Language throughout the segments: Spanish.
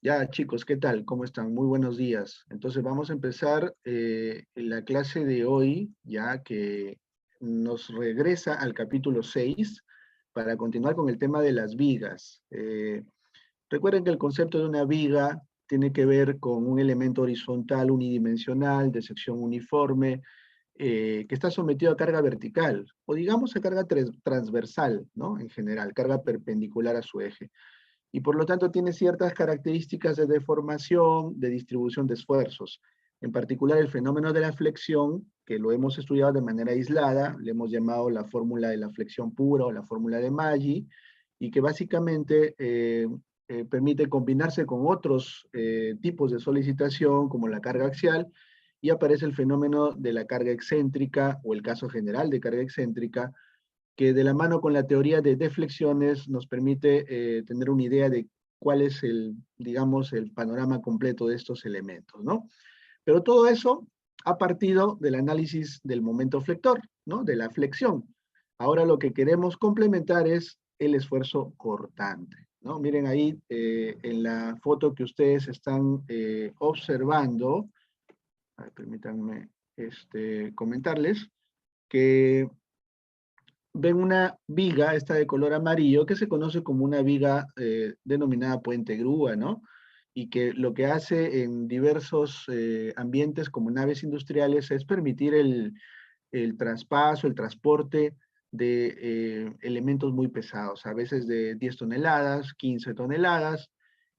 Ya, chicos, ¿qué tal? ¿Cómo están? Muy buenos días. Entonces vamos a empezar la clase de hoy, ya que nos regresa al capítulo 6 para continuar con el tema de las vigas. Recuerden que el concepto de una viga tiene que ver con un elemento horizontal unidimensional de sección uniforme que está sometido a carga vertical o digamos a carga transversal, ¿no? En general, carga perpendicular a su eje y por lo tanto tiene ciertas características de deformación, de distribución de esfuerzos. En particular, el fenómeno de la flexión, que lo hemos estudiado de manera aislada, le hemos llamado la fórmula de la flexión pura o la fórmula de Maggi, y que básicamente permite combinarse con otros tipos de solicitación, como la carga axial, y aparece el fenómeno de la carga excéntrica o el caso general de carga excéntrica, que de la mano con la teoría de deflexiones nos permite tener una idea de cuál es el, digamos, el panorama completo de estos elementos, ¿no? Pero todo eso ha partido del análisis del momento flector, ¿no? De la flexión. Ahora lo que queremos complementar es el esfuerzo cortante, ¿no? Miren ahí en la foto que ustedes están observando, permítanme comentarles que ven una viga, esta de color amarillo, que se conoce como una viga denominada puente grúa, ¿no? Y que lo que hace en diversos ambientes como naves industriales es permitir el traspaso, el transporte de elementos muy pesados, a veces de 10 toneladas, 15 toneladas,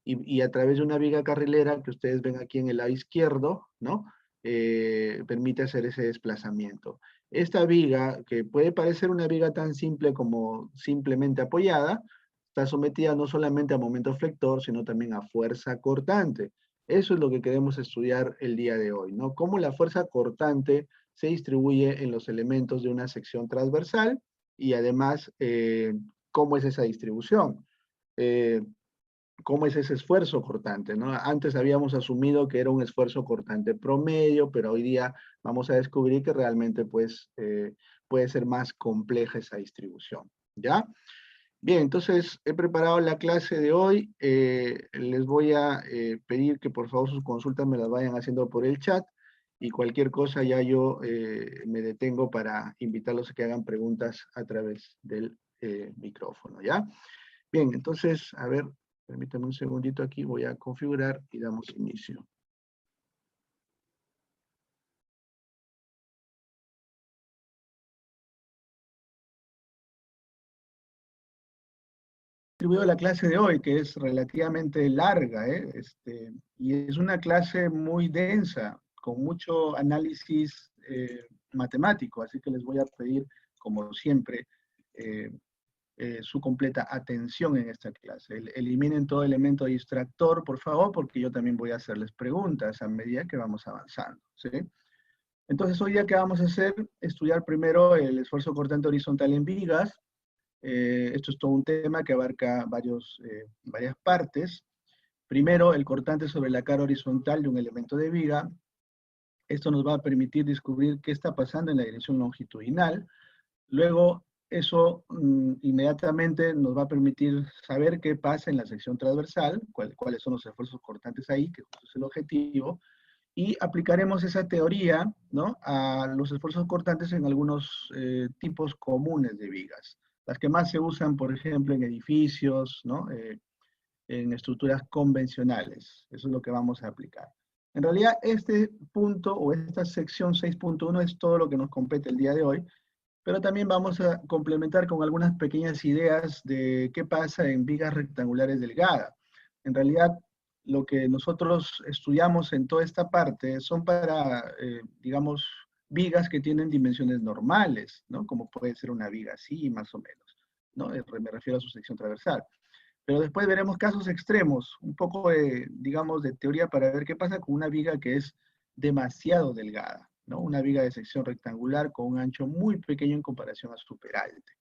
y a través de una viga carrilera que ustedes ven aquí en el lado izquierdo, ¿no? Permite hacer ese desplazamiento. Esta viga, que puede parecer una viga tan simple como simplemente apoyada, está sometida no solamente a momento flector, sino también a fuerza cortante. Eso es lo que queremos estudiar el día de hoy, ¿no? Cómo la fuerza cortante se distribuye en los elementos de una sección transversal y además cómo es esa distribución. Eh, cómo es ese esfuerzo cortante, ¿no? Antes habíamos asumido que era un esfuerzo cortante promedio, pero hoy día vamos a descubrir que realmente pues, puede ser más compleja esa distribución, ¿ya? Bien, entonces he preparado la clase de hoy. Les voy a pedir que por favor sus consultas me las vayan haciendo por el chat y cualquier cosa ya yo me detengo para invitarlos a que hagan preguntas a través del micrófono, ¿ya? Bien, entonces, a ver, permítanme un segundito aquí, voy a configurar y damos inicio. Distribuido la clase de hoy, que es relativamente larga, y es una clase muy densa, con mucho análisis matemático, así que les voy a pedir, como siempre, eh, su completa atención en esta clase. Eliminen todo elemento distractor, por favor, porque yo también voy a hacerles preguntas a medida que vamos avanzando, ¿sí? Entonces, hoy día, ¿qué vamos a hacer? Estudiar primero el esfuerzo cortante horizontal en vigas. Esto es todo un tema que abarca varias partes. Primero, el cortante sobre la cara horizontal de un elemento de viga. Esto nos va a permitir descubrir qué está pasando en la dirección longitudinal. Luego, eso inmediatamente nos va a permitir saber qué pasa en la sección transversal, cuáles son los esfuerzos cortantes ahí, que justo es el objetivo, y aplicaremos esa teoría, ¿no?, a los esfuerzos cortantes en algunos tipos comunes de vigas. Las que más se usan, por ejemplo, en edificios, ¿no?, en estructuras convencionales. Eso es lo que vamos a aplicar. En realidad, este punto o esta sección 6.1 es todo lo que nos compete el día de hoy, pero también vamos a complementar con algunas pequeñas ideas de qué pasa en vigas rectangulares delgadas. En realidad, lo que nosotros estudiamos en toda esta parte son para, digamos, vigas que tienen dimensiones normales, ¿no? Como puede ser una viga así, más o menos, ¿no? Me refiero a su sección transversal. Pero después veremos casos extremos, un poco de, digamos, de teoría para ver qué pasa con una viga que es demasiado delgada, ¿no? Una viga de sección rectangular con un ancho muy pequeño en comparación a su peralte.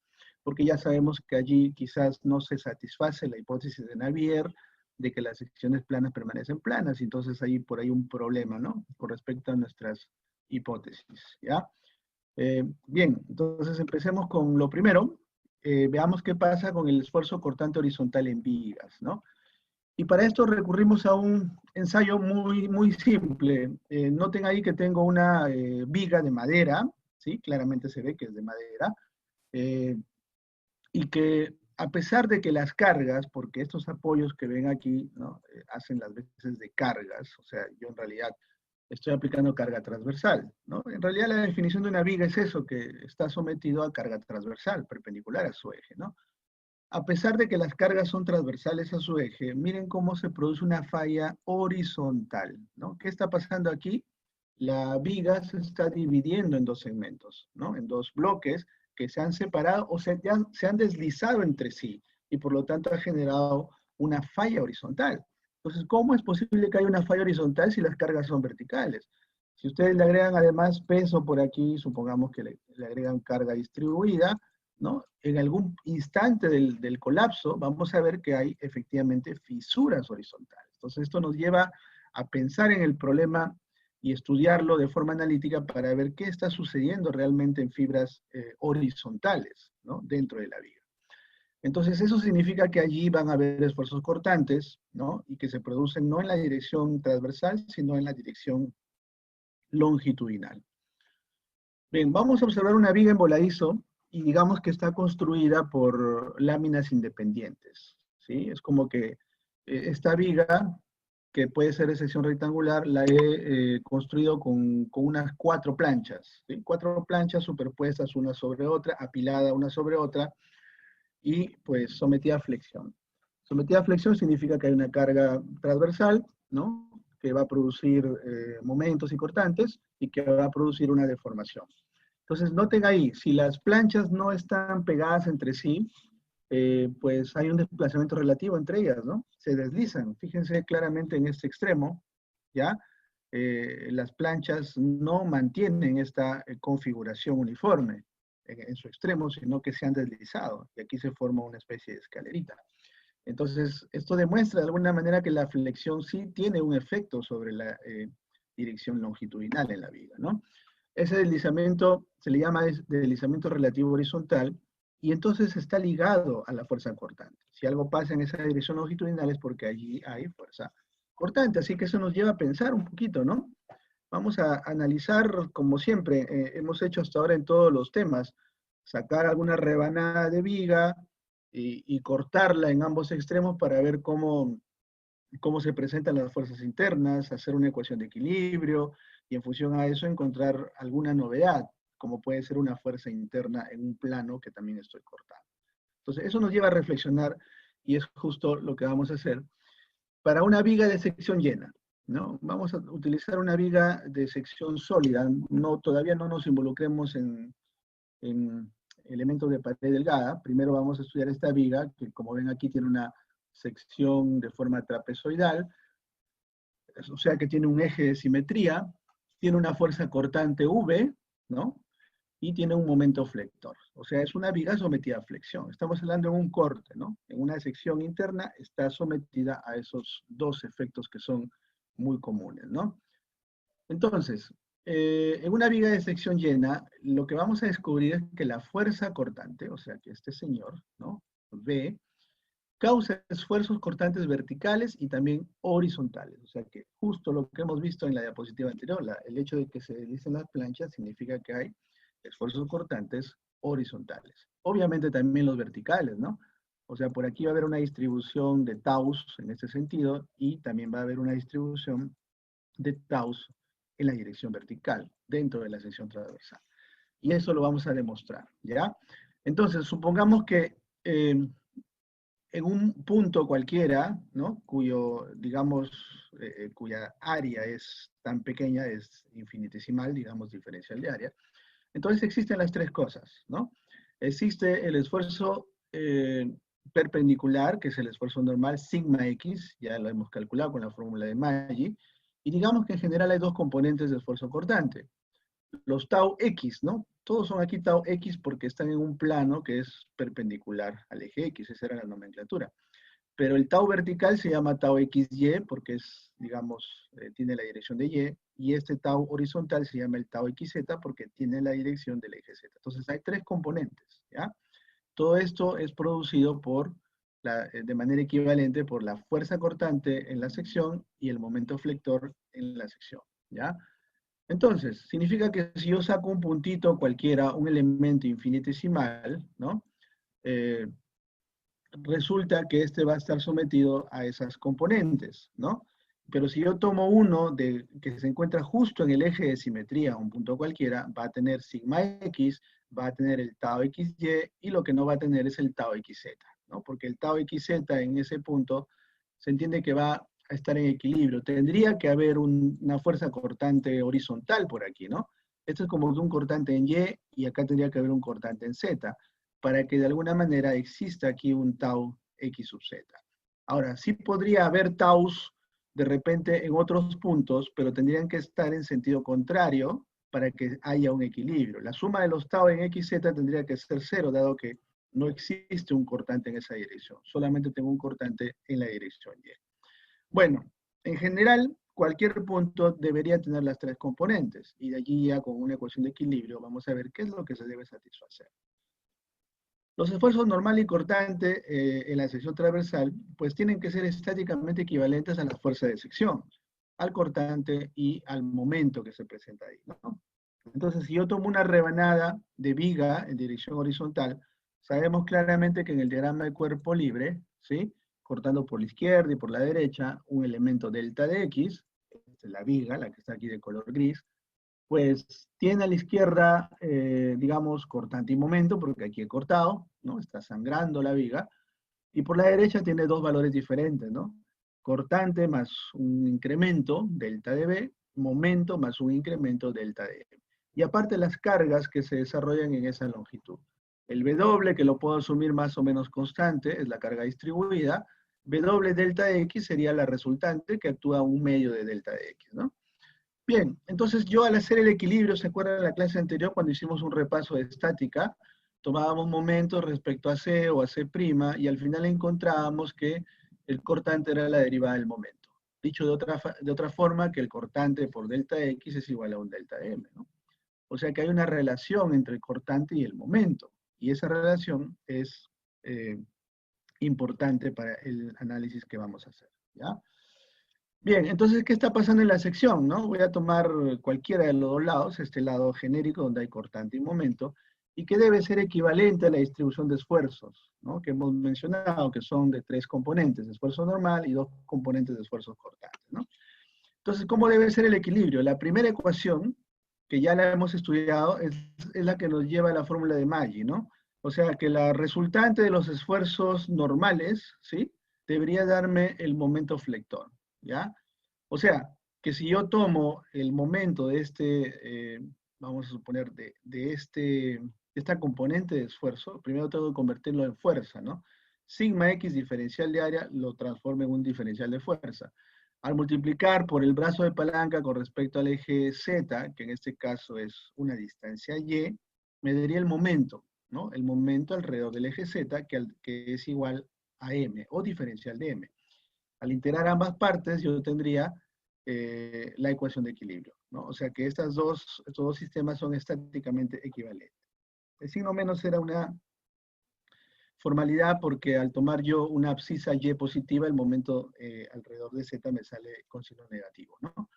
Porque ya sabemos que allí quizás no se satisface la hipótesis de Navier de que las secciones planas permanecen planas, y entonces hay por ahí un problema, ¿no? Con respecto a nuestras hipótesis, ¿ya? Bien, entonces empecemos con lo primero. Veamos qué pasa con el esfuerzo cortante horizontal en vigas, ¿no? Y para esto recurrimos a un ensayo muy simple. Noten ahí que tengo una viga de madera, ¿sí? Claramente se ve que es de madera, eh, y que a pesar de que las cargas, porque estos apoyos que ven aquí, ¿no? Hacen las veces de cargas, o sea, yo en realidad estoy aplicando carga transversal, ¿no? En realidad la definición de una viga es eso, que está sometido a carga transversal, perpendicular a su eje, ¿no? A pesar de que las cargas son transversales a su eje, miren cómo se produce una falla horizontal, ¿no? ¿Qué está pasando aquí? La viga se está dividiendo en dos segmentos, ¿no? En dos bloques que se han separado o se han deslizado entre sí y por lo tanto ha generado una falla horizontal. Entonces, ¿cómo es posible que haya una falla horizontal si las cargas son verticales? Si ustedes le agregan además peso por aquí, supongamos que le agregan carga distribuida, ¿no? En algún instante del colapso vamos a ver que hay efectivamente fisuras horizontales. Entonces esto nos lleva a pensar en el problema y estudiarlo de forma analítica para ver qué está sucediendo realmente en fibras horizontales, ¿no? Dentro de la viga. Entonces eso significa que allí van a haber esfuerzos cortantes, ¿no? Y que se producen no en la dirección transversal, sino en la dirección longitudinal. Bien, vamos a observar una viga en voladizo y digamos que está construida por láminas independientes, ¿sí? Es como que esta viga, que puede ser de sección rectangular, la he construido con unas 4 planchas, ¿sí? 4 planchas superpuestas una sobre otra, apilada una sobre otra y pues sometida a flexión. Sometida a flexión significa que hay una carga transversal, ¿no? Que va a producir momentos y cortantes y que va a producir una deformación. Entonces, noten ahí, si las planchas no están pegadas entre sí, pues hay un desplazamiento relativo entre ellas, ¿no? Se deslizan. Fíjense claramente en este extremo, ¿ya? Las planchas no mantienen esta configuración uniforme en su extremo, sino que se han deslizado. Y aquí se forma una especie de escalerita. Entonces, esto demuestra de alguna manera que la flexión sí tiene un efecto sobre la dirección longitudinal en la viga, ¿no? Ese deslizamiento se le llama deslizamiento relativo horizontal y entonces está ligado a la fuerza cortante. Si algo pasa en esa dirección longitudinal es porque allí hay fuerza cortante, así que eso nos lleva a pensar un poquito, ¿no? Vamos a analizar, como siempre, hemos hecho hasta ahora en todos los temas, sacar alguna rebanada de viga y cortarla en ambos extremos para ver cómo se presentan las fuerzas internas, hacer una ecuación de equilibrio y en función a eso encontrar alguna novedad, como puede ser una fuerza interna en un plano que también estoy cortando. Entonces, eso nos lleva a reflexionar y es justo lo que vamos a hacer para una viga de sección llena, ¿no? Vamos a utilizar una viga de sección sólida, no, todavía no nos involucremos en elementos de pared delgada. Primero vamos a estudiar esta viga, que como ven aquí tiene una sección de forma trapezoidal, o sea que tiene un eje de simetría, tiene una fuerza cortante V, ¿no? Y tiene un momento flector. O sea, es una viga sometida a flexión. Estamos hablando de un corte, ¿no? En una sección interna está sometida a esos dos efectos que son muy comunes, ¿no? Entonces, en una viga de sección llena, lo que vamos a descubrir es que la fuerza cortante, o sea que este señor, ¿no? V, causa esfuerzos cortantes verticales y también horizontales. O sea que justo lo que hemos visto en la diapositiva anterior, el hecho de que se deslicen las planchas significa que hay esfuerzos cortantes horizontales. Obviamente también los verticales, ¿no? O sea, por aquí va a haber una distribución de taus en este sentido y también va a haber una distribución de taus en la dirección vertical, dentro de la sección transversal. Y eso lo vamos a demostrar, ¿ya? Entonces, supongamos que en un punto cualquiera, ¿no? Cuyo, digamos, cuya área es tan pequeña, es infinitesimal, digamos, diferencial de área. Entonces existen las tres cosas, ¿no? Existe el esfuerzo perpendicular, que es el esfuerzo normal, sigma x, ya lo hemos calculado con la fórmula de Maggi, y digamos que en general hay dos componentes de esfuerzo cortante. Los tau x, ¿no? Todos son aquí tau x porque están en un plano que es perpendicular al eje x, esa era la nomenclatura. Pero el tau vertical se llama tau xy porque es, digamos, tiene la dirección de y, y este tau horizontal se llama el tau xz porque tiene la dirección del eje z. Entonces hay tres componentes, ¿ya? Todo esto es producido por de manera equivalente por la fuerza cortante en la sección y el momento flector en la sección, ¿ya? Entonces, significa que si yo saco un puntito cualquiera, un elemento infinitesimal, ¿no? Eh, resulta que este va a estar sometido a esas componentes, ¿no? Pero si yo tomo uno que se encuentra justo en el eje de simetría, un punto cualquiera, va a tener sigma x, va a tener el tau xy, y lo que no va a tener es el tau xz, ¿no? Porque el tau xz en ese punto se entiende que va a estar en equilibrio. Tendría que haber una fuerza cortante horizontal por aquí, ¿no? Esto es como un cortante en y acá tendría que haber un cortante en z, para que de alguna manera exista aquí un tau x sub z. Ahora, sí podría haber taus de repente en otros puntos, pero tendrían que estar en sentido contrario para que haya un equilibrio. La suma de los tau en xz tendría que ser cero, dado que no existe un cortante en esa dirección. Solamente tengo un cortante en la dirección y. Bueno, en general, cualquier punto debería tener las tres componentes, y de allí ya con una ecuación de equilibrio vamos a ver qué es lo que se debe satisfacer. Los esfuerzos normal y cortante en la sección transversal, pues tienen que ser estáticamente equivalentes a la fuerza de sección, al cortante y al momento que se presenta ahí, ¿no? Entonces, si yo tomo una rebanada de viga en dirección horizontal, sabemos claramente que en el diagrama de cuerpo libre, ¿sí? Cortando por la izquierda y por la derecha, un elemento delta de x, esta es la viga, la que está aquí de color gris, pues tiene a la izquierda, digamos, cortante y momento, porque aquí he cortado, ¿no? Está sangrando la viga, y por la derecha tiene dos valores diferentes, ¿no? Cortante más un incremento, delta de B, momento más un incremento, delta de M. Y aparte las cargas que se desarrollan en esa longitud. El W, que lo puedo asumir más o menos constante, es la carga distribuida. W delta de X sería la resultante que actúa un medio de delta de X, ¿no? Bien, entonces yo al hacer el equilibrio, ¿se acuerdan de la clase anterior cuando hicimos un repaso de estática? Tomábamos momentos respecto a C o a C', y al final encontrábamos que el cortante era la derivada del momento. Dicho de otra forma, que el cortante por delta X es igual a un delta M, ¿no? O sea que hay una relación entre el cortante y el momento, y esa relación es importante para el análisis que vamos a hacer, ¿ya? Bien, entonces, ¿qué está pasando en la sección, no? Voy a tomar cualquiera de los dos lados, este lado genérico donde hay cortante y momento, y que debe ser equivalente a la distribución de esfuerzos, ¿no? Que hemos mencionado, que son de tres componentes, esfuerzo normal y dos componentes de esfuerzos cortantes, ¿no? Entonces, ¿cómo debe ser el equilibrio? La primera ecuación, que ya la hemos estudiado, es la que nos lleva a la fórmula de Maggi, ¿no? O sea, que la resultante de los esfuerzos normales, ¿sí? Debería darme el momento flector, ¿ya? O sea, que si yo tomo el momento de vamos a suponer, de esta componente de esfuerzo, primero tengo que convertirlo en fuerza, ¿no? Sigma X diferencial de área lo transformo en un diferencial de fuerza. Al multiplicar por el brazo de palanca con respecto al eje Z, que en este caso es una distancia Y, me daría el momento, ¿no? El momento alrededor del eje Z, que es igual a M, o diferencial de M. Al integrar ambas partes, yo tendría la ecuación de equilibrio, ¿no? O sea que estos dos sistemas son estáticamente equivalentes. El signo menos era una formalidad porque al tomar yo una abscisa Y positiva, el momento alrededor de Z me sale con signo negativo, ¿no?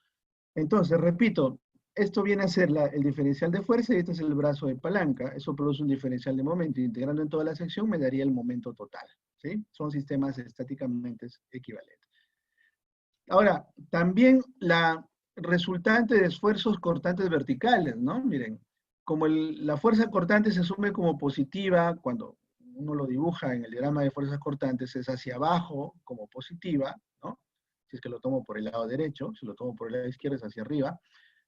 Entonces, repito, esto viene a ser el diferencial de fuerza y este es el brazo de palanca. Eso produce un diferencial de momento. Integrando en toda la sección me daría el momento total, ¿sí? Son sistemas estáticamente equivalentes. Ahora, también la resultante de esfuerzos cortantes verticales, ¿no? Miren, como la fuerza cortante se asume como positiva cuando uno lo dibuja en el diagrama de fuerzas cortantes, es hacia abajo como positiva, ¿no? Si es que lo tomo por el lado derecho, si lo tomo por el lado izquierdo es hacia arriba.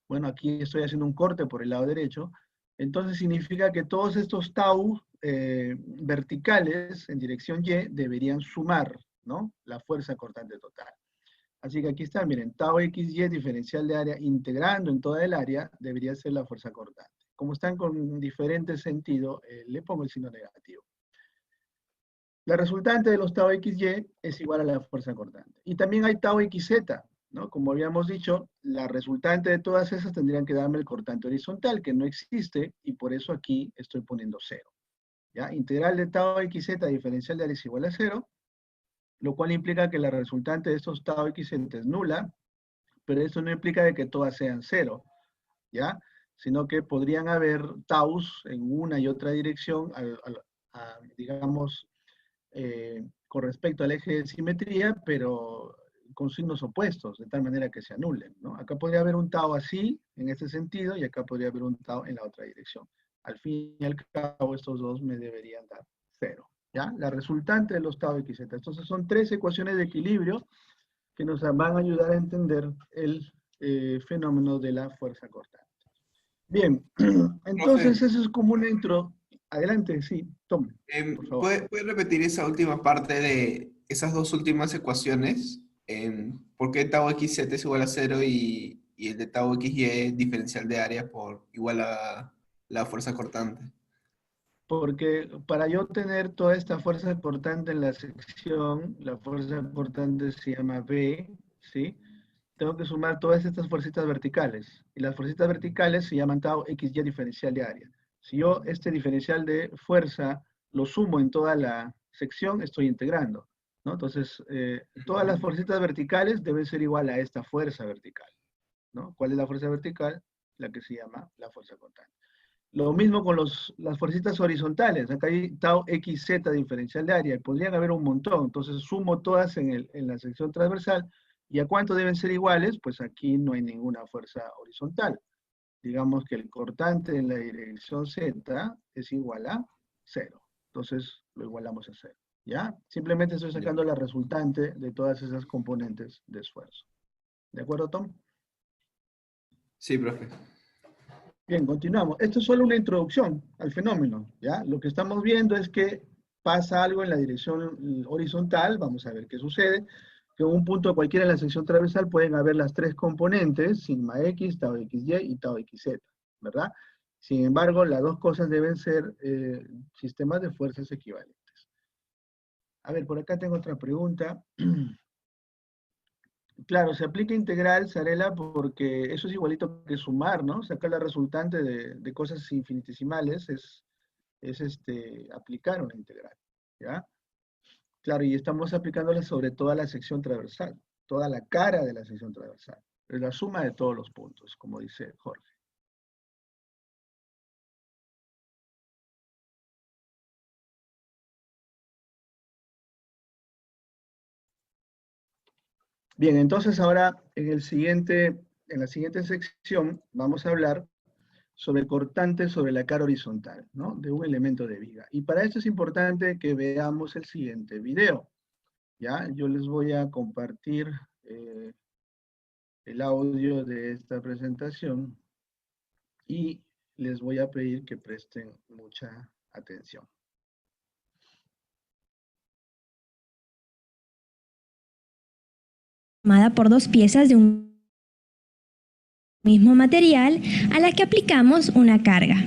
Bueno, aquí estoy haciendo un corte por el lado derecho. Entonces significa que todos estos tau verticales en dirección Y deberían sumar, ¿no? La fuerza cortante total. Así que aquí está, miren, tau xy diferencial de área integrando en toda el área debería ser la fuerza cortante. Como están con diferente sentido, le pongo el signo negativo. La resultante de los tau xy es igual a la fuerza cortante. Y también hay tau xz, ¿no? Como habíamos dicho, la resultante de todas esas tendrían que darme el cortante horizontal, que no existe, y por eso aquí estoy poniendo 0. ¿Ya? Integral de tau xz diferencial de área es igual a 0, lo cual implica que la resultante de estos tau x es nula, pero eso no implica de que todas sean cero, ¿ya? Sino que podrían haber taus en una y otra dirección, digamos, con respecto al eje de simetría, pero con signos opuestos, de tal manera que se anulen, ¿no? Acá podría haber un tau así, en este sentido, y acá podría haber un tau en la otra dirección. Al fin y al cabo, estos dos me deberían dar cero, ¿ya? La resultante de los tau xz. Entonces son tres ecuaciones de equilibrio que nos van a ayudar a entender el fenómeno de la fuerza cortante. Bien, entonces Profe, eso es como una intro. Adelante, sí, tome, por favor. ¿puede repetir esa última parte de esas dos últimas ecuaciones? ¿Por qué tau xz es igual a cero y el de tau xy es diferencial de área por igual a la fuerza cortante? Porque para yo tener toda esta fuerza cortante en la sección, la fuerza cortante se llama B, ¿sí? Tengo que sumar todas estas fuercitas verticales. Y las fuercitas verticales se llaman tau xy diferencial de área. Si yo este diferencial de fuerza lo sumo en toda la sección, estoy integrando, ¿no? Entonces, todas las fuercitas verticales deben ser igual a esta fuerza vertical, ¿no? ¿Cuál es la fuerza vertical? La que se llama la fuerza cortante. Lo mismo con las fuercitas horizontales. Acá hay tau xz diferencial de área. Y podrían haber un montón. Entonces sumo todas en la sección transversal. ¿Y a cuánto deben ser iguales? Pues aquí no hay ninguna fuerza horizontal. Digamos que el cortante en la dirección z es igual a cero. Entonces lo igualamos a cero. ¿Ya? Simplemente estoy Ya. sacando la resultante de todas esas componentes de esfuerzo. ¿De acuerdo, Tom? Sí, profe. Bien, continuamos. Esto es solo una introducción al fenómeno, ¿ya? Lo que estamos viendo es que pasa algo en la dirección horizontal, vamos a ver qué sucede, que en un punto cualquiera en la sección transversal pueden haber las tres componentes, sigma x, tau xy y tau xz, ¿verdad? Sin embargo, las dos cosas deben ser sistemas de fuerzas equivalentes. A ver, por acá tengo otra pregunta. Claro, se aplica integral, Sarela, porque eso es igualito que sumar, ¿no? Sacar la resultante de cosas infinitesimales es aplicar una integral, ¿ya? Claro, y estamos aplicándola sobre toda la sección transversal, toda la cara de la sección transversal. Es la suma de todos los puntos, como dice Jorge. Bien, entonces ahora en la siguiente sección vamos a hablar sobre el cortante sobre la cara horizontal, ¿no? De un elemento de viga. Y para esto es importante que veamos el siguiente video, ¿ya? Yo les voy a compartir el audio de esta presentación y les voy a pedir que presten mucha atención. Formada por dos piezas de un mismo material a la que aplicamos una carga.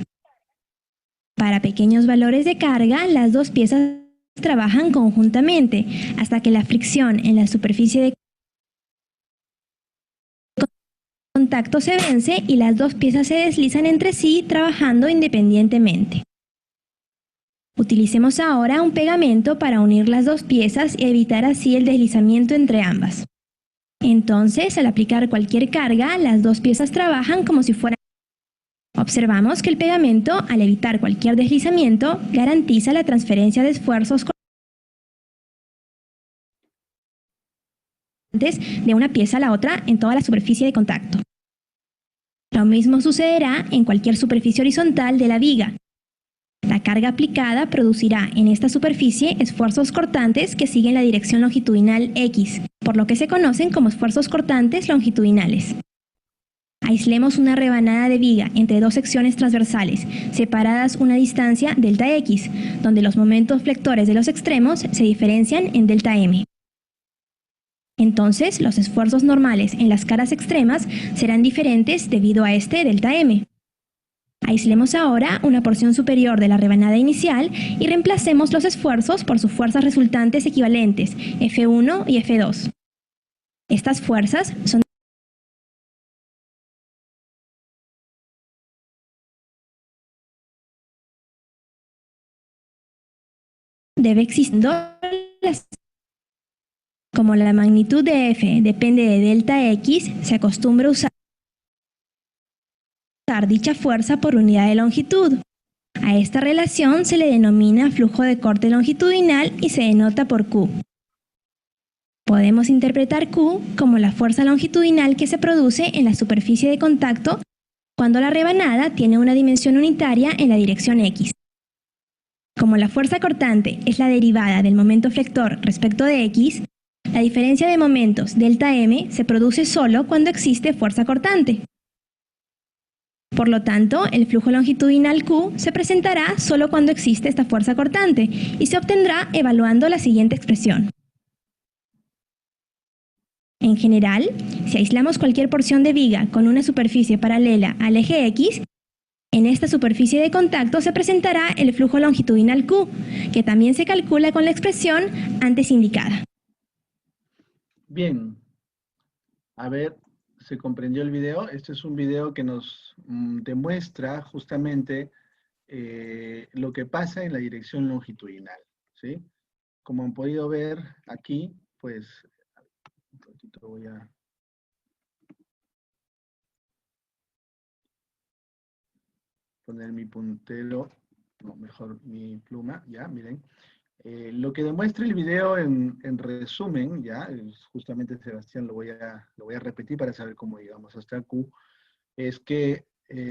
Para pequeños valores de carga, las dos piezas trabajan conjuntamente hasta que la fricción en la superficie de contacto se vence y las dos piezas se deslizan entre sí trabajando independientemente. Utilicemos ahora un pegamento para unir las dos piezas y evitar así el deslizamiento entre ambas. Entonces, al aplicar cualquier carga, las dos piezas trabajan como si fueran. Observamos que el pegamento, al evitar cualquier deslizamiento, garantiza la transferencia de esfuerzos constantes de una pieza a la otra en toda la superficie de contacto. Lo mismo sucederá en cualquier superficie horizontal de la viga. La carga aplicada producirá en esta superficie esfuerzos cortantes que siguen la dirección longitudinal X, por lo que se conocen como esfuerzos cortantes longitudinales. Aislemos una rebanada de viga entre dos secciones transversales, separadas una distancia delta X, donde los momentos flectores de los extremos se diferencian en delta M. Entonces, los esfuerzos normales en las caras extremas serán diferentes debido a este delta M. Aislemos ahora una porción superior de la rebanada inicial y reemplacemos los esfuerzos por sus fuerzas resultantes equivalentes, F1 y F2. Estas fuerzas son debe existir las Como la magnitud de F depende de delta X, se acostumbra usar dicha fuerza por unidad de longitud. A esta relación se le denomina flujo de corte longitudinal y se denota por Q. Podemos interpretar Q como la fuerza longitudinal que se produce en la superficie de contacto cuando la rebanada tiene una dimensión unitaria en la dirección X. Como la fuerza cortante es la derivada del momento flector respecto de X, la diferencia de momentos delta M se produce solo cuando existe fuerza cortante. Por lo tanto, el flujo longitudinal Q se presentará solo cuando existe esta fuerza cortante y se obtendrá evaluando la siguiente expresión. En general, si aislamos cualquier porción de viga con una superficie paralela al eje X, en esta superficie de contacto se presentará el flujo longitudinal Q, que también se calcula con la expresión antes indicada. Bien, a ver, ¿se comprendió el video? Este es un video que nos demuestra justamente lo que pasa en la dirección longitudinal, ¿sí? Como han podido ver aquí, pues, un ratito voy a... poner mi puntero, no, mejor mi pluma, ya, miren. Lo que demuestra el video en resumen, ya, justamente Sebastián lo voy a repetir para saber cómo llegamos hasta Q, es que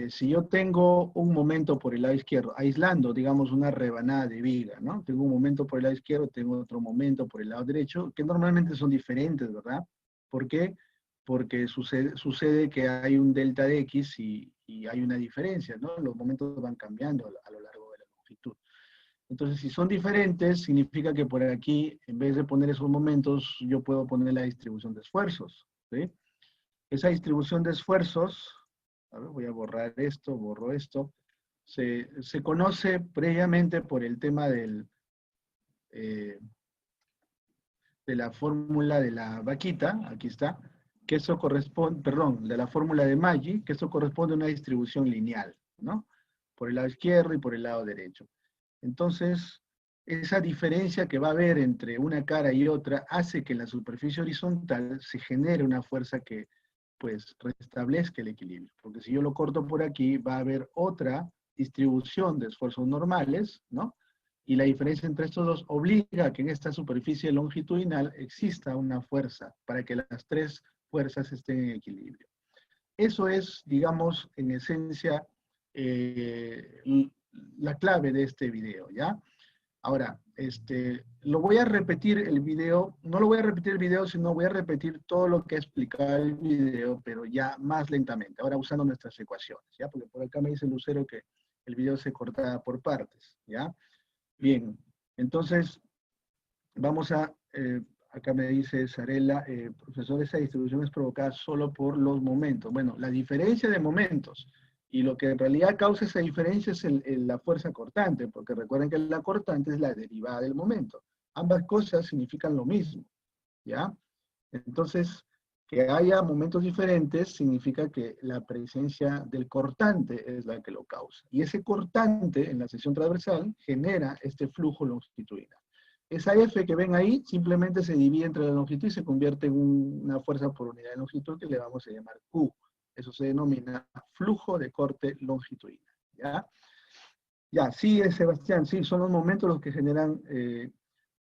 si yo tengo un momento por el lado izquierdo, aislando, digamos, una rebanada de viga, ¿no? Tengo un momento por el lado izquierdo, tengo otro momento por el lado derecho, que normalmente son diferentes, ¿verdad? ¿Por qué? Porque sucede que hay un delta de X y hay una diferencia, ¿no? Los momentos van cambiando a lo largo de la longitud. Entonces, si son diferentes, significa que por aquí, en vez de poner esos momentos, yo puedo poner la distribución de esfuerzos, ¿sí? Esa distribución de esfuerzos, a ver, voy a borrar esto, borro esto, se conoce previamente por el tema de la fórmula de la vaquita, aquí está, que eso corresponde, perdón, de la fórmula de Maggi, que eso corresponde a una distribución lineal, ¿no? Por el lado izquierdo y por el lado derecho. Entonces, esa diferencia que va a haber entre una cara y otra hace que en la superficie horizontal se genere una fuerza que, pues, restablezca el equilibrio. Porque si yo lo corto por aquí, va a haber otra distribución de esfuerzos normales, ¿no? Y la diferencia entre estos dos obliga a que en esta superficie longitudinal exista una fuerza para que las tres fuerzas estén en equilibrio. Eso es, digamos, en esencia, la clave de este video, ¿ya? Ahora, lo voy a repetir el video, no lo voy a repetir el video, sino voy a repetir todo lo que ha explicado el video, pero ya más lentamente, ahora usando nuestras ecuaciones, ¿ya? Porque por acá me dice Lucero que el video se corta por partes, ¿ya? Bien, entonces, vamos a, acá me dice Sarela, profesor, esa distribución es provocada solo por los momentos. Bueno, la diferencia de momentos, y lo que en realidad causa esa diferencia es la fuerza cortante, porque recuerden que la cortante es la derivada del momento. Ambas cosas significan lo mismo, ¿ya? Entonces, que haya momentos diferentes significa que la presencia del cortante es la que lo causa. Y ese cortante en la sección transversal genera este flujo longitudinal. Esa F que ven ahí simplemente se divide entre la longitud y se convierte en una fuerza por unidad de longitud que le vamos a llamar Q. Eso se denomina flujo de corte longitudinal. ¿Ya? Ya, sí, Sebastián, sí, son los momentos los que generan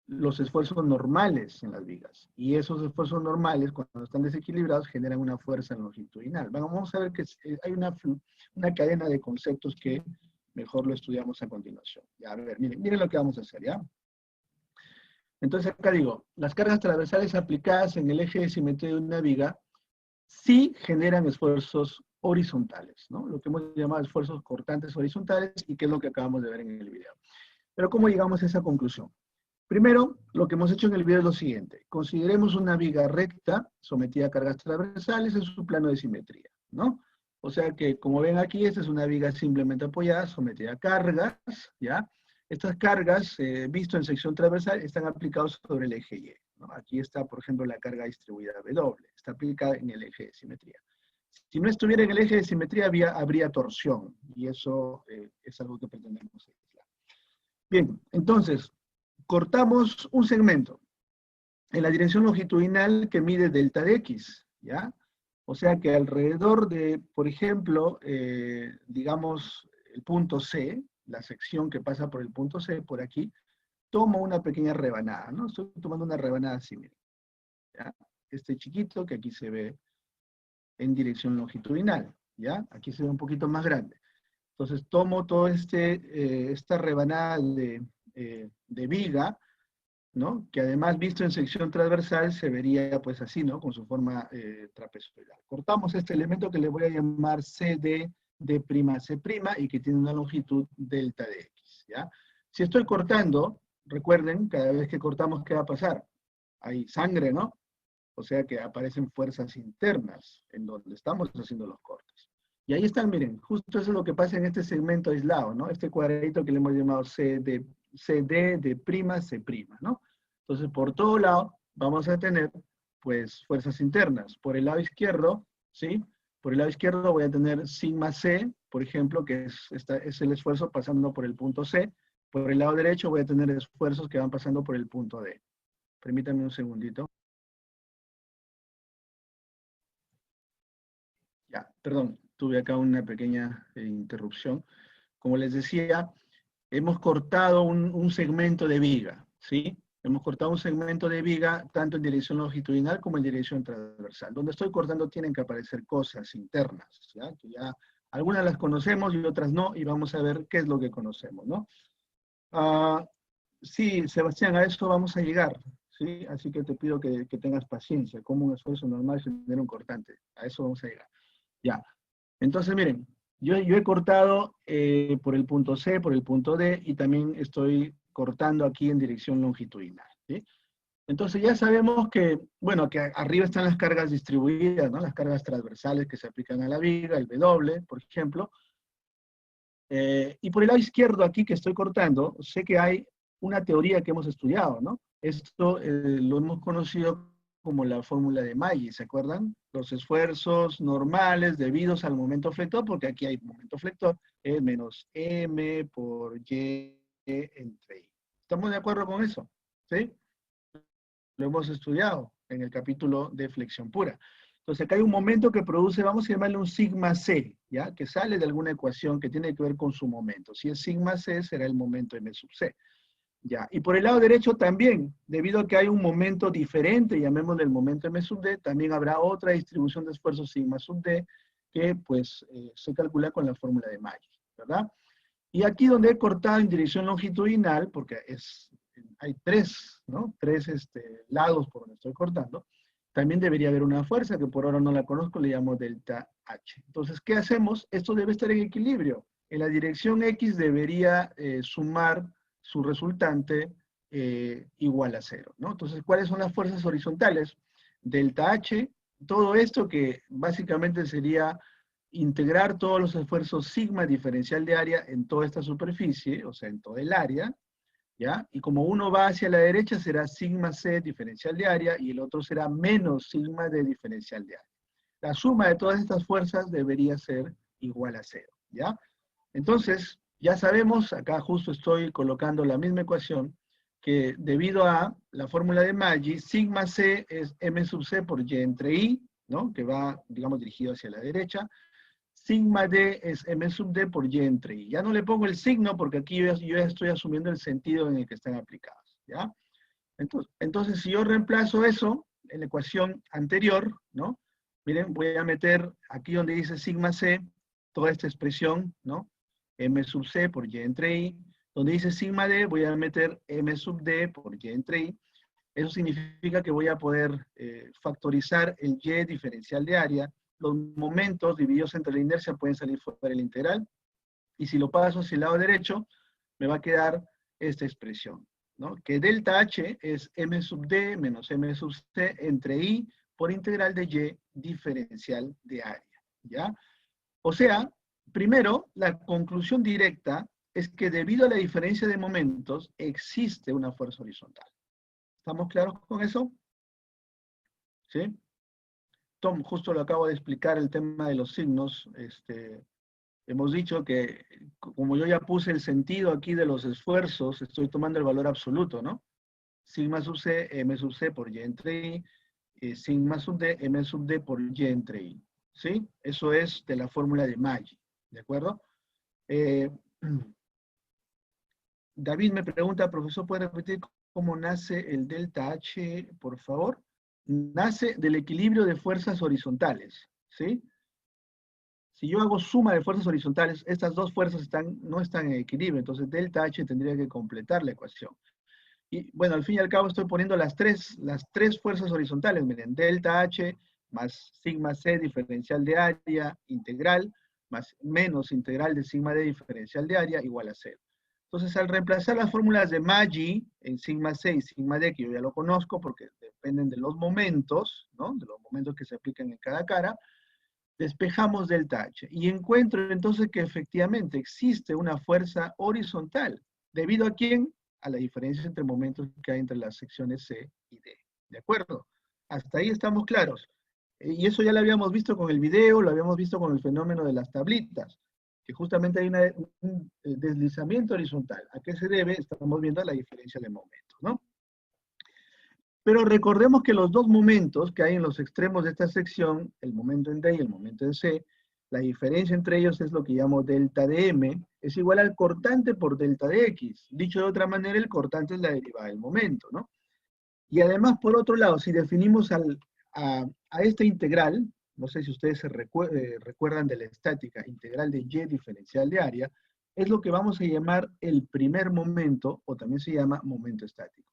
los esfuerzos normales en las vigas. Y esos esfuerzos normales, cuando están desequilibrados, generan una fuerza longitudinal. Vamos a ver que hay una cadena de conceptos que mejor lo estudiamos a continuación. Ya, a ver, miren lo que vamos a hacer, ¿ya? Entonces acá digo, las cargas transversales aplicadas en el eje de simetría de una viga sí generan esfuerzos horizontales, ¿no? Lo que hemos llamado esfuerzos cortantes horizontales y que es lo que acabamos de ver en el video. Pero ¿cómo llegamos a esa conclusión? Primero, lo que hemos hecho en el video es lo siguiente. Consideremos una viga recta sometida a cargas transversales en su plano de simetría, ¿no? O sea que, como ven aquí, esta es una viga simplemente apoyada, sometida a cargas, ¿ya? Estas cargas, visto en sección transversal, están aplicadas sobre el eje Y, ¿no? Aquí está, por ejemplo, la carga distribuida W, está aplicada en el eje de simetría. Si no estuviera en el eje de simetría, habría torsión, y eso es algo que pretendemos aislar. Bien, entonces, cortamos un segmento. en la dirección longitudinal que mide delta de x, ¿ya? O sea que alrededor de, por ejemplo, digamos, el punto C, la sección que pasa por el punto C, por aquí, tomo una pequeña rebanada, ¿no? Estoy tomando una rebanada así, miren, ¿ya? Este chiquito que aquí se ve en dirección longitudinal, ¿ya? Aquí se ve un poquito más grande. Entonces tomo todo esta rebanada de viga, ¿no? Que además visto en sección transversal se vería pues así, ¿no? Con su forma trapezoidal. Cortamos este elemento que le voy a llamar CD de prima C' y que tiene una longitud delta de X, ¿ya? Si estoy cortando, recuerden, cada vez que cortamos, ¿qué va a pasar? Hay sangre, ¿no? O sea que aparecen fuerzas internas en donde estamos haciendo los cortes. Y ahí están, miren, justo eso es lo que pasa en este segmento aislado, ¿no? Este cuadradito que le hemos llamado CD de prima C', ¿no? Entonces, por todo lado, vamos a tener, pues, fuerzas internas. Por el lado izquierdo, ¿sí? Por el lado izquierdo voy a tener sigma C, por ejemplo, que es el esfuerzo pasando por el punto C. Por el lado derecho voy a tener esfuerzos que van pasando por el punto D. Permítanme un segundito. Ya, perdón, tuve acá una pequeña interrupción. Como les decía, hemos cortado un segmento de viga, ¿sí? Hemos cortado un segmento de viga tanto en dirección longitudinal como en dirección transversal. Donde estoy cortando tienen que aparecer cosas internas, ¿ya? Que ya algunas las conocemos y otras no, y vamos a ver qué es lo que conocemos, ¿no? Sí, Sebastián, a eso vamos a llegar, ¿sí? Así que te pido que tengas paciencia, como un esfuerzo normal genera un cortante. A eso vamos a llegar. Ya, entonces miren, yo he cortado por el punto C, por el punto D, y también estoy cortando aquí en dirección longitudinal, ¿sí? Entonces ya sabemos que, bueno, que arriba están las cargas distribuidas, ¿no? Las cargas transversales que se aplican a la viga, el W, por ejemplo. Y por el lado izquierdo aquí que estoy cortando, sé que hay una teoría que hemos estudiado, ¿no? Esto lo hemos conocido como la fórmula de Maggi, ¿se acuerdan? Los esfuerzos normales debidos al momento flector, porque aquí hay momento flector, es menos M por Y entre I. ¿Estamos de acuerdo con eso? ¿Sí? Lo hemos estudiado en el capítulo de flexión pura. Entonces acá hay un momento que produce, vamos a llamarle un sigma C, ¿ya? Que sale de alguna ecuación que tiene que ver con su momento. Si es sigma C, será el momento M sub C. Ya, y por el lado derecho también, debido a que hay un momento diferente, llamémosle el momento M sub D, también habrá otra distribución de esfuerzos sigma sub D, que pues se calcula con la fórmula de Maggi, ¿verdad? Y aquí donde he cortado en dirección longitudinal, porque hay tres, ¿no? Tres lados por donde estoy cortando, también debería haber una fuerza, que por ahora no la conozco, le llamo delta H. Entonces, ¿qué hacemos? Esto debe estar en equilibrio. En la dirección X debería sumar su resultante igual a 0, ¿no? Entonces, ¿cuáles son las fuerzas horizontales? Delta H, todo esto que básicamente sería integrar todos los esfuerzos sigma diferencial de área en toda esta superficie, o sea, en toda el área, ¿ya? Y como uno va hacia la derecha será sigma C diferencial de área y el otro será menos sigma D diferencial de área. La suma de todas estas fuerzas debería ser igual a 0, ¿ya? Entonces, ya sabemos, acá justo estoy colocando la misma ecuación, que debido a la fórmula de Maggi, sigma C es M sub C por Y entre I, ¿no? Que va, digamos, dirigido hacia la derecha. Sigma D es M sub D por Y entre I. Ya no le pongo el signo porque aquí yo ya estoy asumiendo el sentido en el que están aplicados, ¿ya? Entonces, si yo reemplazo eso en la ecuación anterior, ¿no? Miren, voy a meter aquí donde dice sigma C, toda esta expresión, ¿no? M sub C por Y entre I. Donde dice sigma D, voy a meter M sub D por Y entre I. Eso significa que voy a poder factorizar el Y diferencial de área. Los momentos divididos entre la inercia pueden salir fuera del integral. Y si lo paso hacia el lado derecho, me va a quedar esta expresión, ¿no? Que delta H es M sub D menos M sub C entre I por integral de Y diferencial de área, ¿ya? O sea, primero, la conclusión directa es que debido a la diferencia de momentos, existe una fuerza horizontal. ¿Estamos claros con eso? ¿Sí? Tom, justo lo acabo de explicar el tema de los signos. Hemos dicho que, como yo ya puse el sentido aquí de los esfuerzos, estoy tomando el valor absoluto, ¿no? sigma sub c, m sub c por y entre i, sigma sub d, m sub d por y entre i. ¿Sí? Eso es de la fórmula de Maggi, ¿de acuerdo? David me pregunta, profesor, ¿puede repetir cómo nace el delta H, por favor? Nace del equilibrio de fuerzas horizontales, ¿sí? Si yo hago suma de fuerzas horizontales, estas dos fuerzas no están en equilibrio, entonces delta H tendría que completar la ecuación. Y bueno, al fin y al cabo estoy poniendo las tres fuerzas horizontales, miren, delta H más sigma C diferencial de área integral, más menos integral de sigma D diferencial de área igual a 0. Entonces, al reemplazar las fórmulas de Maggi en sigma C y sigma D, que yo ya lo conozco porque dependen de los momentos, ¿no? De los momentos que se aplican en cada cara, despejamos delta H. Y encuentro entonces que efectivamente existe una fuerza horizontal. ¿Debido a quién? A la diferencia entre momentos que hay entre las secciones C y D. ¿De acuerdo? Hasta ahí estamos claros. Y eso ya lo habíamos visto con el video, lo habíamos visto con el fenómeno de las tablitas, que justamente hay un deslizamiento horizontal. ¿A qué se debe? Estamos viendo la diferencia de momentos, ¿no? Pero recordemos que los dos momentos que hay en los extremos de esta sección, el momento en D y el momento en C, la diferencia entre ellos es lo que llamo delta de M, es igual al cortante por delta de X. Dicho de otra manera, el cortante es la derivada del momento, ¿no? Y además, por otro lado, si definimos a esta integral, no sé si ustedes se recuerdan de la estática, integral de Y diferencial de área, es lo que vamos a llamar el primer momento, o también se llama momento estático.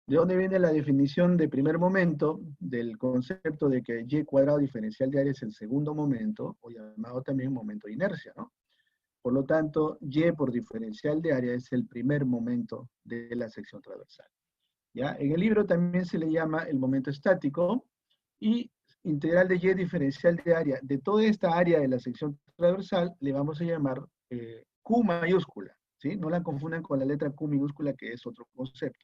¿De dónde viene la definición de primer momento? Del concepto de que Y cuadrado diferencial de área es el segundo momento, o llamado también momento de inercia, ¿no? Por lo tanto, Y por diferencial de área es el primer momento de la sección transversal. ¿Ya? En el libro también se le llama el momento estático, y integral de Y diferencial de área de toda esta área de la sección transversal le vamos a llamar Q mayúscula, ¿sí? No la confundan con la letra Q minúscula, que es otro concepto.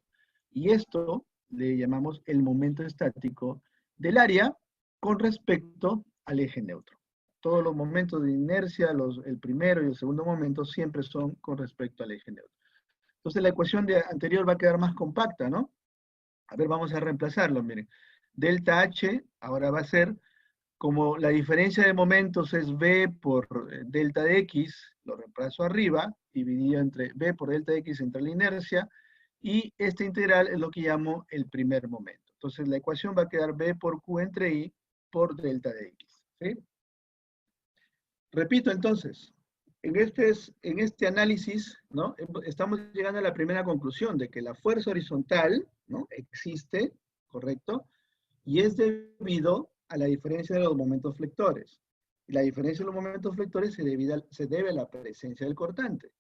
Y esto le llamamos el momento estático del área con respecto al eje neutro. Todos los momentos de inercia, el primero y el segundo momento, siempre son con respecto al eje neutro. Entonces la ecuación anterior va a quedar más compacta, ¿no? A ver, vamos a reemplazarlo, miren. Delta H ahora va a ser, como la diferencia de momentos es V por delta de X, lo reemplazo arriba, dividido entre V por delta de X entre la inercia, y esta integral es lo que llamo el primer momento. Entonces la ecuación va a quedar V por Q entre I por delta de X. ¿Sí? Repito entonces, en este análisis, ¿no? Estamos llegando a la primera conclusión de que la fuerza horizontal, ¿no? Existe, ¿correcto? Y es debido a la diferencia de los momentos flectores. Y la diferencia de los momentos flectores se debe a la presencia del cortante.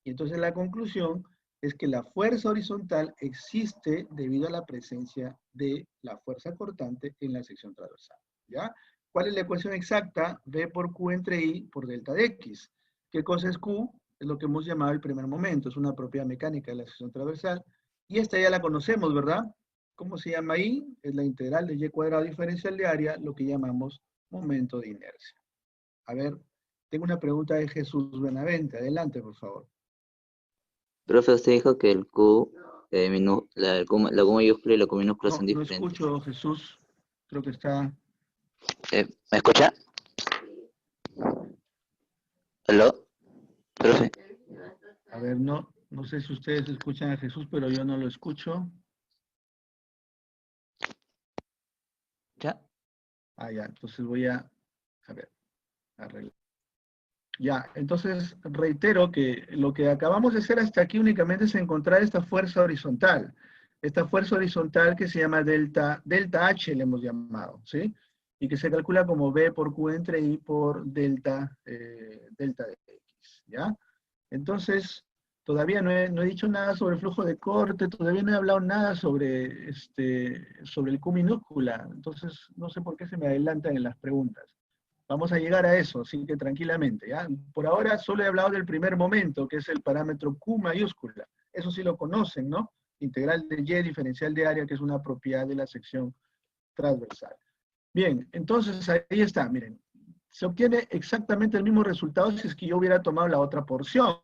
Y entonces la conclusión es que la fuerza horizontal existe debido a la presencia de la fuerza cortante en la sección transversal. ¿Ya? ¿Cuál es la ecuación exacta? V por Q entre I por delta de X. ¿Qué cosa es Q? Es lo que hemos llamado el primer momento. Es una propiedad mecánica de la sección transversal. Y esta ya la conocemos, ¿verdad? ¿Cómo se llama ahí? Es la integral de Y cuadrado diferencial de área, lo que llamamos momento de inercia. A ver, tengo una pregunta de Jesús Benavente. Adelante, por favor. Profe, usted dijo que el Q, la Q mayúscula y la Q minúscula No, son no diferentes. escucho, Jesús. Creo que está... ¿Me escucha? ¿Aló? Profe. A ver, no sé si ustedes escuchan a Jesús, pero yo no lo escucho. ¿Ya? Ah, ya, entonces voy a ver, arreglar. Ya, entonces reitero que lo que acabamos de hacer hasta aquí únicamente es encontrar esta fuerza horizontal. Esta fuerza horizontal que se llama delta H, le hemos llamado, ¿sí? Y que se calcula como V por Q entre I por delta de X, ¿ya? Entonces, todavía no he dicho nada sobre el flujo de corte, todavía no he hablado nada sobre el Q minúscula, entonces no sé por qué se me adelantan en las preguntas. Vamos a llegar a eso, así que tranquilamente, ¿ya? Por ahora solo he hablado del primer momento, que es el parámetro Q mayúscula. Eso sí lo conocen, ¿no? Integral de Y diferencial de área, que es una propiedad de la sección transversal. Bien, entonces ahí está, miren. Se obtiene exactamente el mismo resultado si es que yo hubiera tomado la otra porción.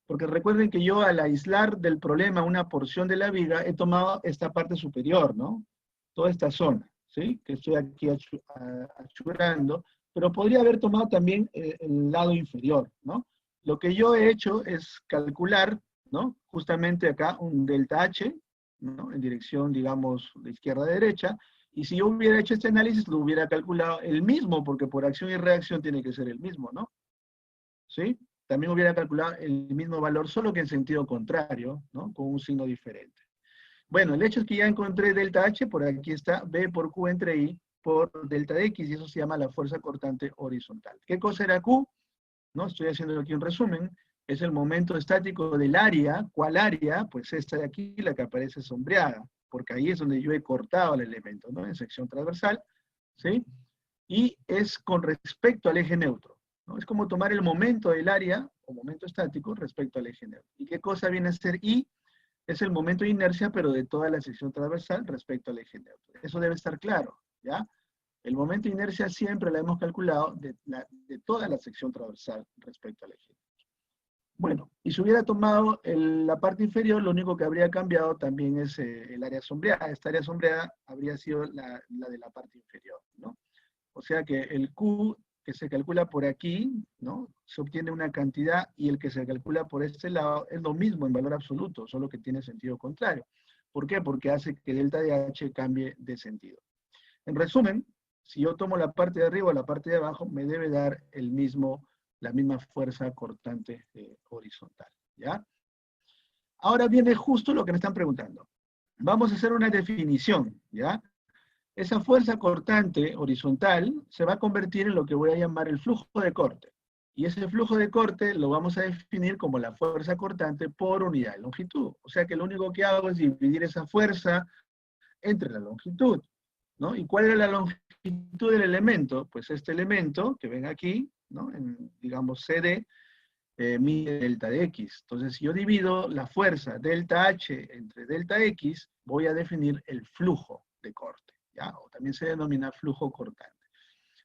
Porque recuerden que yo al aislar del problema una porción de la viga, he tomado esta parte superior, ¿no? Toda esta zona, ¿sí? Que estoy aquí achurando, pero podría haber tomado también el lado inferior, ¿no? Lo que yo he hecho es calcular, ¿no? Justamente acá un delta H, ¿no? En dirección, digamos, de izquierda a derecha, y si yo hubiera hecho este análisis, lo hubiera calculado el mismo, porque por acción y reacción tiene que ser el mismo, ¿no? ¿Sí? También hubiera calculado el mismo valor, solo que en sentido contrario, ¿no? Con un signo diferente. Bueno, el hecho es que ya encontré delta H, por aquí está, B por Q entre I por delta de X, y eso se llama la fuerza cortante horizontal. ¿Qué cosa era Q? ¿No? Estoy haciendo aquí un resumen. Es el momento estático del área. ¿Cuál área? Pues esta de aquí, la que aparece sombreada, porque ahí es donde yo he cortado el elemento, ¿no? En sección transversal, ¿sí? Y es con respecto al eje neutro, ¿no? Es como tomar el momento del área, o momento estático, respecto al eje neutro. ¿Y qué cosa viene a ser I? Es el momento de inercia, pero de toda la sección transversal respecto al eje neutro. Eso debe estar claro, ¿ya? El momento de inercia siempre la hemos calculado de toda la sección transversal respecto al eje. Bueno, y si hubiera tomado la parte inferior, lo único que habría cambiado también es el área sombreada. Esta área sombreada habría sido la de la parte inferior, ¿no? O sea que el Q que se calcula por aquí, ¿no? Se obtiene una cantidad, y el que se calcula por este lado es lo mismo en valor absoluto, solo que tiene sentido contrario. ¿Por qué? Porque hace que delta de H cambie de sentido. En resumen, si yo tomo la parte de arriba o la parte de abajo, me debe dar la misma fuerza cortante horizontal, ¿ya? Ahora viene justo lo que me están preguntando. Vamos a hacer una definición, ¿ya? Esa fuerza cortante horizontal se va a convertir en lo que voy a llamar el flujo de corte. Y ese flujo de corte lo vamos a definir como la fuerza cortante por unidad de longitud. O sea que lo único que hago es dividir esa fuerza entre la longitud, ¿no? ¿Y cuál era la longitud del elemento? Pues este elemento que ven aquí, ¿no? Digamos CD, mide delta de X. Entonces, si yo divido la fuerza delta H entre delta X, voy a definir el flujo de corte, ¿ya? O también se denomina flujo cortante.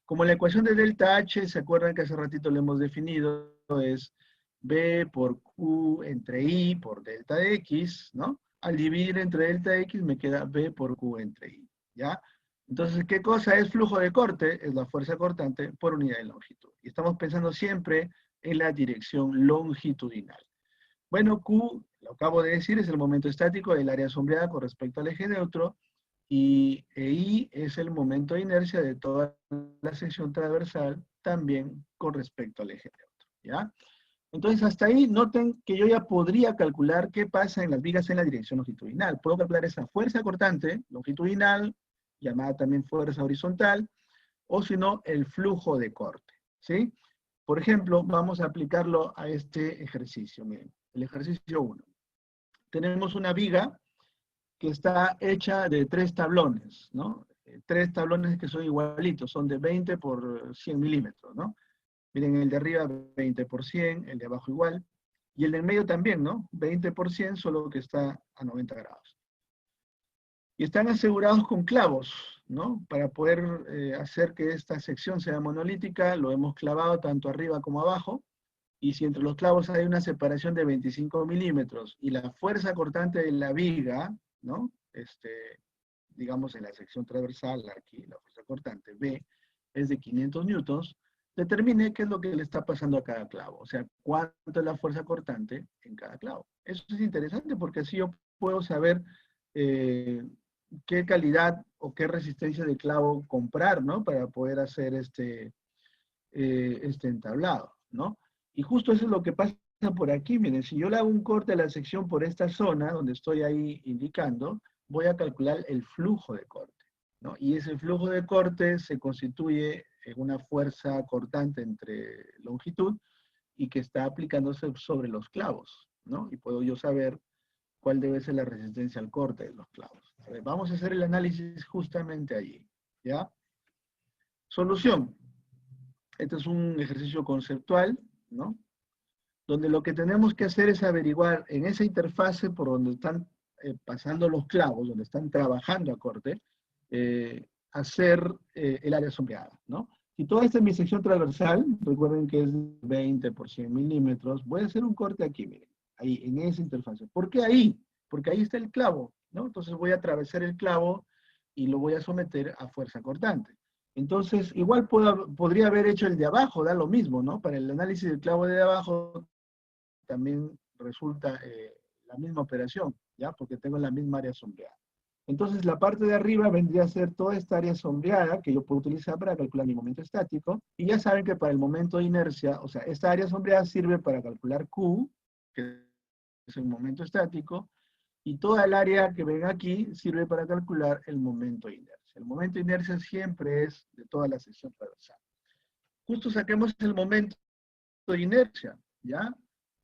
Como la ecuación de delta H, ¿se acuerdan que hace ratito lo hemos definido? Es B por Q entre I por delta de X, ¿no? Al dividir entre delta de X me queda B por Q entre I, ¿ya? Entonces, ¿qué cosa es flujo de corte? Es la fuerza cortante por unidad de longitud. Y estamos pensando siempre en la dirección longitudinal. Bueno, Q, lo acabo de decir, es el momento estático del área sombreada con respecto al eje neutro, y I es el momento de inercia de toda la sección transversal, también con respecto al eje neutro, ¿ya? Entonces, hasta ahí noten que yo ya podría calcular qué pasa en las vigas en la dirección longitudinal. Puedo calcular esa fuerza cortante longitudinal, llamada también fuerza horizontal, o si no, el flujo de corte, ¿sí? Por ejemplo, vamos a aplicarlo a este ejercicio. Miren, el ejercicio 1. Tenemos una viga que está hecha de 3 tablones, ¿no? 3 tablones que son igualitos, son de 20 por 100 milímetros, ¿no? Miren, el de arriba 20 por 100, el de abajo igual, y el de en medio también, ¿no? 20 por 100, solo que está a 90 grados. Y están asegurados con clavos, ¿no? Para poder hacer que esta sección sea monolítica, lo hemos clavado tanto arriba como abajo, y si entre los clavos hay una separación de 25 milímetros, y la fuerza cortante de la viga, ¿no? Digamos en la sección transversal, aquí, la fuerza cortante B, es de 500 newtons, determine qué es lo que le está pasando a cada clavo, o sea, cuánto es la fuerza cortante en cada clavo. Eso es interesante porque así yo puedo saber qué calidad o qué resistencia de clavo comprar, ¿no? Para poder hacer este entablado, ¿no? Y justo eso es lo que pasa por aquí. Miren, si yo le hago un corte a la sección por esta zona, donde estoy ahí indicando, voy a calcular el flujo de corte, ¿no? Y ese flujo de corte se constituye en una fuerza cortante entre longitud y que está aplicándose sobre los clavos, ¿no? Y puedo yo saber cuál debe ser la resistencia al corte de los clavos. A ver, vamos a hacer el análisis justamente allí, ¿ya? Solución. Este es un ejercicio conceptual, ¿no? Donde lo que tenemos que hacer es averiguar en esa interfase por donde están pasando los clavos, donde están trabajando a corte, hacer el área sombreada, ¿no? Si toda esta es mi sección transversal, recuerden que es 20 por 100 milímetros, voy a hacer un corte aquí, miren. ahí, en esa interfase. ¿Por qué ahí? Porque ahí está el clavo, ¿no? Entonces voy a atravesar el clavo y lo voy a someter a fuerza cortante. Entonces, igual podría haber hecho el de abajo, da lo mismo, ¿no? Para el análisis del clavo de abajo también resulta la misma operación, ¿ya? Porque tengo la misma área sombreada. Entonces, la parte de arriba vendría a ser toda esta área sombreada que yo puedo utilizar para calcular mi momento estático. Y ya saben que para el momento de inercia, o sea, esta área sombreada sirve para calcular Q, que es el momento estático, y toda el área que ven aquí sirve para calcular el momento de inercia. El momento de inercia siempre es de toda la sección transversal. Justo saquemos el momento de inercia, ¿ya?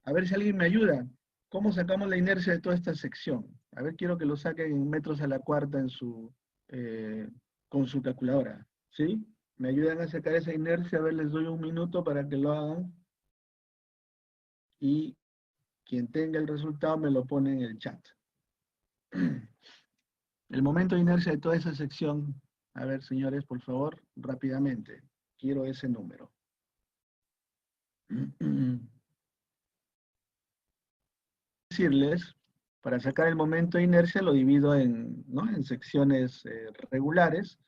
A ver si alguien me ayuda. ¿Cómo sacamos la inercia de toda esta sección? A ver, quiero que lo saquen en metros a la cuarta en con su calculadora, ¿sí? ¿Me ayudan a sacar esa inercia? A ver, les doy un minuto para que lo hagan. Y quien tenga el resultado me lo pone en el chat. El momento de inercia de toda esa sección, a ver, señores, por favor, rápidamente. Quiero ese número. Decirles, para sacar el momento de inercia lo divido ¿no? en secciones regulares.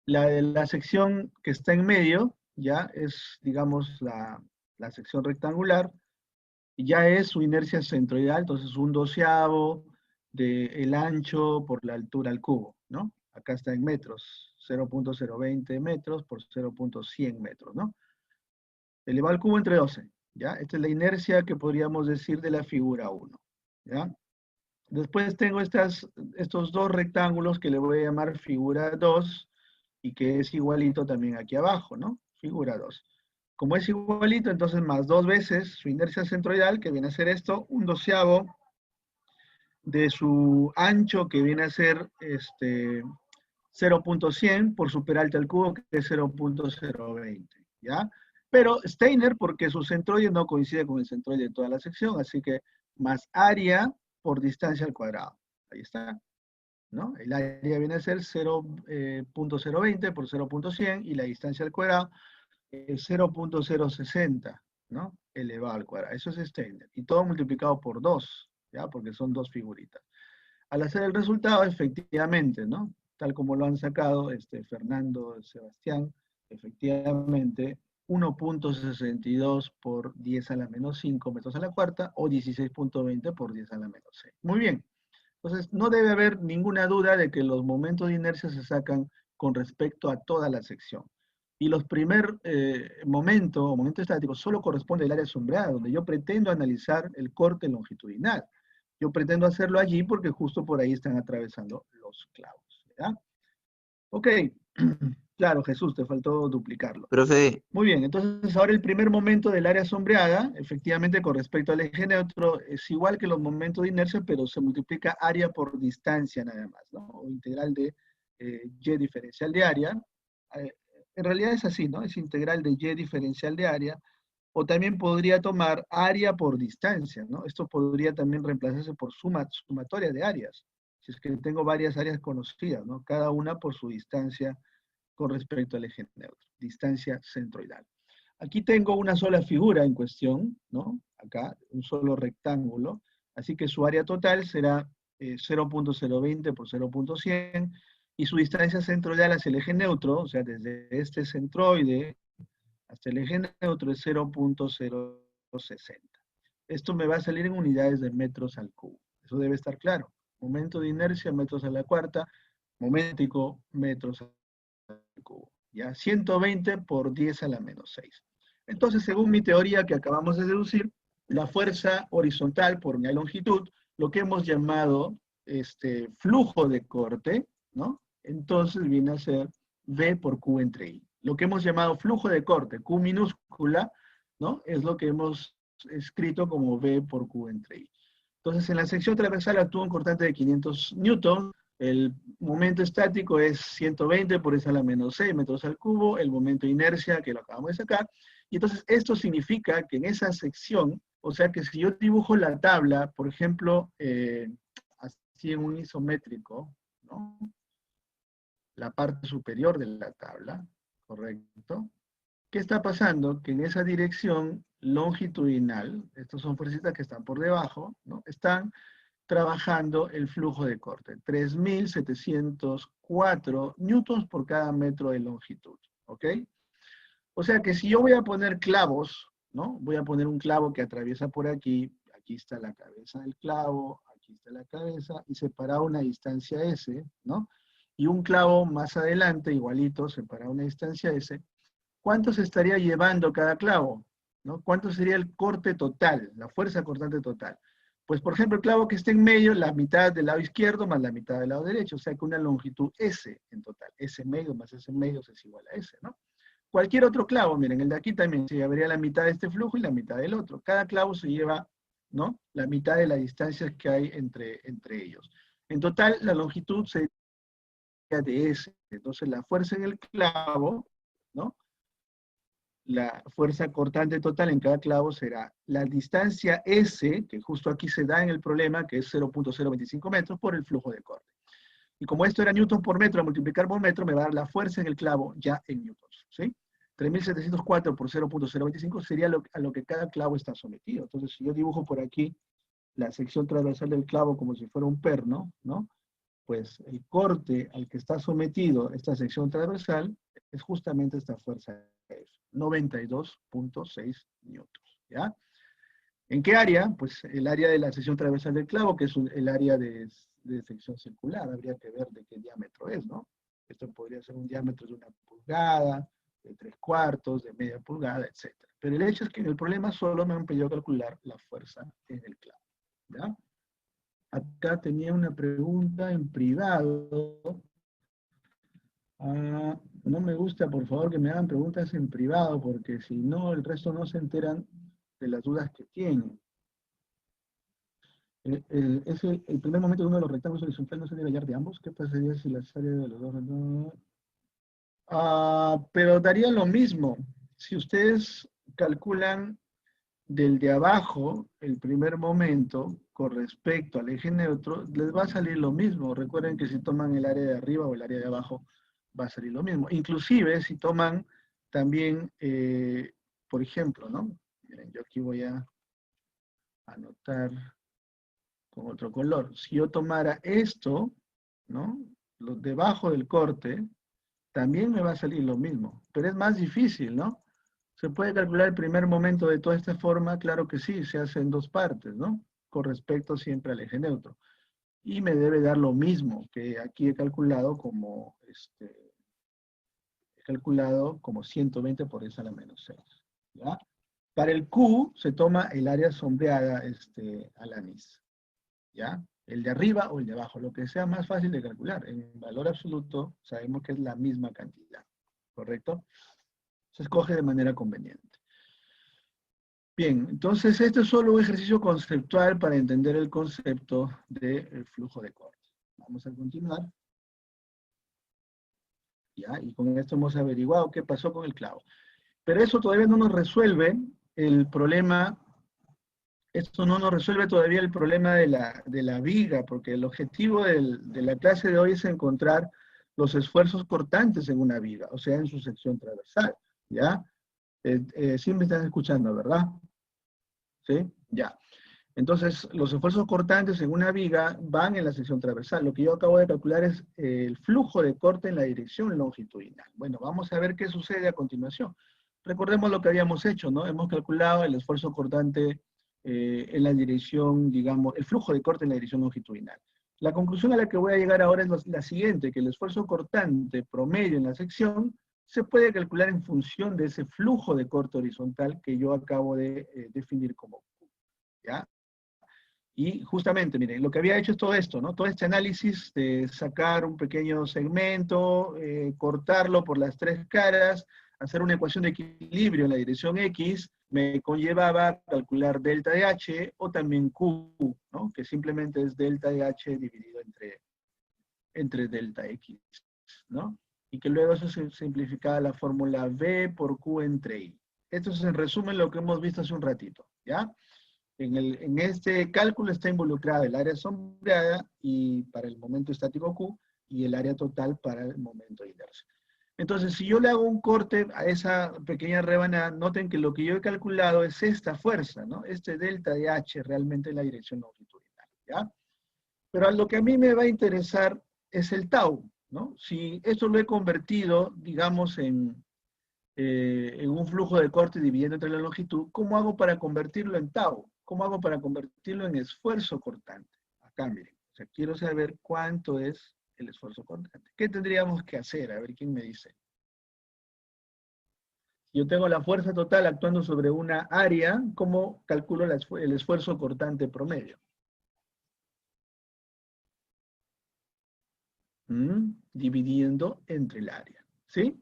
La sección que está en medio, ya es, digamos, la sección rectangular, y ya es su inercia centroidal, entonces un doceavo del ancho por la altura al cubo, ¿no? Acá está en metros, 0.020 metros por 0.100 metros, ¿no? Elevado al cubo entre 12, ¿ya? Esta es la inercia que podríamos decir de la figura 1, ¿ya? Después tengo estos dos rectángulos que le voy a llamar figura 2 y que es igualito también aquí abajo, ¿no? Figura 2. Como es igualito, entonces más dos veces su inercia centroidal, que viene a ser esto, un doceavo de su ancho, que viene a ser 0.100 por su peralte al cubo, que es 0.020, ¿ya? Pero Steiner, porque su centroide no coincide con el centroide de toda la sección, así que más área por distancia al cuadrado. Ahí está, ¿no? El área viene a ser 0.020 por 0.100 y la distancia al cuadrado es 0.060, ¿no? Elevado al cuadrado. Eso es Steiner. Y todo multiplicado por 2, ¿ya? Porque son dos figuritas. Al hacer el resultado, efectivamente, ¿no? Tal como lo han sacado Fernando, Sebastián, efectivamente, 1.62 por 10 a la menos 5 metros a la cuarta, o 16.20 por 10 a la menos 6. Muy bien. Entonces, no debe haber ninguna duda de que los momentos de inercia se sacan con respecto a toda la sección. Y los primer momento, o momento estático, solo corresponde al área sombreada, donde yo pretendo analizar el corte longitudinal. Yo pretendo hacerlo allí porque justo por ahí están atravesando los clavos, ¿verdad? Ok, claro, Jesús, te faltó duplicarlo. Profe, Muy bien, entonces ahora el primer momento del área sombreada, efectivamente con respecto al eje neutro, es igual que los momentos de inercia, pero se multiplica área por distancia nada más, ¿no? O integral de y diferencial de área. En realidad es así, ¿no? Es integral de y diferencial de área, o también podría tomar área por distancia, ¿no? Esto podría también reemplazarse por sumatoria de áreas, si es que tengo varias áreas conocidas, ¿no? Cada una por su distancia con respecto al eje neutro, distancia centroidal. Aquí tengo una sola figura en cuestión, ¿no? Acá, un solo rectángulo, así que su área total será 0.020 por 0.100, y su distancia centroidal hacia el eje neutro, o sea, desde este centroide hasta el eje neutro es 0.060. Esto me va a salir en unidades de metros al cubo. Eso debe estar claro. Momento de inercia, metros a la cuarta. Momentico, metros al cubo. ¿Ya? 120 por 10 a la menos 6. Entonces, según mi teoría que acabamos de deducir, la fuerza horizontal por unidad de longitud, lo que hemos llamado flujo de corte, ¿no? Entonces viene a ser V por Q entre I. Lo que hemos llamado flujo de corte, Q minúscula, ¿no? Es lo que hemos escrito como V por Q entre I. Entonces, en la sección transversal actúa un cortante de 500 newton, el momento estático es 120 por 10 a la menos 6 metros al cubo, el momento de inercia, que lo acabamos de sacar, y entonces esto significa que en esa sección, o sea que si yo dibujo la tabla, por ejemplo, así en un isométrico, ¿no? La parte superior de la tabla, ¿correcto? ¿qué está pasando? Que en esa dirección longitudinal, estas son fuercitas que están por debajo, ¿no? Están trabajando el flujo de corte, 3.704 newtons por cada metro de longitud, ¿ok? O sea que si yo voy a poner clavos, ¿no? Voy a poner un clavo que atraviesa por aquí, aquí está la cabeza del clavo, aquí está la cabeza, y separado una distancia S, ¿no? Y un clavo más adelante, igualito, separado una distancia S, ¿cuánto se estaría llevando cada clavo? ¿No? ¿Cuánto sería el corte total, la fuerza cortante total? Pues, por ejemplo, el clavo que esté en medio, la mitad del lado izquierdo más la mitad del lado derecho, o sea que una longitud S en total. S medio más S medio es igual a S, ¿no? Cualquier otro clavo, miren, el de aquí también se llevaría la mitad de este flujo y la mitad del otro. Cada clavo se lleva, ¿no?, la mitad de las distancias que hay entre ellos. En total, la longitud sería de S. Entonces, la fuerza en el clavo, ¿no?, la fuerza cortante total en cada clavo será la distancia S, que justo aquí se da en el problema, que es 0.025 metros, por el flujo de corte. Y como esto era newton por metro, a multiplicar por metro, me va a dar la fuerza en el clavo ya en newtons, ¿sí? 3.704 por 0.025 sería a lo que cada clavo está sometido. Entonces, si yo dibujo por aquí la sección transversal del clavo como si fuera un perno, ¿no? Pues el corte al que está sometido esta sección transversal es justamente esta fuerza F, 92.6 newtons, ¿ya? ¿En qué área? Pues el área de la sección transversal del clavo, que es el área de sección circular. Habría que ver de qué diámetro es, ¿no? Esto podría ser un diámetro de 1 pulgada, de 3/4, de media pulgada, etc. Pero el hecho es que en el problema solo me han pedido calcular la fuerza en el clavo, ¿ya? Acá tenía una pregunta en privado. No me gusta, por favor, que me hagan preguntas en privado, porque si no, el resto no se enteran de las dudas que tienen. Es el primer momento de uno de los rectángulos horizontales no se debe hallar de ambos. ¿Qué pasaría si las áreas de los dos rectángulos? Pero daría lo mismo. Si ustedes calculan del de abajo, el primer momento, con respecto al eje neutro, les va a salir lo mismo. Recuerden que si toman el área de arriba o el área de abajo, va a salir lo mismo. Inclusive, si toman también, por ejemplo, ¿no? Miren, yo aquí voy a anotar con otro color. Si yo tomara esto, ¿no?, lo debajo del corte, también me va a salir lo mismo. Pero es más difícil, ¿no? ¿Se puede calcular el primer momento de toda esta forma? Claro que sí, se hace en dos partes, ¿no? Con respecto siempre al eje neutro. Y me debe dar lo mismo que aquí he calculado como, 120 por 10 a la menos 6, ¿ya? Para el Q se toma el área sombreada al anís, ¿ya? El de arriba o el de abajo, lo que sea más fácil de calcular. En valor absoluto sabemos que es la misma cantidad, ¿correcto? Se escoge de manera conveniente. Bien, entonces este es solo un ejercicio conceptual para entender el concepto del flujo de corte. Vamos a continuar. Ya, y con esto hemos averiguado qué pasó con el clavo. Pero eso todavía no nos resuelve el problema, esto no nos resuelve todavía el problema de la viga, porque el objetivo de la clase de hoy es encontrar los esfuerzos cortantes en una viga, o sea, en su sección transversal, ¿ya? Sí me están escuchando, ¿verdad? ¿Sí? Ya. Entonces, los esfuerzos cortantes en una viga van en la sección transversal. Lo que yo acabo de calcular es el flujo de corte en la dirección longitudinal. Bueno, vamos a ver qué sucede a continuación. Recordemos lo que habíamos hecho, ¿no? Hemos calculado el esfuerzo cortante en la dirección, digamos, el flujo de corte en la dirección longitudinal. La conclusión a la que voy a llegar ahora es la siguiente, que el esfuerzo cortante promedio en la sección se puede calcular en función de ese flujo de corte horizontal que yo acabo de definir como Q, ¿ya? Y justamente, miren, lo que había hecho es todo esto, ¿no? Todo este análisis de sacar un pequeño segmento, cortarlo por las tres caras, hacer una ecuación de equilibrio en la dirección X, me conllevaba a calcular delta de H o también Q, ¿no? Que simplemente es delta de H dividido entre delta X, ¿no? Y que luego eso se simplificaba la fórmula V por Q entre I. Esto es en resumen lo que hemos visto hace un ratito, ¿ya? En este cálculo está involucrada el área sombreada y para el momento estático Q y el área total para el momento de inercia. Entonces, si yo le hago un corte a esa pequeña rebanada, noten que lo que yo he calculado es esta fuerza, ¿no? Este delta de H realmente es la dirección longitudinal, ¿ya? Pero a lo que a mí me va a interesar es el tau, ¿no? Si esto lo he convertido, digamos, en un flujo de corte dividiendo entre la longitud, ¿cómo hago para convertirlo en tau? ¿Cómo hago para convertirlo en esfuerzo cortante? Acá, miren. O sea, quiero saber cuánto es el esfuerzo cortante. ¿Qué tendríamos que hacer? A ver, ¿quién me dice? Yo tengo la fuerza total actuando sobre una área, ¿cómo calculo el esfuerzo cortante promedio? Dividiendo entre el área, ¿sí?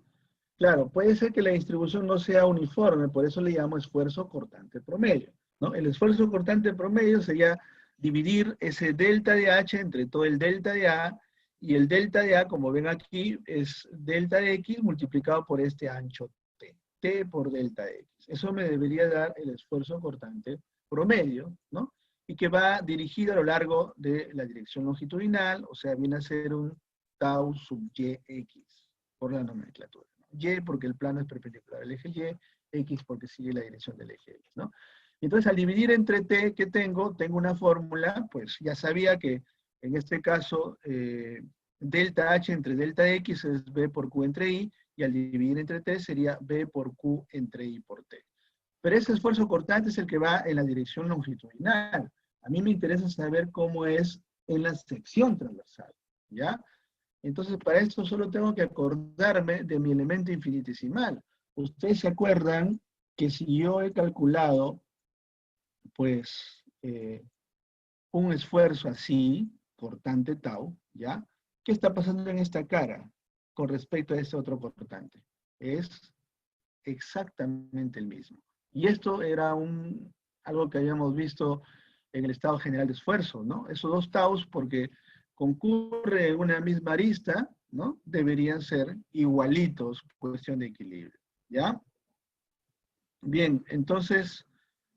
Claro, puede ser que la distribución no sea uniforme, por eso le llamo esfuerzo cortante promedio, ¿no? El esfuerzo cortante promedio sería dividir ese delta de H entre todo el delta de A, y el delta de A, como ven aquí, es delta de X multiplicado por este ancho T. T por delta de X. Eso me debería dar el esfuerzo cortante promedio, ¿no? Y que va dirigido a lo largo de la dirección longitudinal, o sea, viene a ser un tau sub YX, por la nomenclatura. Y porque el plano es perpendicular al eje Y, X porque sigue la dirección del eje X, ¿no? Entonces, al dividir entre T, ¿qué tengo? Tengo una fórmula, pues ya sabía que en este caso, delta H entre delta X es B por Q entre I, y al dividir entre T sería B por Q entre I por T. Pero ese esfuerzo cortante es el que va en la dirección longitudinal. A mí me interesa saber cómo es en la sección transversal, ¿ya? Entonces, para esto solo tengo que acordarme de mi elemento infinitesimal. Ustedes se acuerdan que si yo he calculado, pues, un esfuerzo así, cortante tau, ¿ya? ¿Qué está pasando en esta cara con respecto a este otro cortante? Es exactamente el mismo. Y esto era algo que habíamos visto en el estado general de esfuerzo, ¿no? Esos dos taus, porque concurre en una misma arista, ¿no? Deberían ser igualitos, cuestión de equilibrio, ¿ya? Bien, entonces,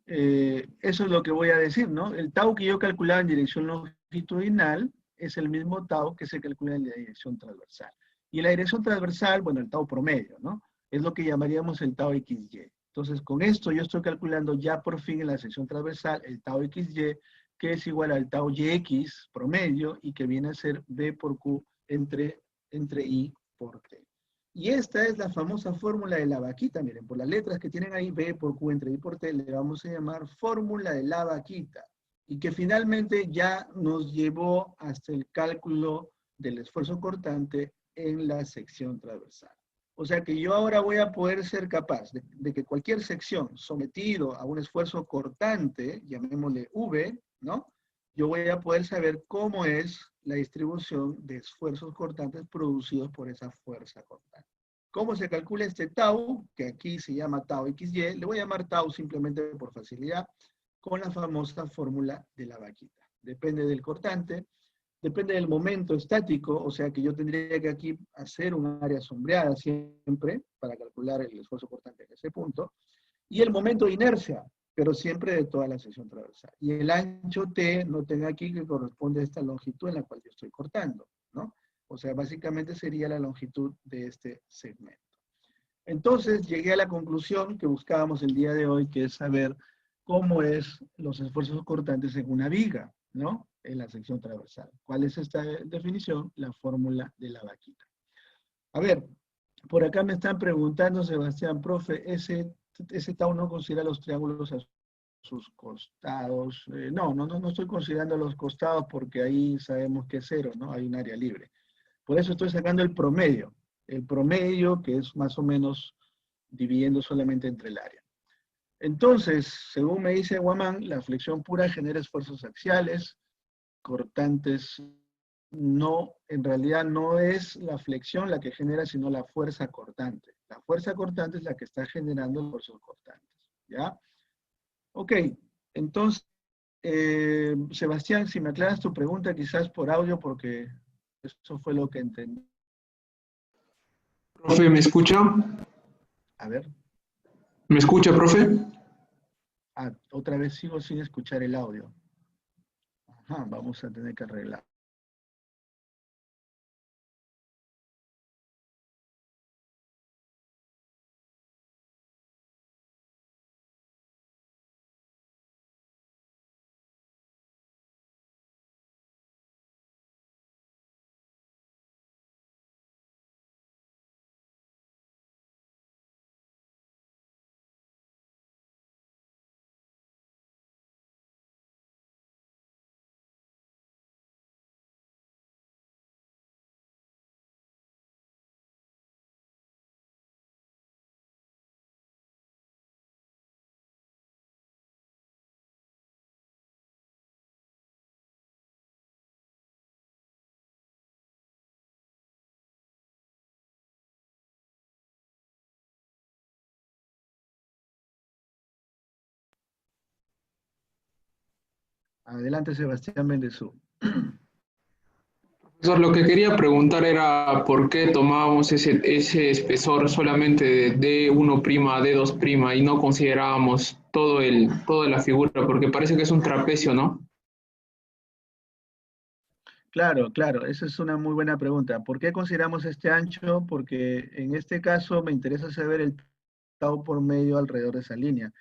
eso es lo que voy a decir, ¿no? El tau que yo calculaba en dirección longitudinal es el mismo tau que se calcula en la dirección transversal. Y la dirección transversal, bueno, el tau promedio, ¿no? Es lo que llamaríamos el tau XY. Entonces, con esto yo estoy calculando ya por fin en la sección transversal el tau XY, que es igual al tau YX promedio y que viene a ser B por Q entre I por T. Y esta es la famosa fórmula de la vaquita. Miren, por las letras que tienen ahí, B por Q entre I por T, le vamos a llamar fórmula de la vaquita. Y que finalmente ya nos llevó hasta el cálculo del esfuerzo cortante en la sección transversal. O sea que yo ahora voy a poder ser capaz de que cualquier sección sometido a un esfuerzo cortante, llamémosle V, ¿no? Yo voy a poder saber cómo es la distribución de esfuerzos cortantes producidos por esa fuerza cortante. ¿Cómo se calcula este tau? Que aquí se llama tau XY. Le voy a llamar tau simplemente por facilidad, con la famosa fórmula de la vaquita. Depende del cortante, depende del momento estático, o sea que yo tendría que aquí hacer un área sombreada siempre para calcular el esfuerzo cortante en ese punto, y el momento de inercia, pero siempre de toda la sección transversal. Y el ancho T no tengo aquí que corresponde a esta longitud en la cual yo estoy cortando, ¿no? O sea, básicamente sería la longitud de este segmento. Entonces llegué a la conclusión que buscábamos el día de hoy, que es saber cómo es los esfuerzos cortantes en una viga, ¿no? En la sección transversal. ¿Cuál es esta definición? La fórmula de la vaquita. A ver, por acá me están preguntando, Sebastián, profe, ese tau no considera los triángulos a sus costados. No estoy considerando los costados porque ahí sabemos que es cero, ¿no? Hay un área libre. Por eso estoy sacando el promedio que es más o menos dividiendo solamente entre el área. Entonces, según me dice Guamán, la flexión pura genera esfuerzos axiales, cortantes no, en realidad no es la flexión la que genera, sino la fuerza cortante. La fuerza cortante es la que está generando los esfuerzos cortantes, ¿ya? Ok, entonces, Sebastián, si me aclaras tu pregunta quizás por audio, porque eso fue lo que entendí. Profe, ¿me escucha? A ver. ¿Me escucha, profe? Otra vez sigo sin escuchar el audio. Ajá, vamos a tener que arreglar. Adelante, Sebastián Bendezú. Profesor, lo que quería preguntar era por qué tomábamos ese espesor solamente de D1', D2' y no considerábamos toda la figura, porque parece que es un trapecio, ¿no? Claro, claro, esa es una muy buena pregunta. ¿Por qué consideramos este ancho? Porque en este caso me interesa saber el tau por medio alrededor de esa línea.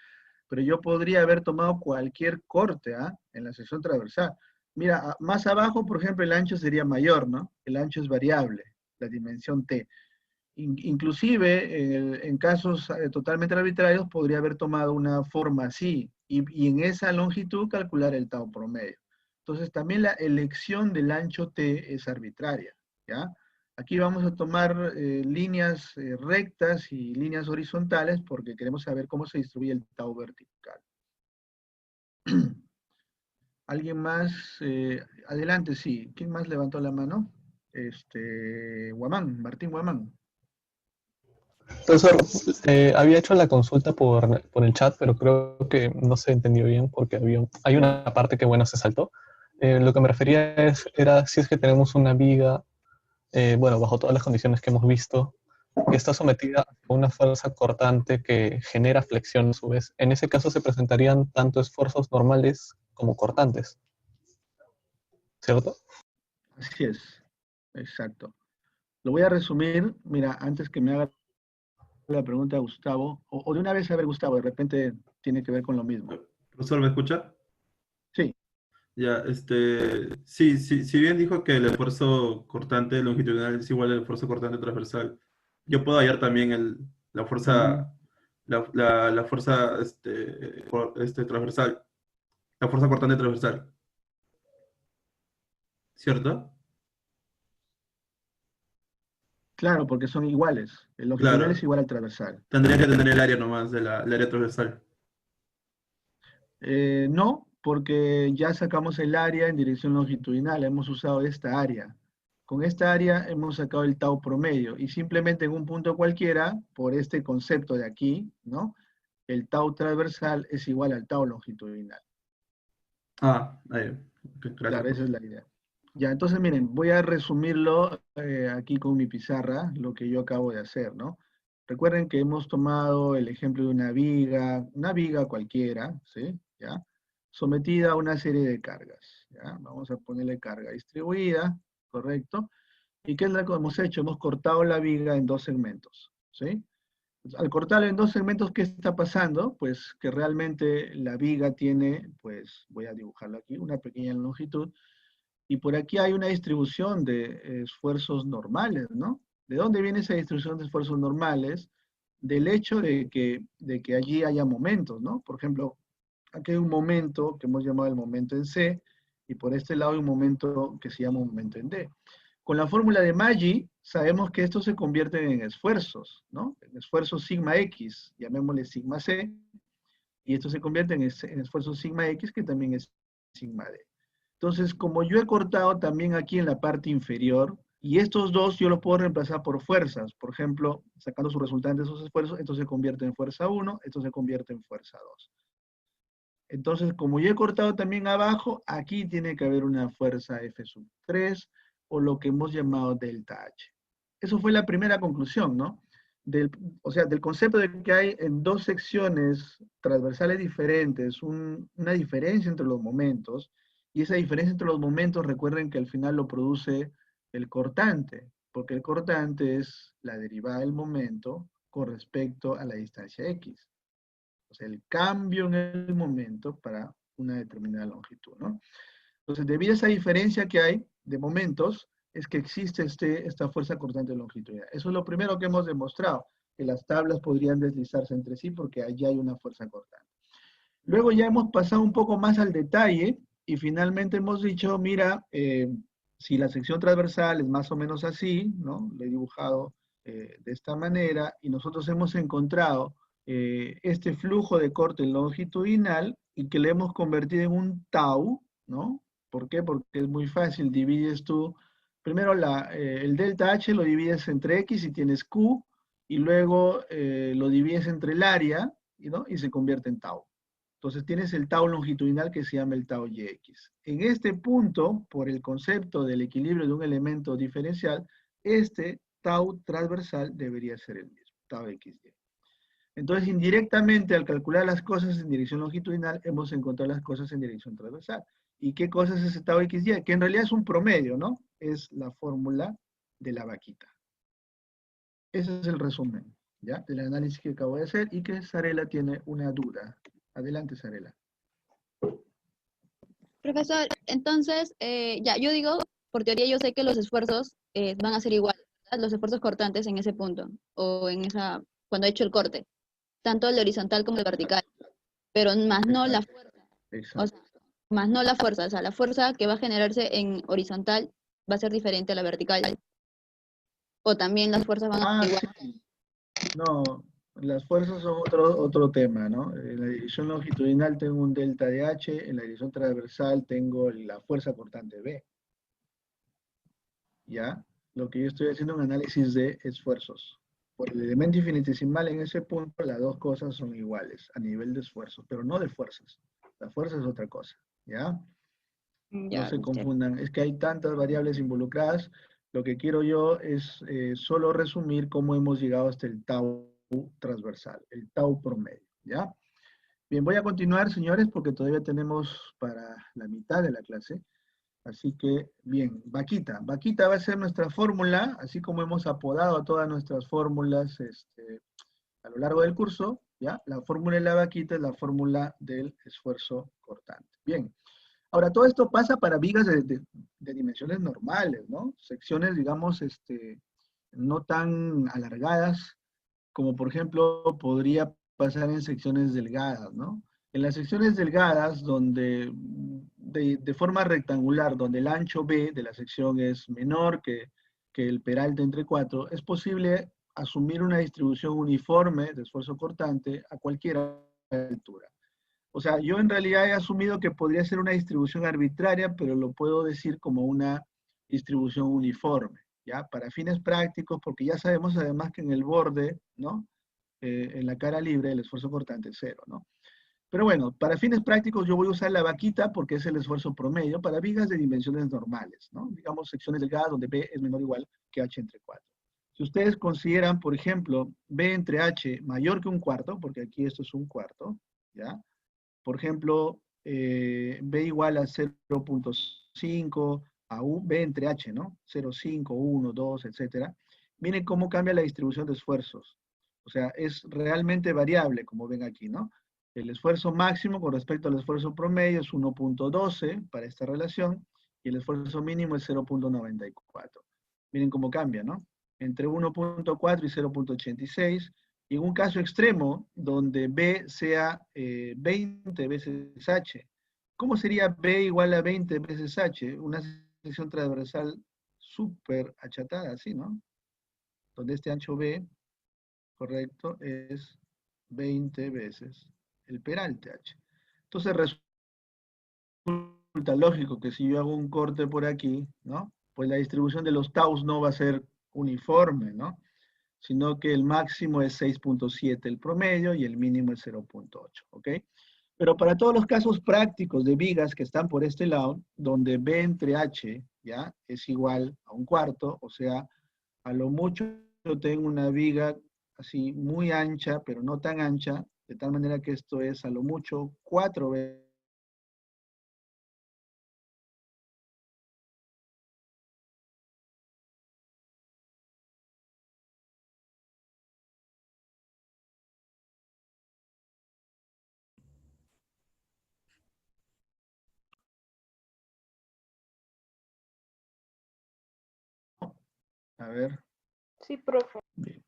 Pero yo podría haber tomado cualquier corte, ¿ah? En la sección transversal. Mira, más abajo, por ejemplo, el ancho sería mayor, ¿no? El ancho es variable, la dimensión t. Inclusive, en casos totalmente arbitrarios, podría haber tomado una forma así, y en esa longitud calcular el tau promedio. Entonces, también la elección del ancho t es arbitraria, ¿ya? Aquí vamos a tomar líneas rectas y líneas horizontales porque queremos saber cómo se distribuye el tau vertical. ¿Alguien más? Adelante, sí. ¿Quién más levantó la mano? Guamán, Martín Guamán. Profesor, había hecho la consulta por el chat, pero creo que no se entendió bien porque hay una parte que, bueno, se saltó. Lo que me refería era si es que tenemos una viga, bueno, bajo todas las condiciones que hemos visto, que está sometida a una fuerza cortante que genera flexión a su vez. En ese caso se presentarían tanto esfuerzos normales como cortantes, ¿cierto? Así es, exacto. Lo voy a resumir, mira, antes que me haga la pregunta a Gustavo, o de una vez a ver, Gustavo, de repente tiene que ver con lo mismo. Profesor, ¿me escucha? Sí, Ya, sí, sí, si bien dijo que el esfuerzo cortante longitudinal es igual al esfuerzo cortante transversal, yo puedo hallar también la fuerza, la fuerza transversal, la fuerza cortante transversal, ¿cierto? claro, porque son iguales. El longitudinal es Claro, igual al transversal. tendría que tener el área nomás el área transversal. No, porque ya sacamos el área en dirección longitudinal, hemos usado esta área. Con esta área hemos sacado el tau promedio y simplemente en un punto cualquiera, por este concepto de aquí, ¿no? El tau transversal es igual al tau longitudinal. Ah, ahí, ok, gracias, Claro, esa es profe. la idea. Ya, entonces miren, voy a resumirlo aquí con mi pizarra, lo que yo acabo de hacer, ¿no? Recuerden que hemos tomado el ejemplo de una viga cualquiera, ¿sí? ¿Ya? Sometida a una serie de cargas, ¿ya? Vamos a ponerle carga distribuida, ¿correcto? ¿Y qué es lo que hemos hecho? Hemos cortado la viga en dos segmentos, ¿sí? Al cortarlo en dos segmentos, ¿qué está pasando? Pues que realmente la viga tiene, pues voy a dibujarlo aquí, una pequeña longitud, y por aquí hay una distribución de esfuerzos normales, ¿no? ¿De dónde viene esa distribución de esfuerzos normales? Del hecho de que allí haya momentos, ¿no? Por ejemplo, aquí hay un momento que hemos llamado el momento en C, y por este lado hay un momento que se llama un momento en D. Con la fórmula de Maggi, sabemos que estos se convierten en esfuerzos, ¿no? En esfuerzos sigma X, llamémosle sigma C, y estos se convierten en esfuerzos sigma X, que también es sigma D. Entonces, como yo he cortado también aquí en la parte inferior, y estos dos yo los puedo reemplazar por fuerzas, por ejemplo, sacando su resultante de esos esfuerzos, esto se convierte en fuerza 1, esto se convierte en fuerza 2. Entonces, como yo he cortado también abajo, aquí tiene que haber una fuerza F sub 3, o lo que hemos llamado delta H. Eso fue la primera conclusión, ¿no? O sea, del concepto de que hay en dos secciones transversales diferentes una diferencia entre los momentos, y esa diferencia entre los momentos, recuerden que al final lo produce el cortante, porque el cortante es la derivada del momento con respecto a la distancia x. O sea, el cambio en el momento para una determinada longitud, ¿no? Entonces, debido a esa diferencia que hay de momentos, es que existe esta fuerza cortante longitudinal. Eso es lo primero que hemos demostrado, que las tablas podrían deslizarse entre sí porque allí hay una fuerza cortante. Luego ya hemos pasado un poco más al detalle y finalmente hemos dicho, mira, si la sección transversal es más o menos así, ¿no? Lo he dibujado de esta manera y nosotros hemos encontrado este flujo de corte longitudinal y que le hemos convertido en un tau, ¿no? ¿Por qué? Porque es muy fácil, divides tú, primero el delta H lo divides entre X y tienes Q, y luego lo divides entre el área, ¿no? Y se convierte en tau. Entonces tienes el tau longitudinal que se llama el tau yx. En este punto, por el concepto del equilibrio de un elemento diferencial, este tau transversal debería ser el mismo, tau xy. Entonces, indirectamente, al calcular las cosas en dirección longitudinal, hemos encontrado las cosas en dirección transversal. ¿Y qué cosa es ese tau xy? Que en realidad es un promedio, ¿no? Es la fórmula de la vaquita. Ese es el resumen, ¿ya? Del análisis que acabo de hacer y que Sarela tiene una duda. Adelante, Sarela. Profesor, entonces, ya, yo digo, por teoría yo sé que los esfuerzos van a ser iguales, ¿verdad? Los esfuerzos cortantes en ese punto, o en esa, cuando he hecho el corte, tanto el horizontal como el vertical, pero más no la fuerza, o Exacto. sea, más no la fuerza, o sea, la fuerza que va a generarse en horizontal va a ser diferente a la vertical, o también las fuerzas van a ser iguales. Sí. No, las fuerzas son otro tema, ¿no? En la dirección longitudinal tengo un delta de H, en la dirección transversal tengo la fuerza cortante B. ¿Ya? Lo que yo estoy haciendo es un análisis de esfuerzos. Por el elemento infinitesimal en ese punto, las dos cosas son iguales a nivel de esfuerzo, pero no de fuerzas. La fuerza es otra cosa, ¿ya? No Ya, se confundan, es que hay tantas variables involucradas. Lo que quiero yo es solo resumir cómo hemos llegado hasta el tau transversal, el tau promedio, ¿ya? Bien, voy a continuar, señores, porque todavía tenemos para la mitad de la clase. Así que, bien, vaquita. Vaquita va a ser nuestra fórmula, así como hemos apodado a todas nuestras fórmulas a lo largo del curso, ¿ya? La fórmula de la vaquita es la fórmula del esfuerzo cortante. Bien. Ahora, todo esto pasa para vigas de dimensiones normales, ¿no? Secciones, digamos, no tan alargadas, como por ejemplo podría pasar en secciones delgadas, ¿no? En las secciones delgadas, donde de forma rectangular, donde el ancho B de la sección es menor que el peralte entre 4, es posible asumir una distribución uniforme de esfuerzo cortante a cualquier altura. O sea, yo en realidad he asumido que podría ser una distribución arbitraria, pero lo puedo decir como una distribución uniforme, ¿ya? Para fines prácticos, porque ya sabemos además que en el borde, ¿no? En la cara libre el esfuerzo cortante es 0, ¿no? Pero bueno, para fines prácticos yo voy a usar la vaquita porque es el esfuerzo promedio para vigas de dimensiones normales, ¿no? Digamos secciones delgadas donde B es menor o igual que H entre 4. Si ustedes consideran, por ejemplo, B entre H mayor que un cuarto, porque aquí esto es un cuarto, ¿ya? Por ejemplo, B igual a 0.5, a U, B entre H, ¿no? 0.5, 1, 2, etc. Miren cómo cambia la distribución de esfuerzos. O sea, es realmente variable, como ven aquí, ¿no? El esfuerzo máximo con respecto al esfuerzo promedio es 1.12 para esta relación, y el esfuerzo mínimo es 0.94. Miren cómo cambia, ¿no? Entre 1.4 y 0.86, y en un caso extremo, donde B sea 20 veces H. ¿Cómo sería B igual a 20 veces H? Una sección transversal súper achatada, así, ¿no? Donde este ancho B, correcto, es 20 veces el peralte H. Entonces resulta lógico que si yo hago un corte por aquí, ¿no? Pues la distribución de los taus no va a ser uniforme, ¿no? Sino que el máximo es 6.7 el promedio y el mínimo es 0.8, ¿ok? Pero para todos los casos prácticos de vigas que están por este lado, donde B entre H, ¿ya? Es igual a un cuarto, o sea, a lo mucho yo tengo una viga así muy ancha, pero no tan ancha, de tal manera que esto es a lo mucho 4 veces. A ver. Sí, profe. Bien.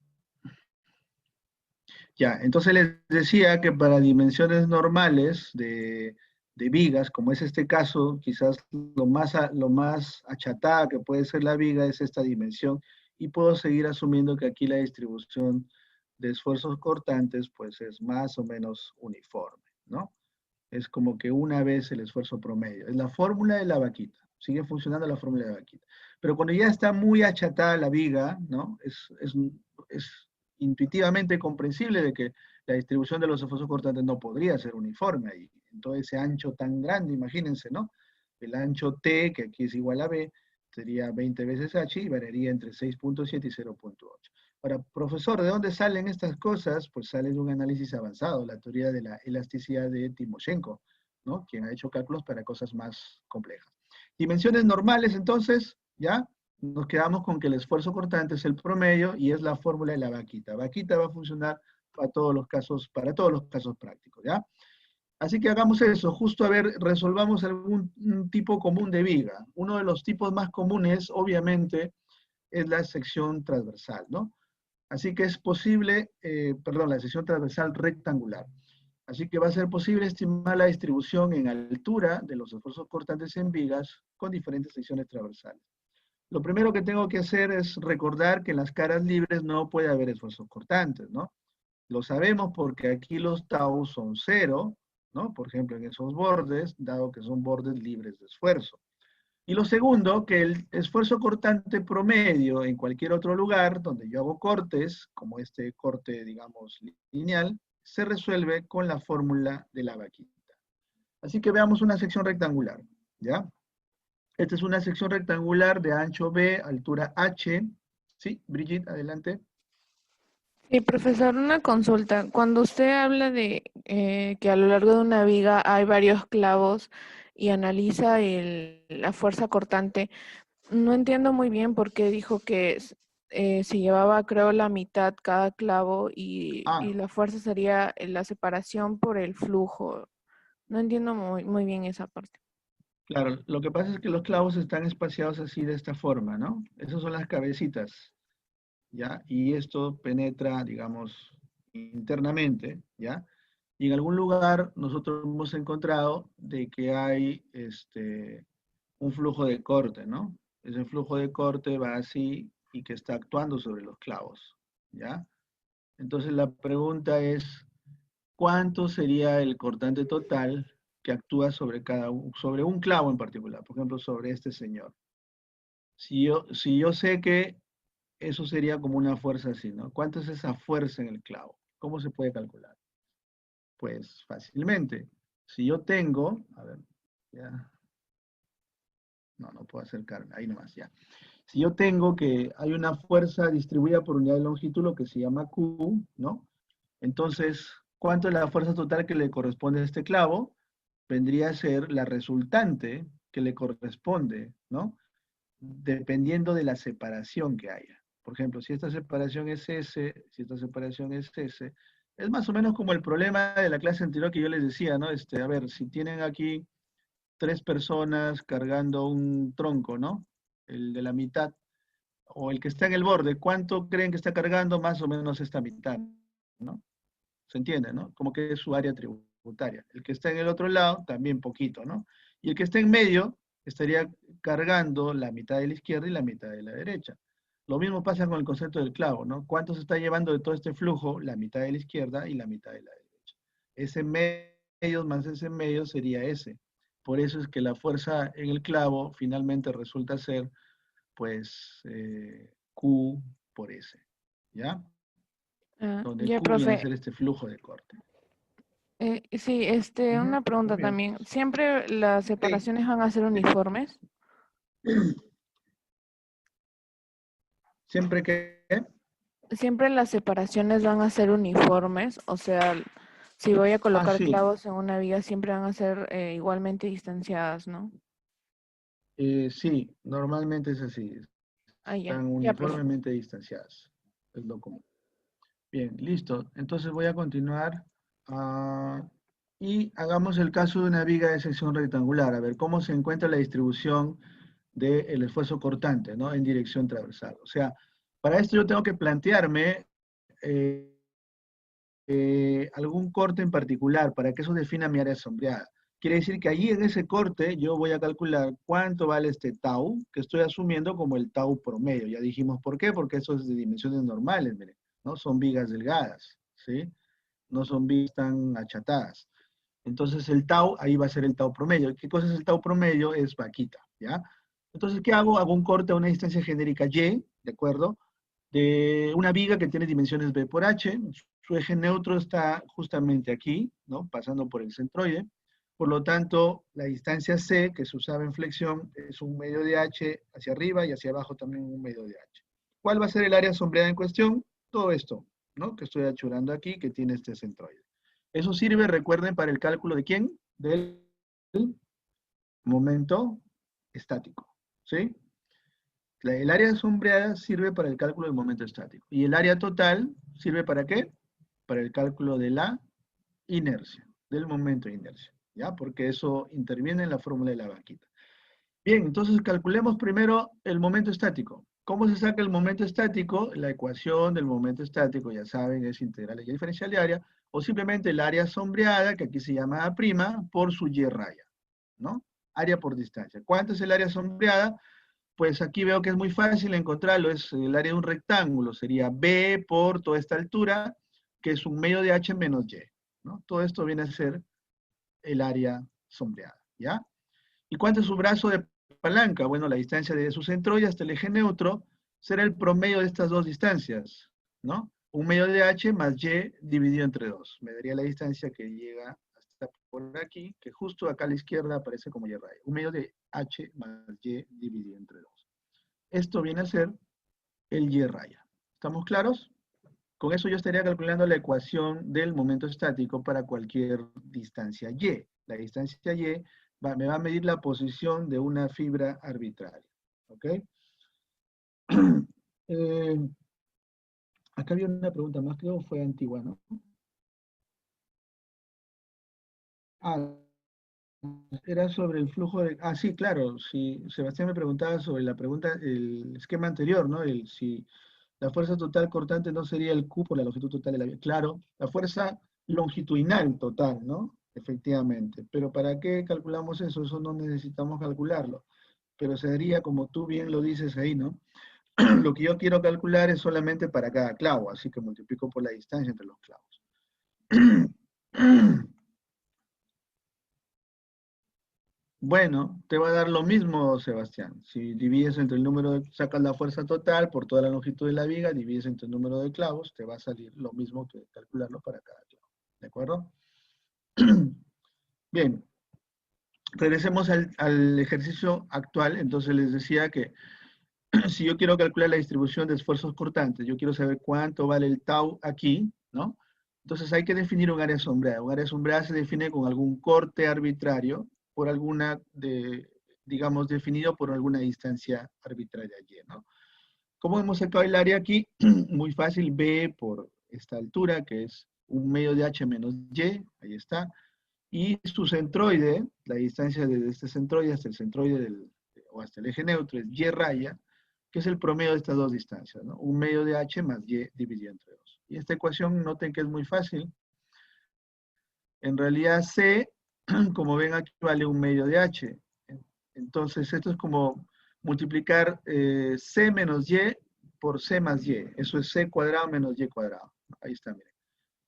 Ya, entonces les decía que para dimensiones normales de vigas, como es este caso, quizás lo más achatada que puede ser la viga es esta dimensión, y puedo seguir asumiendo que aquí la distribución de esfuerzos cortantes pues es más o menos uniforme, ¿no? Es como que una vez el esfuerzo promedio. Es la fórmula de la vaquita. Sigue funcionando la fórmula de la vaquita. Pero cuando ya está muy achatada la viga, ¿no? Es intuitivamente comprensible de que la distribución de los esfuerzos cortantes no podría ser uniforme ahí. En todo ese ancho tan grande, imagínense, ¿no? El ancho T, que aquí es igual a B, sería 20 veces H y variaría entre 6.7 y 0.8. Ahora, profesor, ¿de dónde salen estas cosas? Pues sale de un análisis avanzado, la teoría de la elasticidad de Timoshenko, ¿no? Quien ha hecho cálculos para cosas más complejas. Dimensiones normales, entonces, ¿ya? Nos quedamos con que el esfuerzo cortante es el promedio y es la fórmula de la vaquita. Vaquita va a funcionar para todos los casos prácticos, ¿ya? Así que hagamos eso, justo a ver, resolvamos algún tipo común de viga. Uno de los tipos más comunes, obviamente, es la sección transversal, ¿no? Así que es posible, la sección transversal rectangular. Así que va a ser posible estimar la distribución en altura de los esfuerzos cortantes en vigas con diferentes secciones transversales. Lo primero que tengo que hacer es recordar que en las caras libres no puede haber esfuerzos cortantes, ¿no? Lo sabemos porque aquí los tau son 0, ¿no? Por ejemplo, en esos bordes, dado que son bordes libres de esfuerzo. Y lo segundo, que el esfuerzo cortante promedio en cualquier otro lugar donde yo hago cortes, como este corte, digamos, lineal, se resuelve con la fórmula de la vaquita. Así que veamos una sección rectangular, ¿ya? Esta es una sección rectangular de ancho B, altura H. Sí, Brigitte, adelante. Sí, profesor, una consulta. Cuando usted habla de que a lo largo de una viga hay varios clavos y analiza la fuerza cortante, no entiendo muy bien por qué dijo que se llevaba, creo, la mitad cada clavo y la fuerza sería la separación por el flujo. No entiendo muy bien esa parte. Claro, lo que pasa es que los clavos están espaciados así de esta forma, ¿no? Esas son las cabecitas, ¿ya? Y esto penetra, digamos, internamente, ¿ya? Y en algún lugar nosotros hemos encontrado de que hay un flujo de corte, ¿no? Ese flujo de corte va así y que está actuando sobre los clavos, ¿ya? Entonces la pregunta es, ¿cuánto sería el cortante total que actúa sobre sobre un clavo en particular? Por ejemplo, sobre este señor. Si yo sé que eso sería como una fuerza así, ¿no? ¿Cuánto es esa fuerza en el clavo? ¿Cómo se puede calcular? Pues fácilmente. Si yo tengo, a ver, ya. No puedo acercarme, ahí nomás, ya. Si yo tengo que hay una fuerza distribuida por unidad de longitud, lo que se llama Q, ¿no? Entonces, ¿cuánto es la fuerza total que le corresponde a este clavo? Vendría a ser la resultante que le corresponde, ¿no? Dependiendo de la separación que haya. Por ejemplo, si esta separación es S, si esta separación es S, es más o menos como el problema de la clase anterior que yo les decía, ¿no? A ver, si tienen aquí 3 personas cargando un tronco, ¿no? El de la mitad, o el que está en el borde, ¿cuánto creen que está cargando? Más o menos esta mitad, ¿no? ¿Se entiende, no? Como que es su área tributaria. El que está en el otro lado, también poquito, ¿no? Y el que está en medio, estaría cargando la mitad de la izquierda y la mitad de la derecha. Lo mismo pasa con el concepto del clavo, ¿no? ¿Cuánto se está llevando de todo este flujo? La mitad de la izquierda y la mitad de la derecha. Ese medio más ese medio sería ese. Por eso es que la fuerza en el clavo finalmente resulta ser, pues, Q por S, ¿ya? Donde Ya, Q viene a profe. ser este flujo de corte. Sí, una pregunta Muy bien. también. ¿Siempre las separaciones van a ser uniformes? ¿Siempre que? ¿Siempre las separaciones van a ser uniformes? O sea, si voy a colocar Sí. clavos en una viga, siempre van a ser igualmente distanciadas, ¿no? Sí, normalmente es así. Están uniformemente distanciadas. Es lo común. Bien, listo. Entonces voy a continuar. Y hagamos el caso de una viga de sección rectangular. A ver, ¿cómo se encuentra la distribución del esfuerzo cortante, ¿no? En dirección transversal. O sea, para esto yo tengo que plantearme algún corte en particular para que eso defina mi área sombreada. Quiere decir que allí en ese corte yo voy a calcular cuánto vale este tau, que estoy asumiendo como el tau promedio. Ya dijimos por qué, porque eso es de dimensiones normales, miren, ¿no? Son vigas delgadas, ¿sí? No son vigas tan achatadas. Entonces el tau, ahí va a ser el tau promedio. ¿Qué cosa es el tau promedio? Es vaquita, ¿ya? Entonces, ¿qué hago? Hago un corte a una distancia genérica y, ¿de acuerdo? de una viga que tiene dimensiones B por H. Su eje neutro está justamente aquí, ¿no? Pasando por el centroide. Por lo tanto, la distancia C, que se usaba en flexión, es un medio de H hacia arriba y hacia abajo también un medio de H. ¿Cuál va a ser el área sombreada en cuestión? Todo esto, ¿no? Que estoy achurando aquí, que tiene este centroide. Eso sirve, recuerden, para el cálculo de ¿quién? Del momento estático, ¿sí? El área sombreada sirve para el cálculo del momento estático. ¿Y el área total sirve para qué? Para el cálculo de la inercia, del momento de inercia, ¿ya? Porque eso interviene en la fórmula de la vaquita. Bien, entonces calculemos primero el momento estático. ¿Cómo se saca el momento estático? La ecuación del momento estático, ya saben, es integral y diferencial de área, o simplemente el área sombreada, que aquí se llama A', por su Y raya, ¿no? Área por distancia. ¿Cuánto es el área sombreada? Pues aquí veo que es muy fácil encontrarlo, es el área de un rectángulo, sería B por toda esta altura, que es un medio de H menos Y, ¿no? Todo esto viene a ser el área sombreada, ¿ya? ¿Y cuánto es su brazo de palanca? Bueno, la distancia de su centroide hasta el eje neutro será el promedio de estas dos distancias, ¿no? Un medio de H más Y dividido entre 2. Me daría la distancia que llega hasta por aquí, que justo acá a la izquierda aparece como Y raya. Un medio de H más Y dividido entre 2. Esto viene a ser el Y raya. ¿Estamos claros? Con eso yo estaría calculando la ecuación del momento estático para cualquier distancia Y. La distancia Y me va a medir la posición de una fibra arbitraria. ¿Ok? Acá había una pregunta más, creo que fue antigua, ¿no? Era sobre el flujo de... sí, claro, sí, Sebastián me preguntaba sobre la pregunta, el esquema anterior, ¿no? Si la fuerza total cortante no sería el Q por la longitud total de la vía. Claro, la fuerza longitudinal total, ¿no? Efectivamente. Pero ¿para qué calculamos eso? Eso no necesitamos calcularlo. Pero sería, como tú bien lo dices ahí, ¿no? Lo que yo quiero calcular es solamente para cada clavo, así que multiplico por la distancia entre los clavos. Bueno, te va a dar lo mismo, Sebastián. Si divides entre el número de, sacas la fuerza total por toda la longitud de la viga, divides entre el número de clavos, te va a salir lo mismo que calcularlo para cada clavo. ¿De acuerdo? Bien. Regresemos al ejercicio actual. Entonces les decía que si yo quiero calcular la distribución de esfuerzos cortantes, yo quiero saber cuánto vale el tau aquí, ¿no? Entonces hay que definir un área sombreada. Un área sombreada se define con algún corte arbitrario por alguna, digamos, definido por alguna distancia arbitraria y, ¿no? ¿Cómo hemos sacado el área aquí? Muy fácil, B por esta altura, que es un medio de H menos Y, ahí está. Y su centroide, la distancia desde este centroide hasta el centroide o hasta el eje neutro es Y raya, que es el promedio de estas dos distancias, ¿no? Un medio de H más Y dividido entre 2. Y esta ecuación, noten que es muy fácil. En realidad C, como ven aquí, vale un medio de H. Entonces esto es como multiplicar C menos Y por C más Y. Eso es C cuadrado menos Y cuadrado. Ahí está, miren.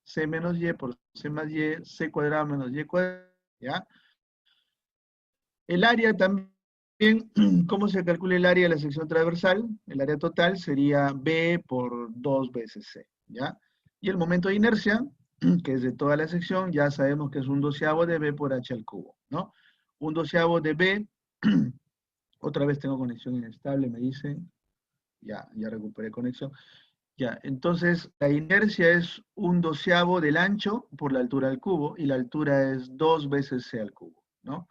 C menos Y por C más Y, C cuadrado menos Y cuadrado, ¿ya? El área también, ¿cómo se calcula el área de la sección transversal? El área total sería B por 2 veces C, ¿ya? Y el momento de inercia, que es de toda la sección, ya sabemos que es un doceavo de B por H al cubo, ¿no? Un doceavo de B, otra vez tengo conexión inestable, me dicen, ya recuperé conexión. Ya, entonces la inercia es un doceavo del ancho por la altura al cubo, y la altura es 2 veces C al cubo, ¿no?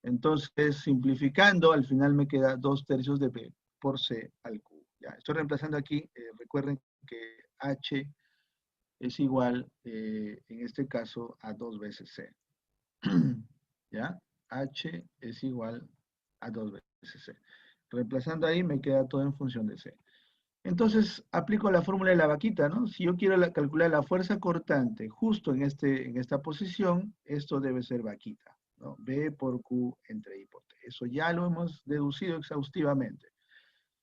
Entonces, simplificando, al final me queda 2/3 de B por C al cubo. Ya, estoy reemplazando aquí, recuerden que H es igual, en este caso, a 2 veces C. ¿Ya? H es igual a 2 veces C. Reemplazando ahí me queda todo en función de C. Entonces, aplico la fórmula de la vaquita, ¿no? Si yo quiero calcular la fuerza cortante justo en esta posición, esto debe ser vaquita, ¿no? B por Q entre I por T. Eso ya lo hemos deducido exhaustivamente.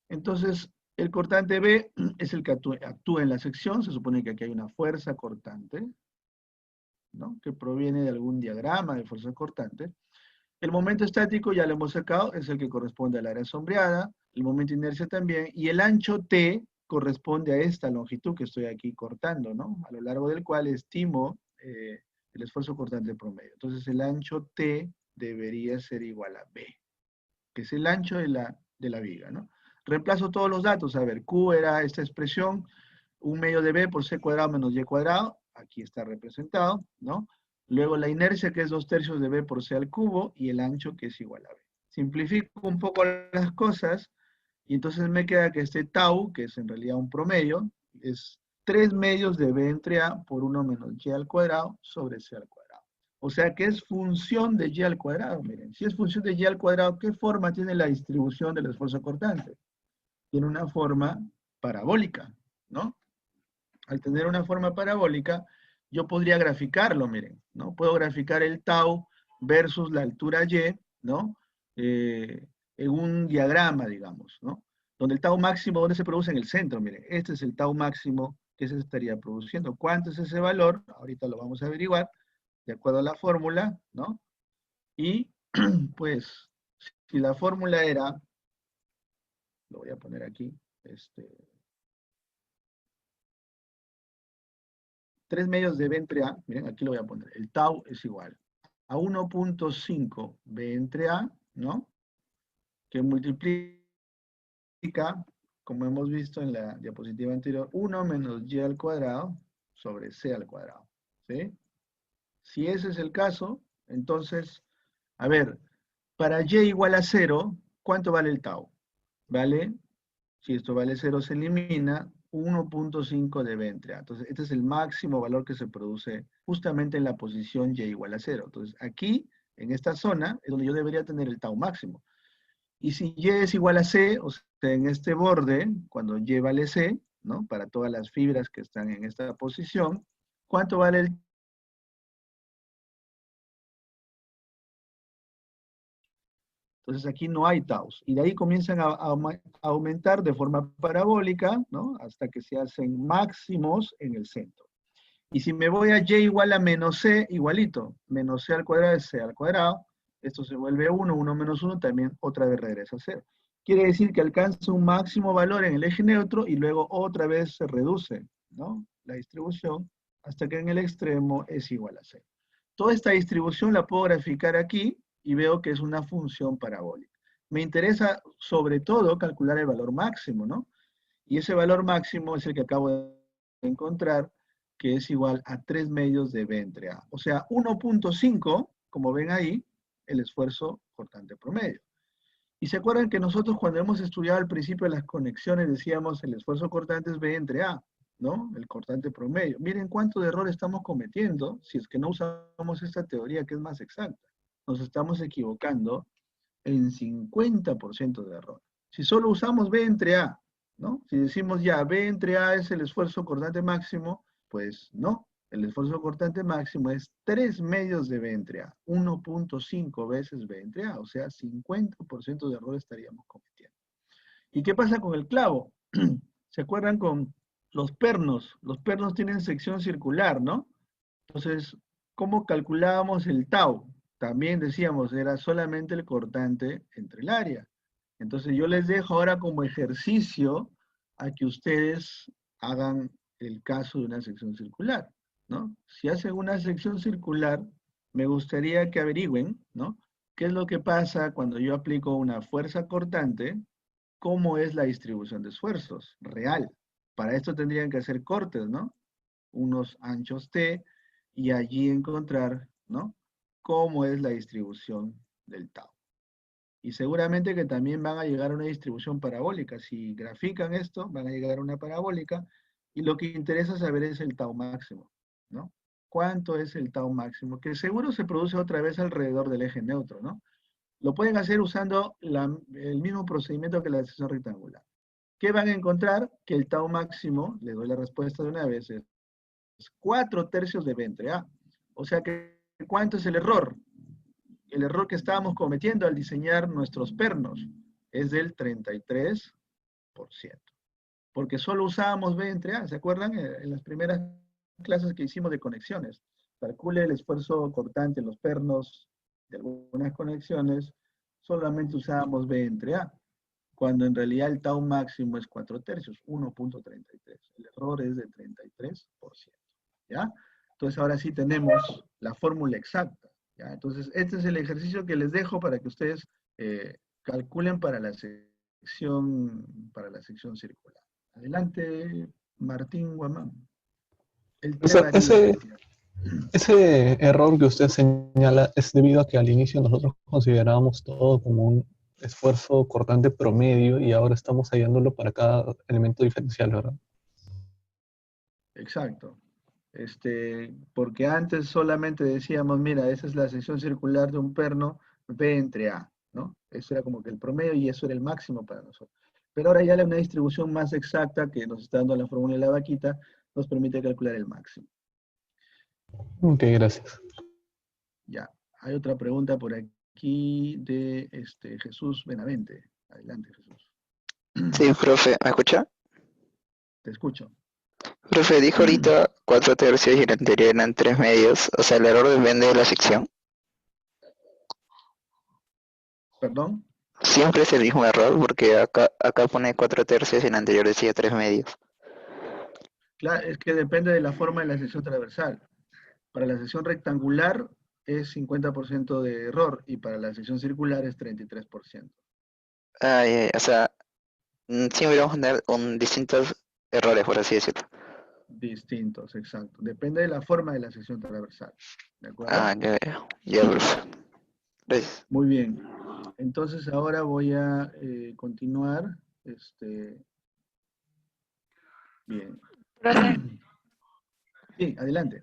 Entonces, el cortante B es el que actúa en la sección. Se supone que aquí hay una fuerza cortante, ¿no? Que proviene de algún diagrama de fuerza cortante. El momento estático ya lo hemos sacado, es el que corresponde al área sombreada. El momento de inercia también. Y el ancho T, corresponde a esta longitud que estoy aquí cortando, ¿no? A lo largo del cual estimo el esfuerzo cortante promedio. Entonces el ancho T debería ser igual a B, que es el ancho de la viga, ¿no? Reemplazo todos los datos. A ver, Q era esta expresión, 1/2 de B por C cuadrado menos Y cuadrado, aquí está representado, ¿no? Luego la inercia, que es 2/3 de B por C al cubo, y el ancho, que es igual a B. Simplifico un poco las cosas, y entonces me queda que este tau, que es en realidad un promedio, es 3/2 de B entre A por 1 menos Y al cuadrado sobre C al cuadrado. O sea que es función de Y al cuadrado, miren. Si es función de Y al cuadrado, ¿qué forma tiene la distribución del esfuerzo cortante? Tiene una forma parabólica, ¿no? Al tener una forma parabólica, yo podría graficarlo, miren, ¿no? Puedo graficar el tau versus la altura Y, ¿no? En un diagrama, digamos, ¿no? Donde el tau máximo, ¿dónde se produce? En el centro, miren. Este es el tau máximo que se estaría produciendo. ¿Cuánto es ese valor? Ahorita lo vamos a averiguar, de acuerdo a la fórmula, ¿no? Y, pues, si la fórmula era, lo voy a poner aquí, 3/2 de B entre A, miren, aquí lo voy a poner, el tau es igual a 1.5 B entre A, ¿no? Que multiplica, como hemos visto en la diapositiva anterior, 1 menos Y al cuadrado sobre C al cuadrado, ¿sí? Si ese es el caso, entonces, a ver, para Y igual a 0, ¿cuánto vale el tau? Vale, si esto vale 0, se elimina 1.5 de B entre A. Entonces, este es el máximo valor que se produce justamente en la posición Y igual a 0. Entonces, aquí, en esta zona, es donde yo debería tener el tau máximo. Y si Y es igual a C, o sea, en este borde, cuando Y vale C, ¿no? Para todas las fibras que están en esta posición, ¿cuánto vale el? Entonces aquí no hay taus. Y de ahí comienzan a aumentar de forma parabólica, ¿no? Hasta que se hacen máximos en el centro. Y si me voy a Y igual a menos C, igualito. Menos C al cuadrado es C al cuadrado. Esto se vuelve 1, 1 menos 1 también otra vez regresa a 0. Quiere decir que alcanza un máximo valor en el eje neutro y luego otra vez se reduce, ¿no? La distribución hasta que en el extremo es igual a 0. Toda esta distribución la puedo graficar aquí y veo que es una función parabólica. Me interesa sobre todo calcular el valor máximo, ¿no? Y ese valor máximo es el que acabo de encontrar, que es igual a 3/2 de B entre A. O sea, 1.5, como ven ahí, el esfuerzo cortante promedio. Y se acuerdan que nosotros cuando hemos estudiado al principio de las conexiones decíamos el esfuerzo cortante es B entre A, ¿no? El cortante promedio. Miren cuánto de error estamos cometiendo si es que no usamos esta teoría que es más exacta. Nos estamos equivocando en 50% de error. Si solo usamos B entre A, ¿no? Si decimos ya B entre A es el esfuerzo cortante máximo, pues no. El esfuerzo cortante máximo es 3/2 de B entre A, 1.5 veces B entre A, o sea, 50% de error estaríamos cometiendo. ¿Y qué pasa con el clavo? ¿Se acuerdan con los pernos? Los pernos tienen sección circular, ¿no? Entonces, ¿cómo calculábamos el tau? También decíamos, era solamente el cortante entre el área. Entonces yo les dejo ahora como ejercicio a que ustedes hagan el caso de una sección circular, ¿no? Si hacen una sección circular, me gustaría que averigüen, ¿no? ¿Qué es lo que pasa cuando yo aplico una fuerza cortante? ¿Cómo es la distribución de esfuerzos? Real. Para esto tendrían que hacer cortes, ¿no? Unos anchos T, y allí encontrar, ¿no? Cómo es la distribución del tau. Y seguramente que también van a llegar a una distribución parabólica. Si grafican esto, van a llegar a una parabólica, y lo que interesa saber es el tau máximo, ¿no? ¿Cuánto es el tau máximo? Que seguro se produce otra vez alrededor del eje neutro, ¿no? Lo pueden hacer usando el mismo procedimiento que la sección rectangular. ¿Qué van a encontrar? Que el tau máximo, le doy la respuesta de una vez, es 4/3 de B entre A. O sea que, ¿cuánto es el error? El error que estábamos cometiendo al diseñar nuestros pernos es del 33%. Porque solo usábamos B entre A, ¿se acuerdan? En las primeras clases que hicimos de conexiones. Calcule el esfuerzo cortante en los pernos de algunas conexiones, solamente usábamos B entre A. cuando en realidad el tau máximo es 4/3, 1.33. El error es de 33%, ¿ya? Entonces ahora sí tenemos la fórmula exacta, ¿ya? Entonces este es el ejercicio que les dejo para que ustedes calculen para la sección circular. Adelante, Martín Guamán. El T Profesor, varía. ese error que usted señala es debido a que al inicio nosotros considerábamos todo como un esfuerzo cortante promedio y ahora estamos hallándolo para cada elemento diferencial, ¿verdad? Exacto. Porque antes solamente decíamos, mira, esa es la sección circular de un perno B entre A, ¿no? Eso era como que el promedio y eso era el máximo para nosotros. Pero ahora ya una distribución más exacta que nos está dando la fórmula de la vaquita nos permite calcular el máximo. Ok, gracias. Ya. Hay otra pregunta por aquí de Jesús Benavente. Adelante, Jesús. Sí, profe, ¿me escucha? Te escucho. Profe, dijo ahorita 4/3 y el anterior eran 3/2, o sea, el error depende de la sección. ¿Perdón? Siempre es el mismo error, porque acá pone 4/3 y el anterior decía 3/2. Claro, es que depende de la forma de la sección transversal. Para la sección rectangular es 50% de error y para la sección circular es 33%. O sea, siempre vamos a tener distintos errores, por así decirlo. Distintos, exacto. Depende de la forma de la sección transversal. ¿De acuerdo? Ya, profe. Gracias. Muy bien. Entonces ahora voy a continuar. Bien. Profe, Sí, adelante.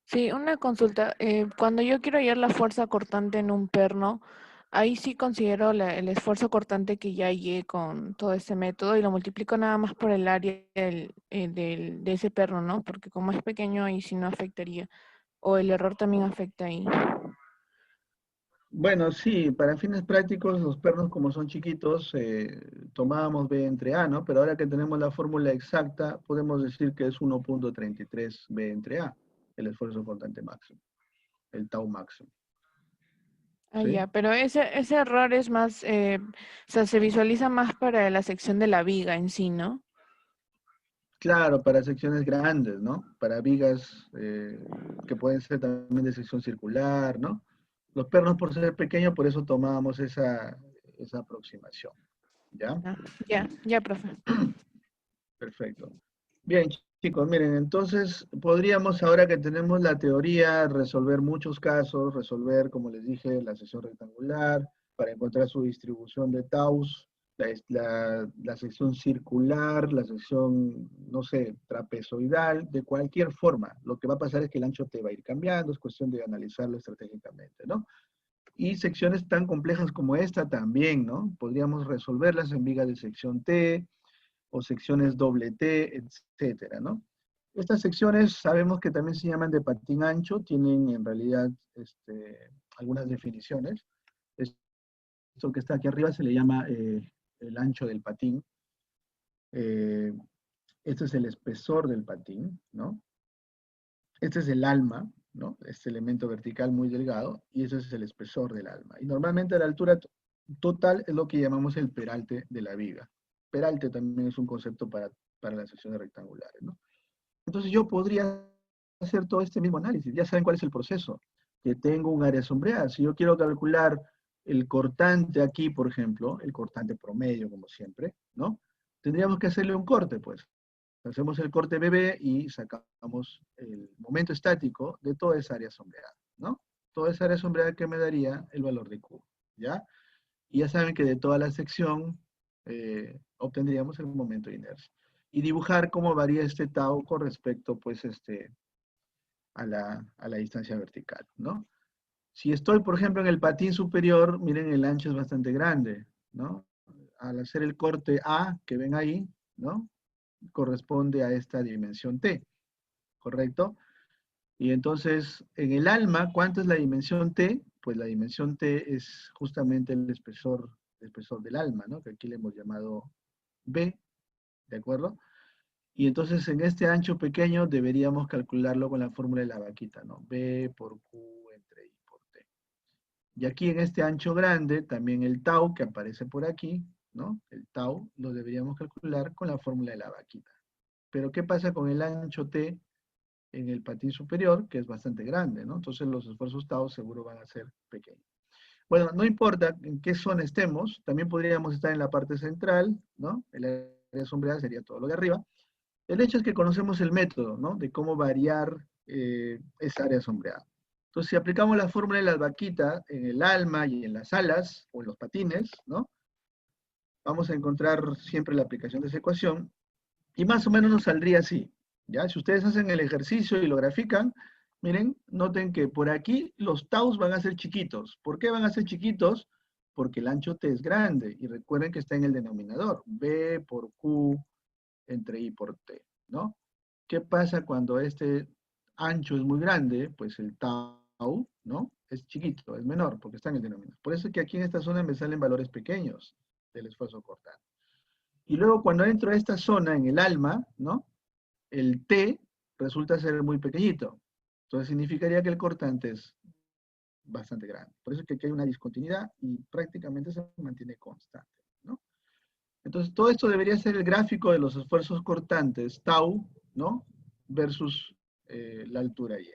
sí, una consulta. Cuando yo quiero hallar la fuerza cortante en un perno, ahí sí considero el esfuerzo cortante que ya hallé con todo este método y lo multiplico nada más por el área de ese perno, ¿no? Porque como es pequeño, ahí sí no afectaría. O el error también afecta ahí. Bueno, sí, para fines prácticos, los pernos como son chiquitos, tomábamos B entre A, ¿no? Pero ahora que tenemos la fórmula exacta, podemos decir que es 1.33 B entre A, el esfuerzo cortante máximo, el tau máximo. Ah, ¿Sí? ya, pero ese error es más, o sea, se visualiza más para la sección de la viga en sí, ¿no? Claro, para secciones grandes, ¿no? Para vigas que pueden ser también de sección circular, ¿no? Los pernos por ser pequeños, por eso tomábamos esa aproximación, ¿ya? Ah, ya, profe. Perfecto. Bien, chicos, miren, entonces podríamos, ahora que tenemos la teoría, resolver muchos casos, resolver, como les dije, la sección rectangular, para encontrar su distribución de taus, la sección circular, la sección, no sé, trapezoidal, de cualquier forma. Lo que va a pasar es que el ancho T va a ir cambiando, es cuestión de analizarlo estratégicamente, ¿no? Y secciones tan complejas como esta también, ¿no? Podríamos resolverlas en vigas de sección T, o secciones doble T, etcétera, ¿no? Estas secciones sabemos que también se llaman de patín ancho, tienen en realidad algunas definiciones. Esto que está aquí arriba se le llama el ancho del patín. Este es el espesor del patín, ¿no? Este es el alma, ¿no? Este elemento vertical muy delgado, y ese es el espesor del alma. Y normalmente la altura total es lo que llamamos el peralte de la viga. Peralte también es un concepto para las secciones rectangulares, ¿no? Entonces yo podría hacer todo este mismo análisis. Ya saben cuál es el proceso. Que tengo un área sombreada. Si yo quiero calcular el cortante aquí, por ejemplo, el cortante promedio, como siempre, ¿no? Tendríamos que hacerle un corte, pues. Hacemos el corte BB y sacamos el momento estático de toda esa área sombreada, ¿no? Toda esa área sombreada que me daría el valor de Q, ¿ya? Y ya saben que de toda la sección obtendríamos el momento de inercia. Y dibujar cómo varía este tau con respecto, pues, a la distancia vertical, ¿no? Si estoy, por ejemplo, en el patín superior, miren, el ancho es bastante grande, ¿no? Al hacer el corte A, que ven ahí, ¿no? Corresponde a esta dimensión T, ¿correcto? Y entonces, en el alma, ¿cuánto es la dimensión T? Pues la dimensión T es justamente el espesor del alma, ¿no? Que aquí le hemos llamado B, ¿de acuerdo? Y entonces en este ancho pequeño deberíamos calcularlo con la fórmula de la vaquita, ¿no? B por Q entre I por T. Y aquí en este ancho grande, también el tau que aparece por aquí, ¿no? El tau lo deberíamos calcular con la fórmula de la vaquita. Pero ¿qué pasa con el ancho T en el patín superior? Que es bastante grande, ¿no? Entonces los esfuerzos tau seguro van a ser pequeños. Bueno, no importa en qué zona estemos, también podríamos estar en la parte central, ¿no? El área sombreada sería todo lo de arriba. El hecho es que conocemos el método, ¿no? De cómo variar esa área sombreada. Entonces, si aplicamos la fórmula de la vaquita en el alma y en las alas, o en los patines, ¿no? Vamos a encontrar siempre la aplicación de esa ecuación, y más o menos nos saldría así, ¿ya? Si ustedes hacen el ejercicio y lo grafican, miren, noten que por aquí los taus van a ser chiquitos. ¿Por qué van a ser chiquitos? Porque el ancho T es grande, y recuerden que está en el denominador, B por Q entre I por T, ¿no? ¿Qué pasa cuando este ancho es muy grande? Pues el tau, ¿no? Es chiquito, es menor, porque está en el denominador. Por eso es que aquí en esta zona me salen valores pequeños del esfuerzo cortante. Y luego cuando entro a esta zona, en el alma, ¿no? El T resulta ser muy pequeñito. Entonces significaría que el cortante es bastante grande. Por eso es que aquí hay una discontinuidad y prácticamente se mantiene constante, ¿no? Entonces todo esto debería ser el gráfico de los esfuerzos cortantes, tau, ¿no? Versus la altura y.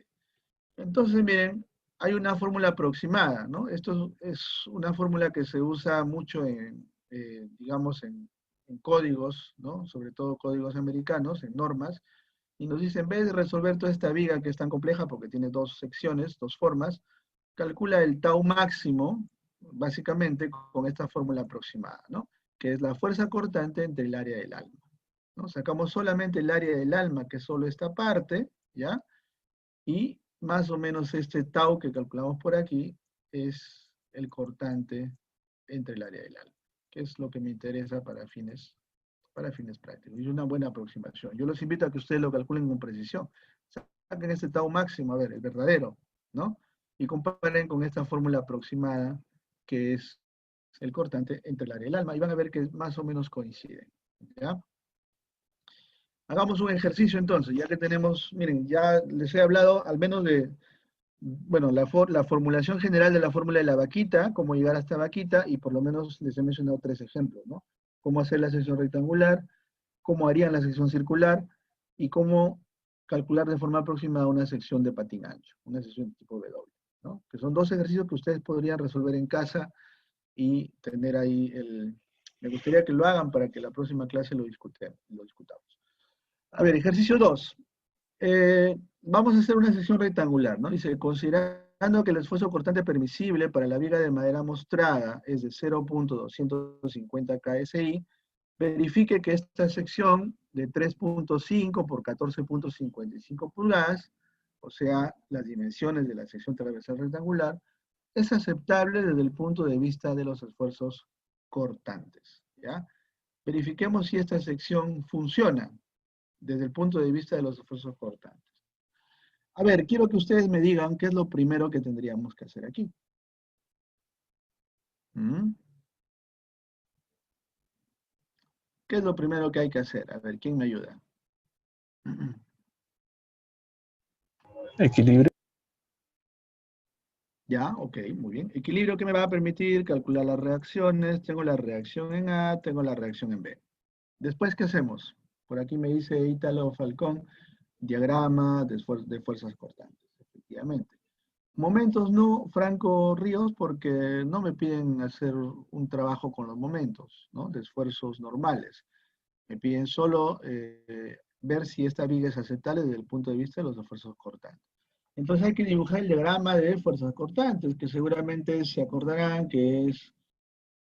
Entonces, miren, hay una fórmula aproximada, ¿no? Esto es una fórmula que se usa mucho en, digamos, en códigos, ¿no? Sobre todo códigos americanos, en normas, y nos dice, en vez de resolver toda esta viga que es tan compleja, porque tiene dos secciones, dos formas, calcula el tau máximo, básicamente, con esta fórmula aproximada, ¿no? Que es la fuerza cortante entre el área del alma, ¿no? Sacamos solamente el área del alma, que es solo esta parte, ¿ya? Y más o menos este tau que calculamos por aquí es el cortante entre el área del alma, que es lo que me interesa para fines prácticos. Y una buena aproximación. Yo los invito a que ustedes lo calculen con precisión. Saquen este tau máximo, a ver, el verdadero, ¿no? Y comparen con esta fórmula aproximada, que es el cortante entre el área del alma, y van a ver que más o menos coinciden, ¿ya? Hagamos un ejercicio entonces, ya que tenemos, miren, ya les he hablado al menos de, bueno, la formulación general de la fórmula de la vaquita, cómo llegar a esta vaquita, y por lo menos les he mencionado 3 ejemplos, ¿no? Cómo hacer la sección rectangular, cómo harían la sección circular, y cómo calcular de forma aproximada una sección de patín ancho, una sección de tipo W, ¿no? Que son 2 ejercicios que ustedes podrían resolver en casa y tener ahí el... Me gustaría que lo hagan para que la próxima clase lo discutamos. A ver, ejercicio 2. Vamos a hacer una sección rectangular, ¿no? Dice, considerando que el esfuerzo cortante permisible para la viga de madera mostrada es de 0.250 KSI, verifique que esta sección de 3.5 por 14.55 pulgadas, o sea, las dimensiones de la sección transversal rectangular, es aceptable desde el punto de vista de los esfuerzos cortantes, ¿ya? Verifiquemos si esta sección funciona desde el punto de vista de los esfuerzos cortantes. A ver, quiero que ustedes me digan qué es lo primero que tendríamos que hacer aquí. ¿Qué es lo primero que hay que hacer? A ver, ¿quién me ayuda? Equilibrio. Ya, ok, muy bien. Equilibrio que me va a permitir calcular las reacciones. Tengo la reacción en A, tengo la reacción en B. Después, ¿qué hacemos? Por aquí me dice Ítalo Falcón, diagrama de fuerzas cortantes, efectivamente. Momentos no, Franco Ríos, porque no me piden hacer un trabajo con los momentos, ¿no? De esfuerzos normales. Me piden solo ver si esta viga es aceptable desde el punto de vista de los esfuerzos cortantes. Entonces hay que dibujar el diagrama de fuerzas cortantes, que seguramente se acordarán que es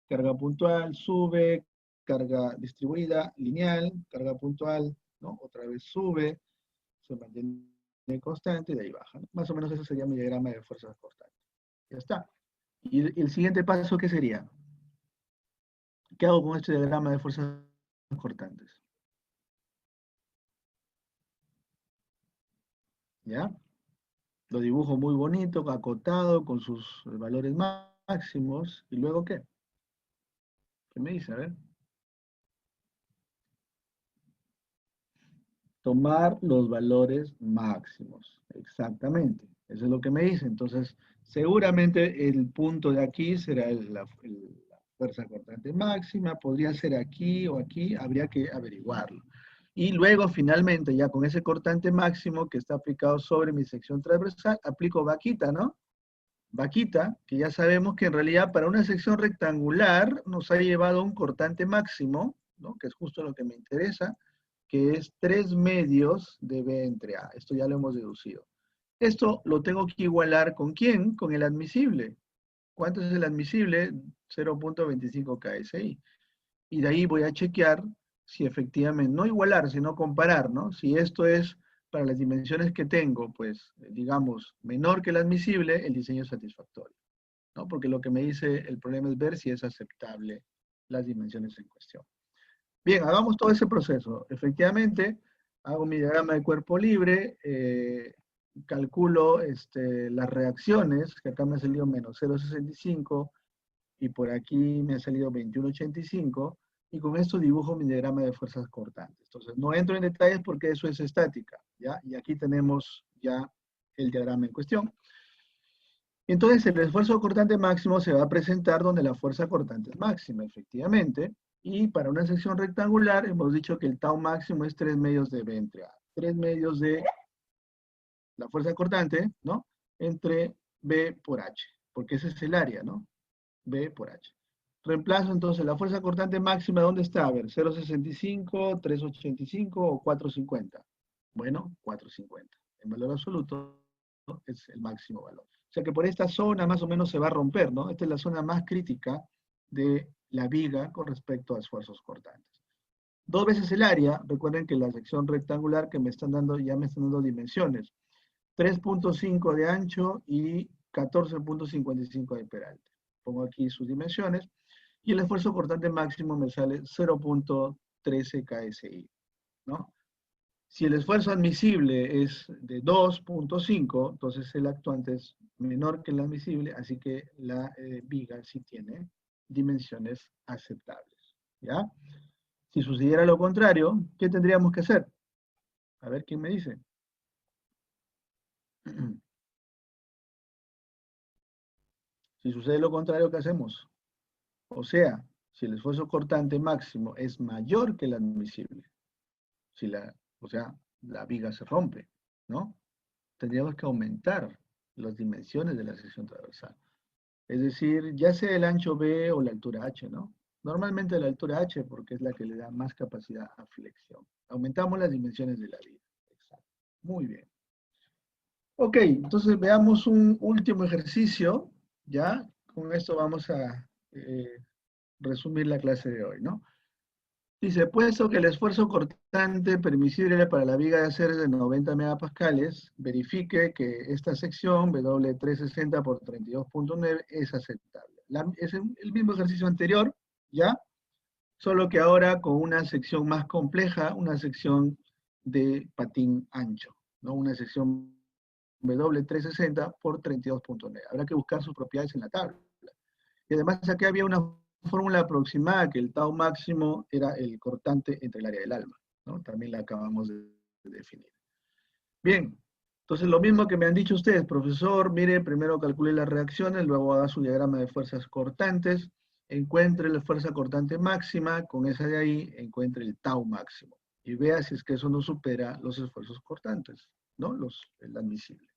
carga puntual, sube, carga distribuida, lineal, carga puntual, ¿no? Otra vez sube, se mantiene constante y de ahí baja, ¿no? Más o menos ese sería mi diagrama de fuerzas cortantes. Ya está. ¿Y el siguiente paso qué sería? ¿Qué hago con este diagrama de fuerzas cortantes? ¿Ya? Lo dibujo muy bonito, acotado, con sus valores máximos. ¿Y luego qué? ¿Qué me dice? A ver. Tomar los valores máximos. Exactamente. Eso es lo que me dice. Entonces, seguramente el punto de aquí será Fuerza cortante máxima, podría ser aquí o aquí, habría que averiguarlo. Y luego, finalmente, ya con ese cortante máximo que está aplicado sobre mi sección transversal, aplico vaquita, ¿no? Vaquita, que ya sabemos que en realidad para una sección rectangular nos ha llevado un cortante máximo, ¿no? Que es justo lo que me interesa, que es 3 medios de B entre A. Esto ya lo hemos deducido. Esto lo tengo que igualar ¿con quién? Con el admisible. ¿Cuánto es el admisible? 0.25 KSI. Y de ahí voy a chequear si efectivamente, no igualar, sino comparar, ¿no? Si esto es para las dimensiones que tengo, pues, digamos, menor que el admisible, el diseño es satisfactorio, ¿no? Porque lo que me dice el problema es ver si es aceptable las dimensiones en cuestión. Bien, hagamos todo ese proceso. Efectivamente, hago mi diagrama de cuerpo libre, calculo las reacciones, que acá me ha salido menos 0,65, y por aquí me ha salido 21,85, y con esto dibujo mi diagrama de fuerzas cortantes. Entonces, no entro en detalles porque eso es estática, ¿ya? Y aquí tenemos ya el diagrama en cuestión. Entonces, el esfuerzo cortante máximo se va a presentar donde la fuerza cortante es máxima, efectivamente, y para una sección rectangular hemos dicho que el tau máximo es 3 medios de B entre A. 3 medios de la fuerza cortante, ¿no? Entre B por H, porque ese es el área, ¿no? B por H. Reemplazo entonces la fuerza cortante máxima, ¿dónde está? A ver, 0,65, 3,85 o 4,50. Bueno, 4,50. En valor absoluto, ¿no? Es el máximo valor. O sea que por esta zona más o menos se va a romper, ¿no? Esta es la zona más crítica de la viga con respecto a esfuerzos cortantes. 2 veces el área, recuerden que la sección rectangular que me están dando, ya me están dando dimensiones. 3.5 de ancho y 14.55 de peralte. Pongo aquí sus dimensiones, y el esfuerzo cortante máximo me sale 0.13 KSI, ¿no? Si el esfuerzo admisible es de 2.5, entonces el actuante es menor que el admisible, así que la viga sí tiene dimensiones aceptables, ¿ya? Si sucediera lo contrario, ¿qué tendríamos que hacer? A ver, ¿quién me dice? Si sucede lo contrario, ¿qué hacemos? O sea, si el esfuerzo cortante máximo es mayor que el admisible, o sea, la viga se rompe, ¿no? Tendríamos que aumentar las dimensiones de la sección transversal. Es decir, ya sea el ancho B o la altura H, ¿no? Normalmente la altura H porque es la que le da más capacidad a flexión. Aumentamos las dimensiones de la viga. Exacto. Muy bien. Ok, entonces veamos un último ejercicio, ¿ya? Con esto vamos a resumir la clase de hoy, ¿no? Dice, puesto que el esfuerzo cortante permisible para la viga de acero es de 90 megapascales, verifique que esta sección, W360 por 32.9, es aceptable. Es el mismo ejercicio anterior, ¿ya? Solo que ahora con una sección más compleja, una sección de patín ancho, ¿no? Una sección W360 por 32.9. Habrá que buscar sus propiedades en la tabla. Y además aquí había una fórmula aproximada que el tau máximo era el cortante entre el área del alma, ¿no? También la acabamos de definir. Bien, entonces lo mismo que me han dicho ustedes, profesor, mire, primero calcule las reacciones, luego haga su diagrama de fuerzas cortantes, encuentre la fuerza cortante máxima, con esa de ahí encuentre el tau máximo, y vea si es que eso no supera los esfuerzos cortantes, ¿no? El admisible.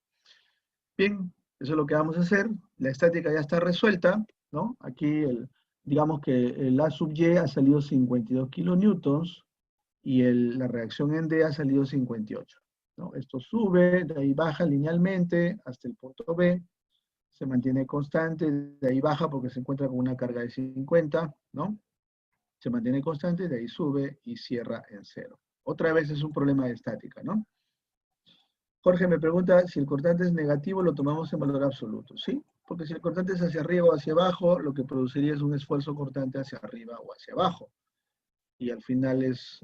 Bien, eso es lo que vamos a hacer. La estática ya está resuelta, ¿no? Aquí, digamos que el A sub Y ha salido 52 kilonewtons y la reacción en D ha salido 58, ¿no? Esto sube, de ahí baja linealmente hasta el punto B, se mantiene constante, de ahí baja porque se encuentra con una carga de 50, ¿no? Se mantiene constante, de ahí sube y cierra en 0. Otra vez es un problema de estática, ¿no? Jorge me pregunta si el cortante es negativo, lo tomamos en valor absoluto. Sí, porque si el cortante es hacia arriba o hacia abajo, lo que produciría es un esfuerzo cortante hacia arriba o hacia abajo. Y al final es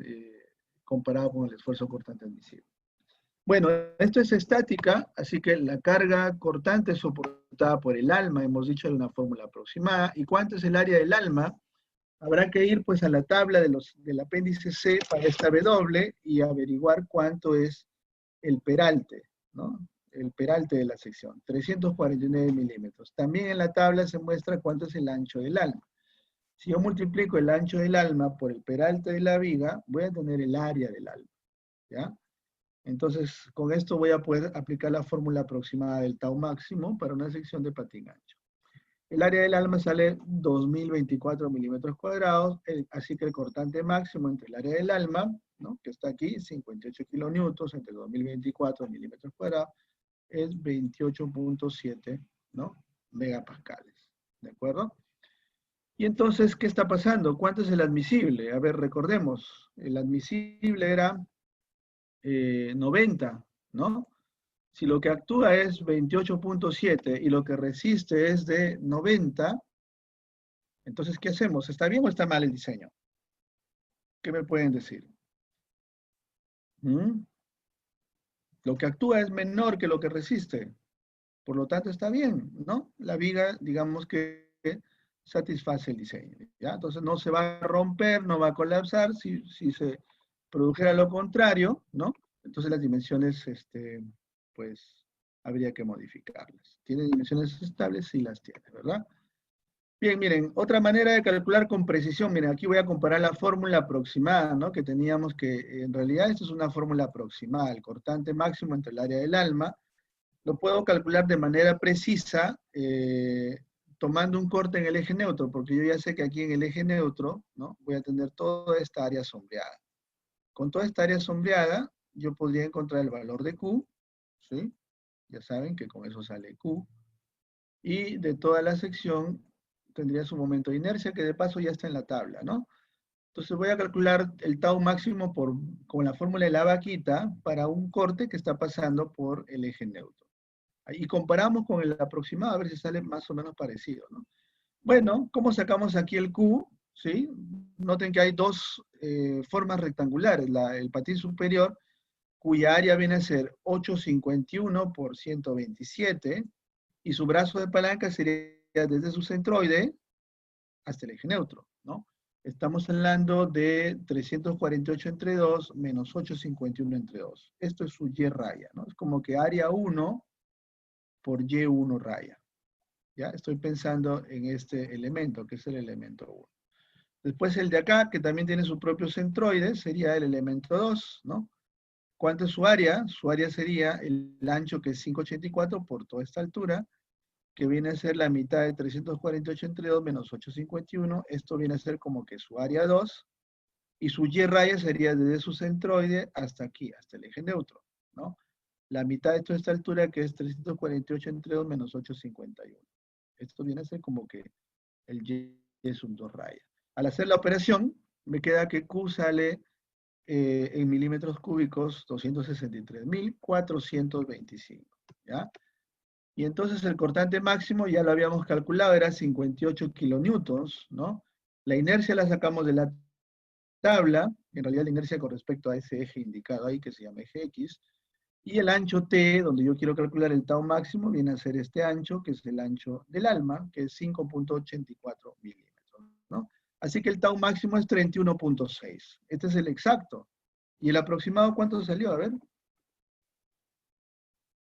comparado con el esfuerzo cortante admisible. Bueno, esto es estática, así que la carga cortante es soportada por el alma, hemos dicho de una fórmula aproximada. ¿Y cuánto es el área del alma? Habrá que ir pues a la tabla del apéndice C para esta W y averiguar cuánto es el peralte, ¿no? El peralte de la sección, 349 milímetros. También en la tabla se muestra cuánto es el ancho del alma. Si yo multiplico el ancho del alma por el peralte de la viga, voy a tener el área del alma, ¿ya? Entonces, con esto voy a poder aplicar la fórmula aproximada del tau máximo para una sección de patín ancho. El área del alma sale 2024 milímetros cuadrados, así que el cortante máximo entre el área del alma, ¿no?, que está aquí, 58 kilonewtons entre 2024 milímetros cuadrados, es 28.7, ¿no?, megapascales. ¿De acuerdo? Y entonces, ¿qué está pasando? ¿Cuánto es el admisible? A ver, recordemos, el admisible era 90, ¿no? Si lo que actúa es 28.7 y lo que resiste es de 90, entonces, ¿qué hacemos? ¿Está bien o está mal el diseño? ¿Qué me pueden decir? Lo que actúa es menor que lo que resiste. Por lo tanto, está bien, ¿no? La viga, digamos que satisface el diseño, ¿ya? Entonces, no se va a romper, no va a colapsar. Si se produjera lo contrario, ¿no? Entonces, las dimensiones, pues, habría que modificarlas. ¿Tiene dimensiones estables? Sí las tiene, ¿verdad? Bien, miren, otra manera de calcular con precisión, miren, aquí voy a comparar la fórmula aproximada, ¿no? Que teníamos que, en realidad, esto es una fórmula aproximada, el cortante máximo entre el área del alma, lo puedo calcular de manera precisa, tomando un corte en el eje neutro, porque yo ya sé que aquí en el eje neutro, ¿no?, voy a tener toda esta área sombreada. Con toda esta área sombreada, yo podría encontrar el valor de Q, ¿sí? Ya saben que con eso sale Q. Y de toda la sección tendría su momento de inercia, que de paso ya está en la tabla, ¿no? Entonces voy a calcular el tau máximo con la fórmula de la vaquita para un corte que está pasando por el eje neutro. Y comparamos con el aproximado a ver si sale más o menos parecido, ¿no? Bueno, ¿cómo sacamos aquí el Q? ¿Sí? Noten que hay dos formas rectangulares. El patín superior, cuya área viene a ser 851 por 127, y su brazo de palanca sería desde su centroide hasta el eje neutro, ¿no? Estamos hablando de 348 entre 2 menos 851 entre 2. Esto es su Y raya, ¿no? Es como que área 1 por Y1 raya. ¿Ya? Estoy pensando en este elemento, que es el elemento 1. Después el de acá, que también tiene su propio centroide, sería el elemento 2, ¿no? ¿Cuánto es su área? Su área sería el ancho, que es 584 por toda esta altura, que viene a ser la mitad de 348 entre 2 menos 851. Esto viene a ser como que su área 2, y su Y raya sería desde su centroide hasta aquí, hasta el eje neutro, ¿no? La mitad de toda esta altura, que es 348 entre 2 menos 851. Esto viene a ser como que el Y sub 2 raya. Al hacer la operación, me queda que Q sale en milímetros cúbicos 263.425, ¿ya? Y entonces el cortante máximo ya lo habíamos calculado, era 58 kilonewtons, ¿no? La inercia la sacamos de la tabla, en realidad la inercia con respecto a ese eje indicado ahí, que se llama eje X, y el ancho T, donde yo quiero calcular el tau máximo, viene a ser este ancho, que es el ancho del alma, que es 5.84 milímetros, ¿no? Así que el tau máximo es 31.6. Este es el exacto. ¿Y el aproximado cuánto salió? A ver.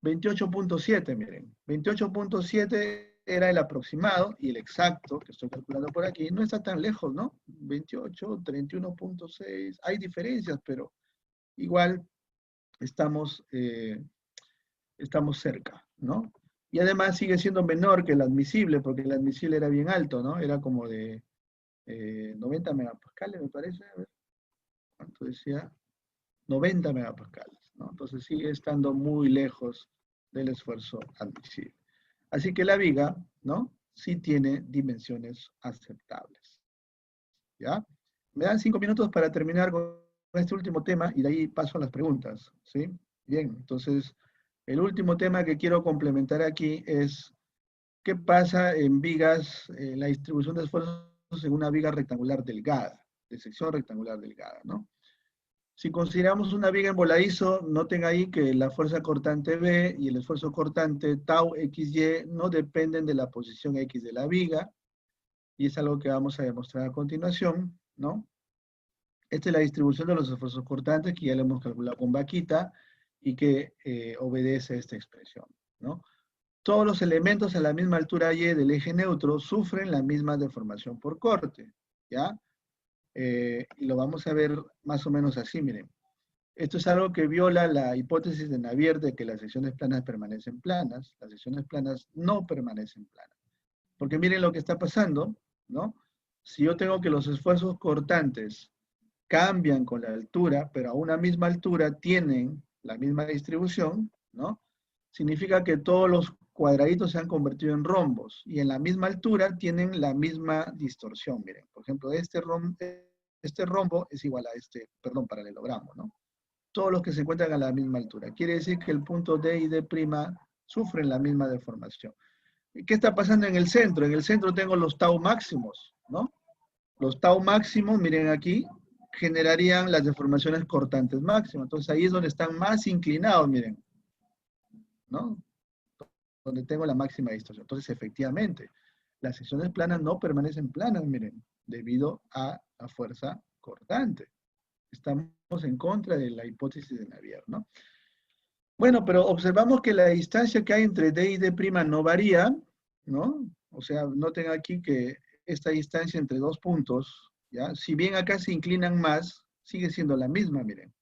28.7, miren. 28.7 era el aproximado, y el exacto, que estoy calculando por aquí, no está tan lejos, ¿no? 28, 31.6. Hay diferencias, pero igual estamos cerca, ¿no? Y además sigue siendo menor que el admisible, porque el admisible era bien alto, ¿no? Era como de 90 megapascales, me parece. A ver, ¿cuánto decía? 90 megapascales, ¿no? Entonces sigue estando muy lejos del esfuerzo admisible. Así que la viga, ¿no?, sí tiene dimensiones aceptables. ¿Ya? Me dan 5 minutos para terminar con este último tema y de ahí paso a las preguntas, ¿sí? Bien, entonces, el último tema que quiero complementar aquí es qué pasa en vigas, la distribución de esfuerzos en una viga rectangular delgada, de sección rectangular delgada, ¿no? Si consideramos una viga en voladizo, noten ahí que la fuerza cortante B y el esfuerzo cortante tau XY no dependen de la posición X de la viga, y es algo que vamos a demostrar a continuación, ¿no? Esta es la distribución de los esfuerzos cortantes, que ya lo hemos calculado con vaquita, y que obedece a esta expresión, ¿no? Todos los elementos a la misma altura Y del eje neutro sufren la misma deformación por corte. ¿ya? Y lo vamos a ver más o menos así, miren. Esto es algo que viola la hipótesis de Navier de que las secciones planas permanecen planas. Las secciones planas no permanecen planas. Porque miren lo que está pasando, ¿no? Si yo tengo que los esfuerzos cortantes cambian con la altura, pero a una misma altura tienen la misma distribución, ¿no? Significa que todos los cuadraditos se han convertido en rombos y en la misma altura tienen la misma distorsión. Miren, por ejemplo, este rombo es igual a este, perdón, paralelogramo, ¿no? Todos los que se encuentran a la misma altura. Quiere decir que el punto D y D' sufren la misma deformación. ¿Qué está pasando en el centro? En el centro tengo los tau máximos, ¿no? Los tau máximos, miren aquí, generarían las deformaciones cortantes máximas. Entonces ahí es donde están más inclinados, miren, ¿no? Donde tengo la máxima distorsión. Entonces, efectivamente, las secciones planas no permanecen planas, miren, debido a la fuerza cortante. Estamos en contra de la hipótesis de Navier, ¿no? Bueno, pero observamos que la distancia que hay entre D y D' no varía, ¿no? O sea, noten aquí que esta distancia entre dos puntos, ¿ya? Si bien acá se inclinan más, sigue siendo la misma, miren,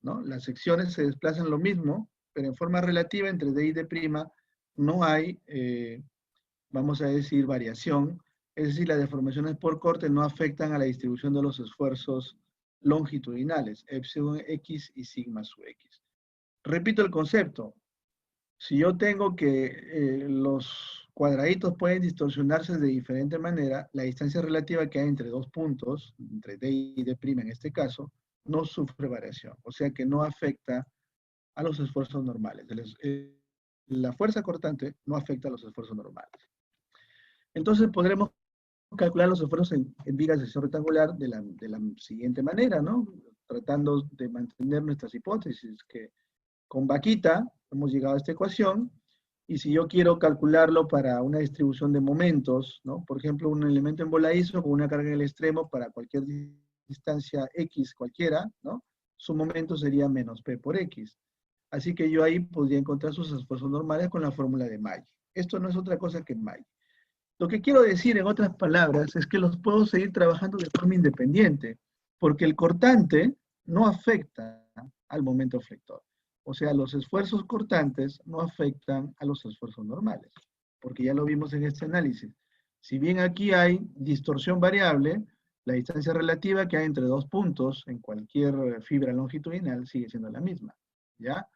¿no? Las secciones se desplazan lo mismo, pero en forma relativa entre D y D' no hay, vamos a decir, variación. Es decir, las deformaciones por corte no afectan a la distribución de los esfuerzos longitudinales, epsilon X y sigma sub X. Repito el concepto. Si yo tengo que los cuadraditos pueden distorsionarse de diferente manera, la distancia relativa que hay entre dos puntos, entre D y D' en este caso, no sufre variación. O sea que no afecta a los esfuerzos normales. La fuerza cortante no afecta a los esfuerzos normales. Entonces podremos calcular los esfuerzos en vigas de sección rectangular de la siguiente manera, ¿no? Tratando de mantener nuestras hipótesis, que con vaquita hemos llegado a esta ecuación, y si yo quiero calcularlo para una distribución de momentos, ¿no? Por ejemplo, un elemento envoladizo con una carga en el extremo para cualquier distancia x cualquiera, ¿no? Su momento sería menos p por x. Así que yo ahí podría encontrar sus esfuerzos normales con la fórmula de Maggi. Esto no es otra cosa que Maggi. Lo que quiero decir, en otras palabras, es que los puedo seguir trabajando de forma independiente, porque el cortante no afecta al momento flector. O sea, los esfuerzos cortantes no afectan a los esfuerzos normales, porque ya lo vimos en este análisis. Si bien aquí hay distorsión variable, la distancia relativa que hay entre dos puntos en cualquier fibra longitudinal sigue siendo la misma, ¿ya?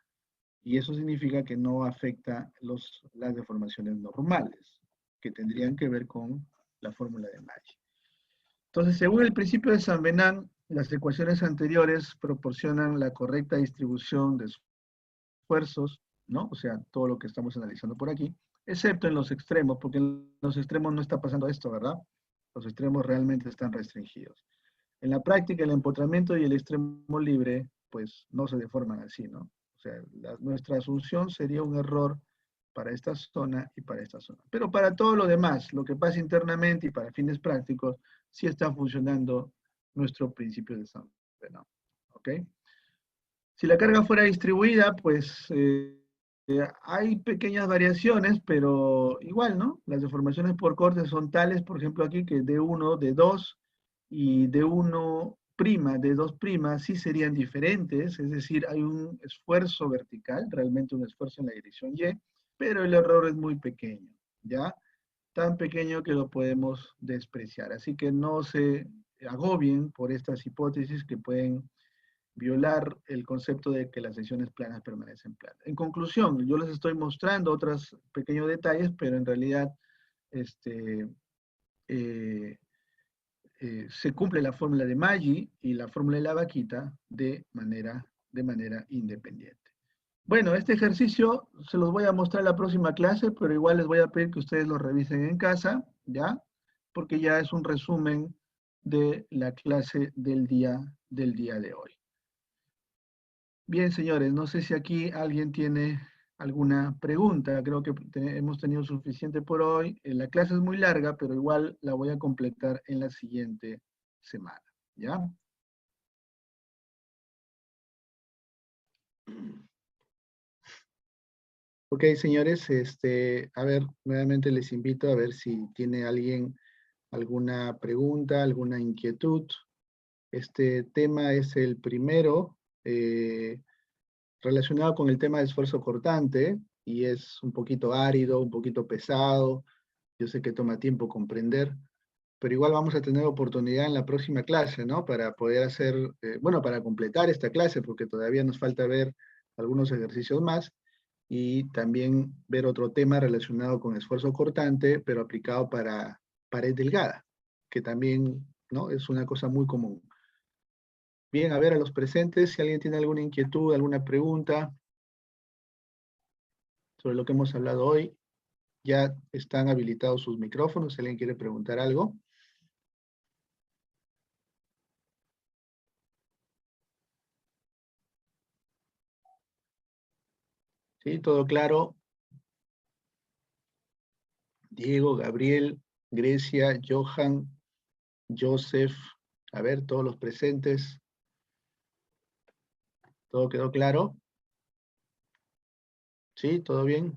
Y eso significa que no afecta las deformaciones normales, que tendrían que ver con la fórmula de Maggi. Entonces, según el principio de San Venant, las ecuaciones anteriores proporcionan la correcta distribución de esfuerzos, ¿no? O sea, todo lo que estamos analizando por aquí, excepto en los extremos, porque en los extremos no está pasando esto, ¿verdad? Los extremos realmente están restringidos. En la práctica, el empotramiento y el extremo libre, pues, no se deforman así, ¿no? O sea, nuestra asunción sería un error para esta zona y para esta zona. Pero para todo lo demás, lo que pasa internamente y para fines prácticos, sí está funcionando nuestro principio de San Venant, ¿ok? Si la carga fuera distribuida, pues hay pequeñas variaciones, pero igual, ¿no? Las deformaciones por corte son tales, por ejemplo aquí, que D1, D2 y D1', D2' sí serían diferentes, es decir, hay un esfuerzo vertical, realmente un esfuerzo en la dirección Y, pero el error es muy pequeño, ¿ya? Tan pequeño que lo podemos despreciar. Así que no se agobien por estas hipótesis que pueden violar el concepto de que las secciones planas permanecen planas. En conclusión, yo les estoy mostrando otros pequeños detalles, pero en realidad se cumple la fórmula de Maggi y la fórmula de la vaquita de manera independiente. Bueno, este ejercicio se los voy a mostrar en la próxima clase, pero igual les voy a pedir que ustedes lo revisen en casa, ¿ya? Porque ya es un resumen de la clase del día de hoy. Bien, señores, no sé si aquí alguien tiene alguna pregunta. Creo que hemos tenido suficiente por hoy. La clase es muy larga, pero igual la voy a completar en la siguiente semana, ¿ya? Ok, señores, a ver, nuevamente les invito a ver si tiene alguien ¿Alguna pregunta, alguna inquietud? Este tema es el primero relacionado con el tema de esfuerzo cortante y es un poquito árido, un poquito pesado. Yo sé que toma tiempo comprender, pero igual vamos a tener oportunidad en la próxima clase, ¿no? Para poder hacer, bueno, para completar esta clase, porque todavía nos falta ver algunos ejercicios más y también ver otro tema relacionado con esfuerzo cortante, pero aplicado para pared delgada, que también, ¿no? Es una cosa muy común. Bien, a ver a los presentes, si alguien tiene alguna inquietud, alguna pregunta sobre lo que hemos hablado hoy, ya están habilitados sus micrófonos, si alguien quiere preguntar algo. ¿Sí? ¿Todo claro? Diego, Gabriel, Grecia, Johan, Joseph, a ver, todos los presentes. ¿Todo quedó claro? ¿Sí? ¿Todo bien?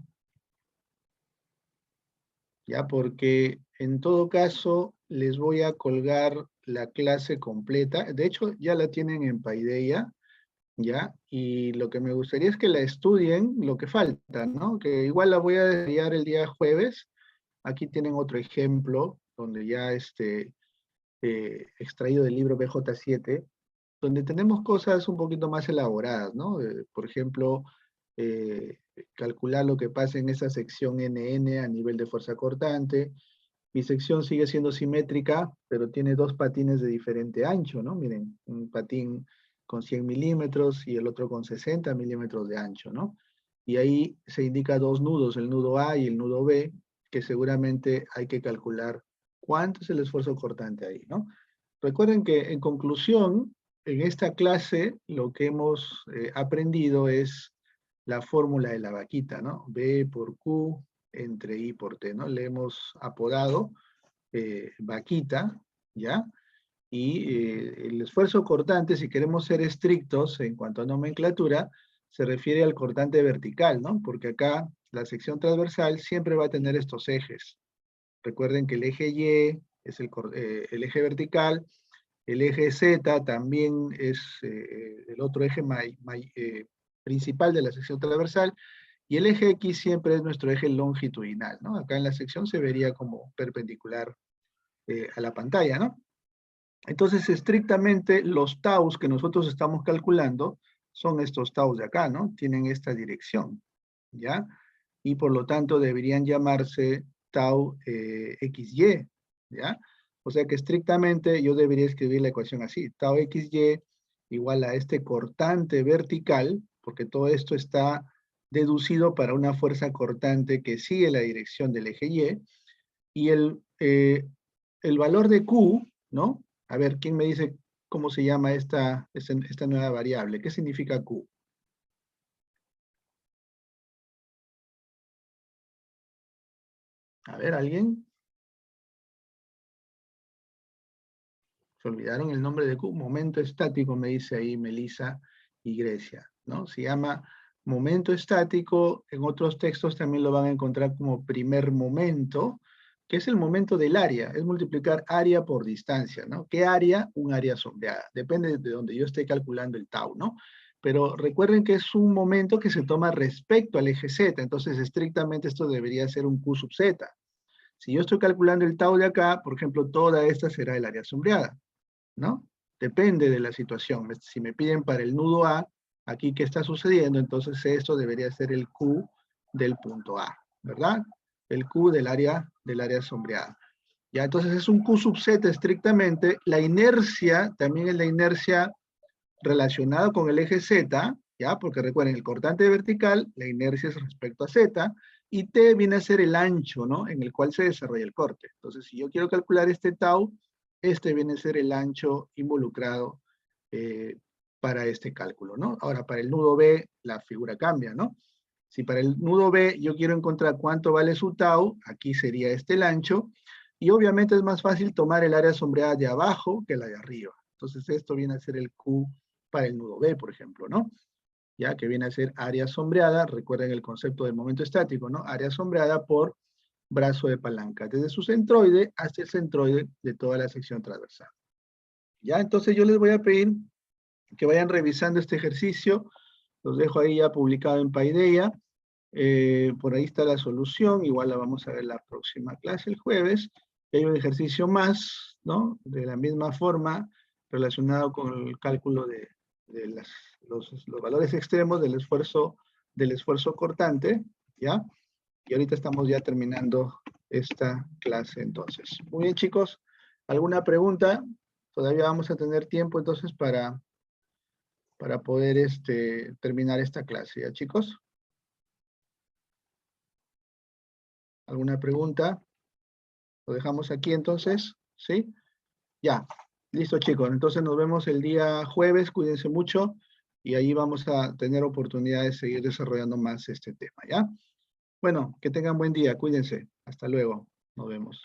Ya, porque en todo caso les voy a colgar la clase completa. De hecho, ya la tienen en Paideia, ¿ya? Y lo que me gustaría es que la estudien lo que falta, ¿no? Que igual la voy a enviar el día jueves. Aquí tienen otro ejemplo, donde ya extraído del libro BJ7, donde tenemos cosas un poquito más elaboradas, ¿no? Por ejemplo, calcular lo que pasa en esa sección NN a nivel de fuerza cortante. Mi sección sigue siendo simétrica, pero tiene dos patines de diferente ancho, ¿no? Miren, un patín con 100 milímetros y el otro con 60 milímetros de ancho, ¿no? Y ahí se indica dos nudos, el nudo A y el nudo B, que seguramente hay que calcular cuánto es el esfuerzo cortante ahí, ¿no? Recuerden que en conclusión, en esta clase lo que hemos aprendido es la fórmula de la vaquita, ¿no? B por Q entre I por T, ¿no? Le hemos apodado vaquita, ¿ya? Y el esfuerzo cortante, si queremos ser estrictos en cuanto a nomenclatura, se refiere al cortante vertical, ¿no? Porque acá la sección transversal siempre va a tener estos ejes. Recuerden que el eje Y es el eje vertical, el eje Z también es el otro eje principal de la sección transversal, y el eje X siempre es nuestro eje longitudinal, ¿no? Acá en la sección se vería como perpendicular a la pantalla, ¿no? Entonces, estrictamente, los taus que nosotros estamos calculando son estos taus de acá, ¿no? Tienen esta dirección, ¿ya? Y por lo tanto deberían llamarse tau XY, ¿ya? O sea que estrictamente yo debería escribir la ecuación así, tau XY igual a este cortante vertical, porque todo esto está deducido para una fuerza cortante que sigue la dirección del eje y el valor de Q, ¿no? A ver, ¿quién me dice cómo se llama esta nueva variable? ¿Qué significa Q? A ver, ¿alguien? Se olvidaron el nombre de Q. Momento estático, me dice ahí Melissa y Grecia, ¿no? Se llama momento estático. En otros textos también lo van a encontrar como primer momento, que es el momento del área. Es multiplicar área por distancia, ¿no? ¿Qué área? Un área sombreada. Depende de donde yo esté calculando el tau, ¿no? Pero recuerden que es un momento que se toma respecto al eje Z. Entonces, estrictamente esto debería ser un Q sub Z. Si yo estoy calculando el tau de acá, por ejemplo, toda esta será el área sombreada, ¿no? Depende de la situación. Si me piden para el nudo A, aquí qué está sucediendo, entonces esto debería ser el Q del punto A, ¿verdad? El Q del área sombreada. Ya, entonces es un Q sub Z estrictamente. La inercia también es la inercia relacionada con el eje Z, ¿ya? Porque recuerden, el cortante vertical, la inercia es respecto a Z, y T viene a ser el ancho, ¿no? En el cual se desarrolla el corte. Entonces, si yo quiero calcular este tau, este viene a ser el ancho involucrado para este cálculo, ¿no? Ahora, para el nudo B, la figura cambia, ¿no? Si para el nudo B yo quiero encontrar cuánto vale su tau, aquí sería este el ancho, y obviamente es más fácil tomar el área sombreada de abajo que la de arriba. Entonces esto viene a ser el Q para el nudo B, por ejemplo, ¿no? Ya que viene a ser área sombreada, recuerden el concepto del momento estático, ¿no? Área sombreada por brazo de palanca, desde su centroide hasta el centroide de toda la sección transversal. Ya, entonces yo les voy a pedir que vayan revisando este ejercicio, los dejo ahí ya publicado en Paideia, por ahí está la solución, igual la vamos a ver la próxima clase el jueves, y hay un ejercicio más, ¿no? De la misma forma, relacionado con el cálculo de los valores extremos del esfuerzo cortante, ¿ya? Y ahorita estamos ya terminando esta clase entonces. Muy bien, chicos, ¿alguna pregunta? Todavía vamos a tener tiempo entonces para poder terminar esta clase, ¿ya, chicos? ¿Alguna pregunta? ¿Lo dejamos aquí entonces? ¿Sí? Ya. Listo, chicos. Entonces nos vemos el día jueves. Cuídense mucho. Y ahí vamos a tener oportunidad de seguir desarrollando más este tema, ¿ya? Bueno, que tengan buen día. Cuídense. Hasta luego. Nos vemos.